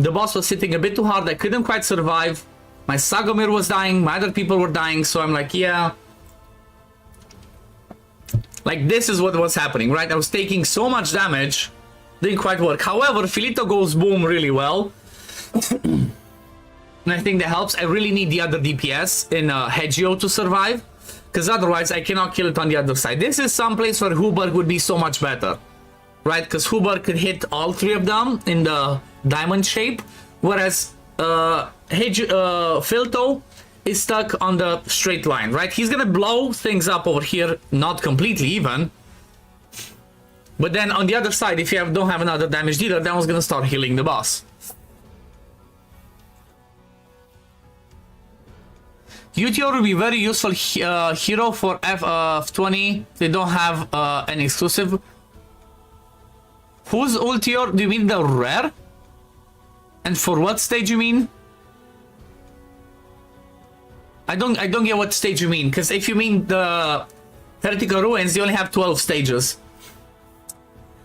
The boss was hitting a bit too hard. I couldn't quite survive. My Sagomir was dying. My other people were dying. So I'm like, yeah. Like, this is what was happening, right? I was taking so much damage. Didn't quite work. However, Filito goes boom really well. And I think that helps. I really need the other DPS in Hegio to survive. Because otherwise, I cannot kill it on the other side. This is some place where Huber would be so much better. Right? Because Huber could hit all three of them in the diamond shape. Whereas Filto is stuck on the straight line, right? He's gonna blow things up over here, not completely even. But then on the other side, if you don't have another damage dealer, that one's gonna start healing the boss. UTR will be very useful hero for F20. They don't have an exclusive. Whose Ultior? Do you mean the rare? And for what stage you mean? I don't get what stage you mean, because if you mean the Heretical Ruins, you only have 12 stages.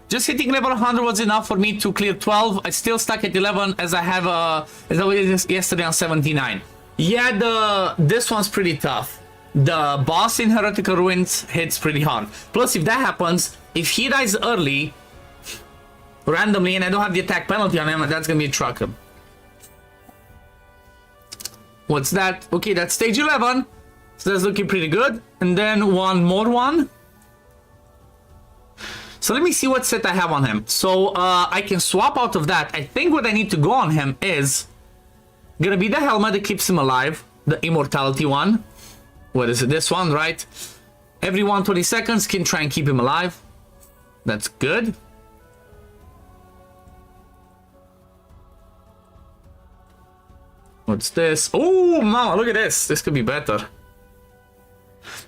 Just hitting level 100 was enough for me to clear 12. I still stuck at 11 as I have as I was yesterday on 79. Yeah, this one's pretty tough. The boss in Heretical Ruins hits pretty hard. Plus, if that happens, if he dies early, randomly, and I don't have the attack penalty on him, that's gonna be a trucker. What's that? Okay, that's stage 11. So that's looking pretty good. And then one more one. So let me see what set I have on him. So I can swap out of that. I think what I need to go on him is gonna be the helmet that keeps him alive. The immortality one. What is it? This one, right? Every 120 seconds can try and keep him alive. That's good. What's this? Oh, mama, look at this. This could be better.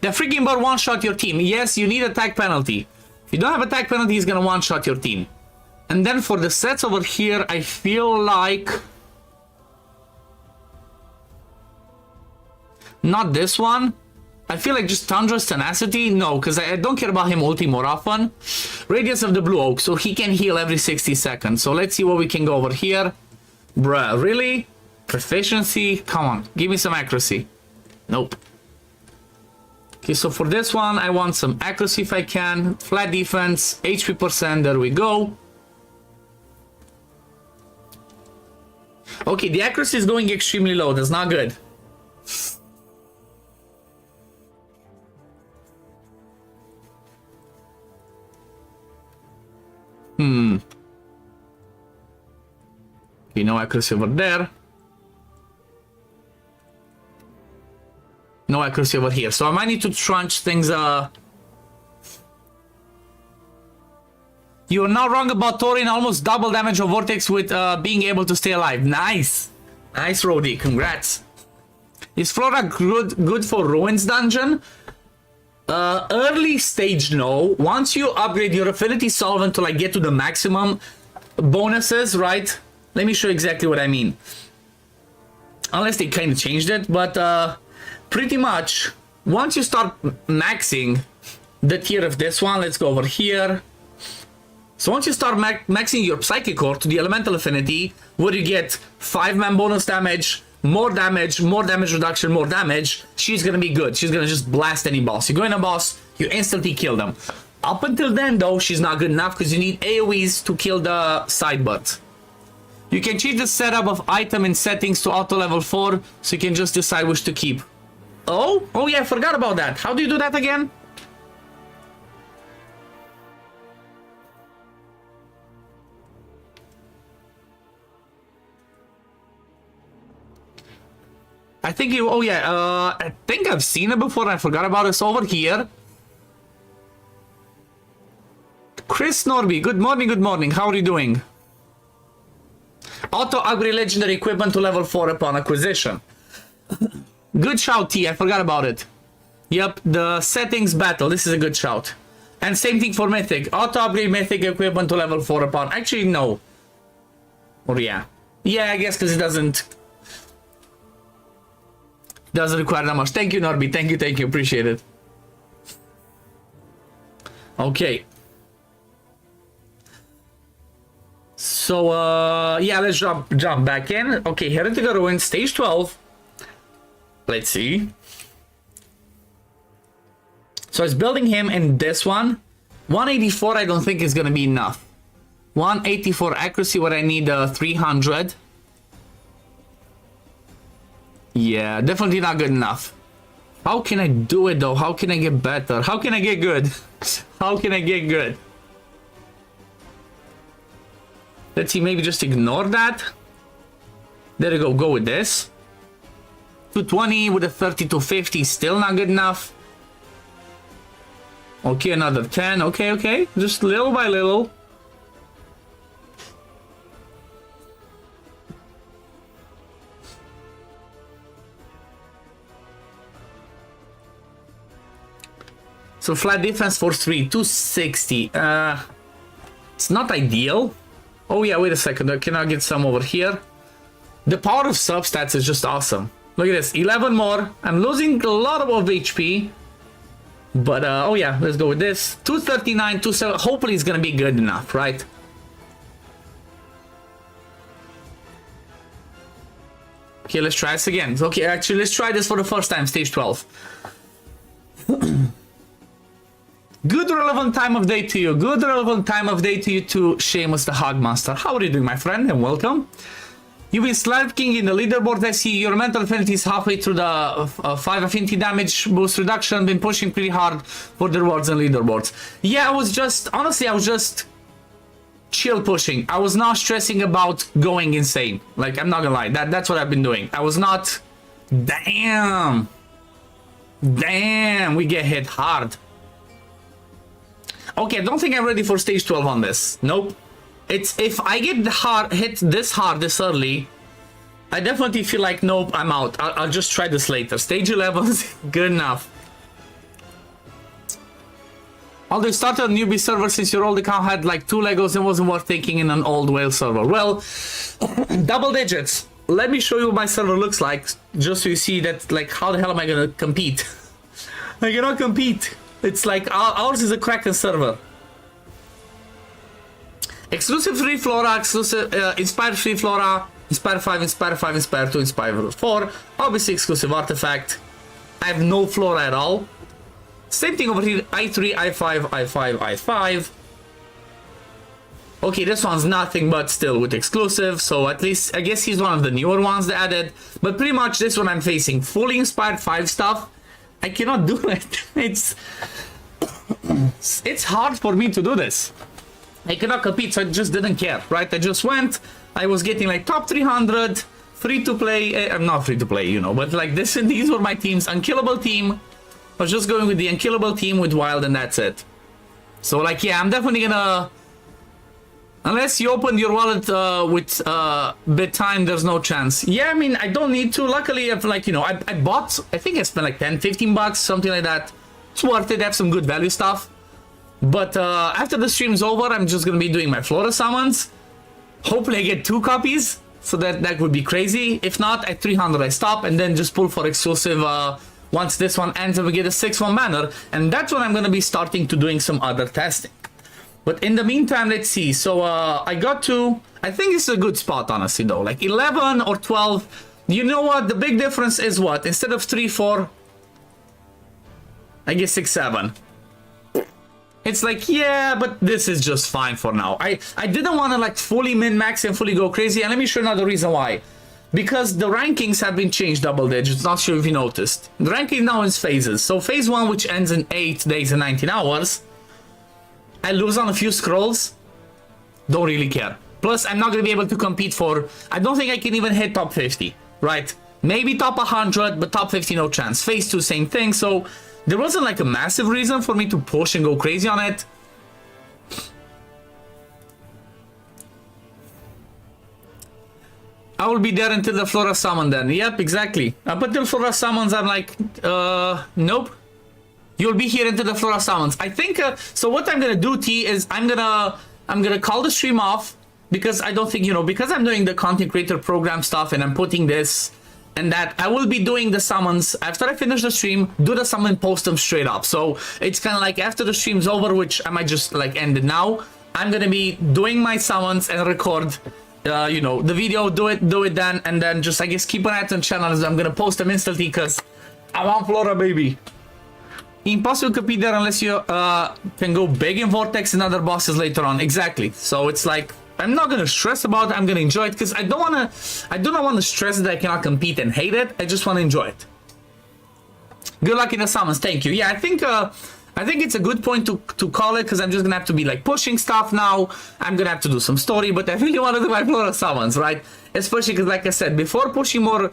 The freaking bird one-shot your team. Yes, you need attack penalty. If you don't have attack penalty, he's gonna one-shot your team. And then for the sets over here, I feel like Not this one. I feel like just Tundra's Tenacity. No, because I don't care about him ulti more often. Radiance of the Blue Oak, so he can heal every 60 seconds. So let's see what we can go over here. Bruh, really? Proficiency? Come on, give me some accuracy. Nope. Okay, so for this one, I want some accuracy if I can. Flat defense, HP percent, there we go. Okay, the accuracy is going extremely low. That's not good. Okay, no accuracy over there. No accuracy over here. So I might need to trunch things. You are not wrong about Thorin. Almost double damage of Vortex with being able to stay alive. Nice. Nice, Rody. Congrats. Is FLORA good for Ruins dungeon? Early stage, no. Once you upgrade your Affinity Solvent to like get to the maximum bonuses, right? Let me show you exactly what I mean. Unless they kind of changed it, but pretty much once you start maxing the tier of this one, let's go over here. So once you start maxing your Psychic Core to the Elemental Affinity, where you get 5-man bonus damage, more damage reduction, more damage, she's gonna be good. She's gonna just blast any boss. You go in a boss, you instantly kill them. Up until then, though, she's not good enough because you need AoEs to kill the side butt. You can change the setup of item in settings to auto level 4, so you can just decide which to keep. Oh yeah, I forgot about that. How do you do that again? I think you, I think I've seen it before. I forgot about it. It's over here. Chris Norby, good morning. How are you doing? Auto upgrade legendary equipment to level 4 upon acquisition. Good shout, T. I forgot about it. Yep, the settings battle. This is a good shout. And same thing for mythic. Auto upgrade mythic equipment to level 4 upon. Actually, no. Or yeah. Yeah, I guess because it doesn't require that much. Thank you, Norby. Thank you. Appreciate it. Okay. So, yeah, let's jump back in. Okay, Heretical Ruin, stage 12. Let's see. So it's building him in this one. 184 I don't think is gonna be enough. 184 accuracy, what I need 300. Yeah, definitely not good enough. How can I do it though? How can I get better? How can I get good? How can I get good? Let's see, maybe just ignore that. There you go, go with this. 220 with a 30 to 50, still not good enough. Okay, another 10, okay. Just little by little. So flat defense force 3, 260. It's not ideal. Oh yeah, wait a second. Can I get some over here? The power of substats is just awesome. Look at this, 11 more. I'm losing a lot of HP. But, oh yeah, let's go with this. 239, 27. Hopefully it's gonna be good enough, right? Okay, let's try this again. Okay, actually, let's try this for the first time, stage 12. Good relevant time of day to you. Good relevant time of day to you too, Seamus the Hogmaster. How are you doing, my friend? And welcome. You've been slurping in the leaderboard. I see your mental affinity is halfway through the 5 affinity damage boost reduction. Been pushing pretty hard for the rewards and leaderboards. Yeah, honestly, I was just chill pushing. I was not stressing about going insane. Like, I'm not gonna lie. That's what I've been doing. I was not... Damn, we get hit hard. Okay, I don't think I'm ready for stage 12 on this. Nope. It's if I get hit this hard this early, I definitely feel like nope, I'm out. I'll just try this later. Stage 11 is good enough. Although you started a newbie server since your old account had like 2 Legos and wasn't worth taking in an old whale server. Well, double digits. let me show you what my server looks like, just so you see that, like, how the hell am I gonna compete? I cannot compete. It's like, ours is a Kraken server. Exclusive free Flora, exclusive Inspired free Flora, Inspire 5, Inspire 5, Inspire 2, Inspire 4. Obviously exclusive artifact. I have no Flora at all. Same thing over here, I3, I5, I5, I5. Okay, this one's nothing but still with exclusive, so at least, I guess he's one of the newer ones they added. But pretty much this one I'm facing fully Inspired 5 stuff. I cannot do it. It's hard for me to do this. I cannot compete, so I just didn't care, right? I just went, I was getting like top 300, free to play, I'm not free to play, you know, but like this, these were my teams. Unkillable team, I was just going with the unkillable team with wild and that's it. So like, yeah, I'm definitely gonna, unless you opened your wallet with bit time, there's no chance. Yeah, I mean, I don't need to. Luckily, I've like, you know, I bought, I think I spent like 10, 15 bucks, something like that. It's worth it, I have some good value stuff. But after the stream's over, I'm just gonna be doing my Flora summons. Hopefully I get 2 copies, so that would be crazy. If not, at 300 I stop and then just pull for exclusive once this one ends and we get a 6-1 banner. And that's when I'm gonna be starting to doing some other testing. But in the meantime, let's see. So I got to, I think it's a good spot, honestly, though. Like 11 or 12. You know what? The big difference is what? Instead of 3, 4, I guess 6, 7. It's like, yeah, but this is just fine for now. I didn't want to like fully min-max and fully go crazy. And let me show you another reason why. Because the rankings have been changed double digits. Not sure if you noticed. The ranking now is phases. So phase 1, which ends in 8 days and 19 hours. I lose on a few scrolls. Don't really care. Plus, I'm not going to be able to compete for... I don't think I can even hit top 50. Right? Maybe top 100, but top 50 no chance. Phase 2, same thing. So... there wasn't like a massive reason for me to push and go crazy on it. I will be there until the Flora summon then. Yep, exactly. Up until Flora summons, I'm like, nope. You'll be here until the Flora summons. I think, so what I'm gonna do, T, is I'm gonna call the stream off. Because I don't think, you know, because I'm doing the content creator program stuff and I'm putting this... and that I will be doing the summons after I finish the stream, do the summon, post them straight up. So it's kind of like after the stream's over, which I might just like end it now. I'm gonna be doing my summons and record, you know, the video, do it then, and then just I guess keep an eye on channels. I'm gonna post them instantly because I want Flora, baby. Impossible to compete there unless you can go big in Vortex and other bosses later on. Exactly. So it's like, I'm not gonna stress about it. I'm gonna enjoy it because I do not want to stress that I cannot compete and hate it. I just want to enjoy it. Good luck in the summons. Thank you. Yeah, I think it's a good point to call it because I'm just gonna have to be like pushing stuff now. I'm gonna have to do some story, but I really want to do my Flora summons, right? Especially because, like I said, before pushing more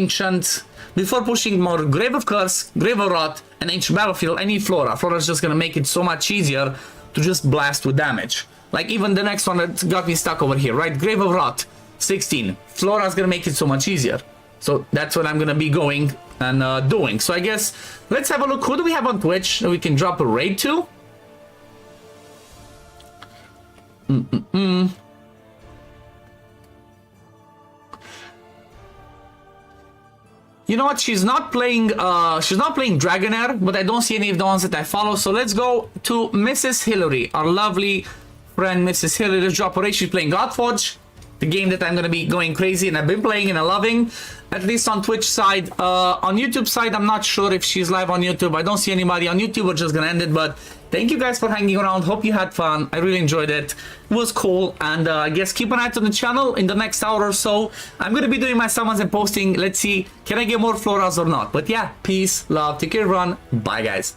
ancient, before pushing more Grave of Curse, Grave of Rot, and Ancient Battlefield, I need Flora. Flora's just gonna make it so much easier to just blast with damage. Like even the next one that got me stuck over here, right? Grave of Rot, 16. Flora's gonna make it so much easier. So that's what I'm gonna be going and doing. So I guess let's have a look. Who do we have on Twitch that we can drop a raid to? You know what? She's not playing Dragonheir, but I don't see any of the ones that I follow. So let's go to Mrs. Hillary, our lovely friend Mrs. Hillary. Let's drop her raid. She's playing Godforge, the game that I'm gonna be going crazy and I've been playing and I'm loving, at least on Twitch side. On YouTube side, I'm not sure if she's live on YouTube. I don't see anybody on YouTube. We're just gonna end it, but thank you guys for hanging around. Hope you had fun. I really enjoyed it. It was cool, and I guess keep an eye on the channel. In the next hour or so, I'm gonna be doing my summons and posting. Let's see, can I get more Floras or not? But yeah, peace, love, take care everyone. Bye guys.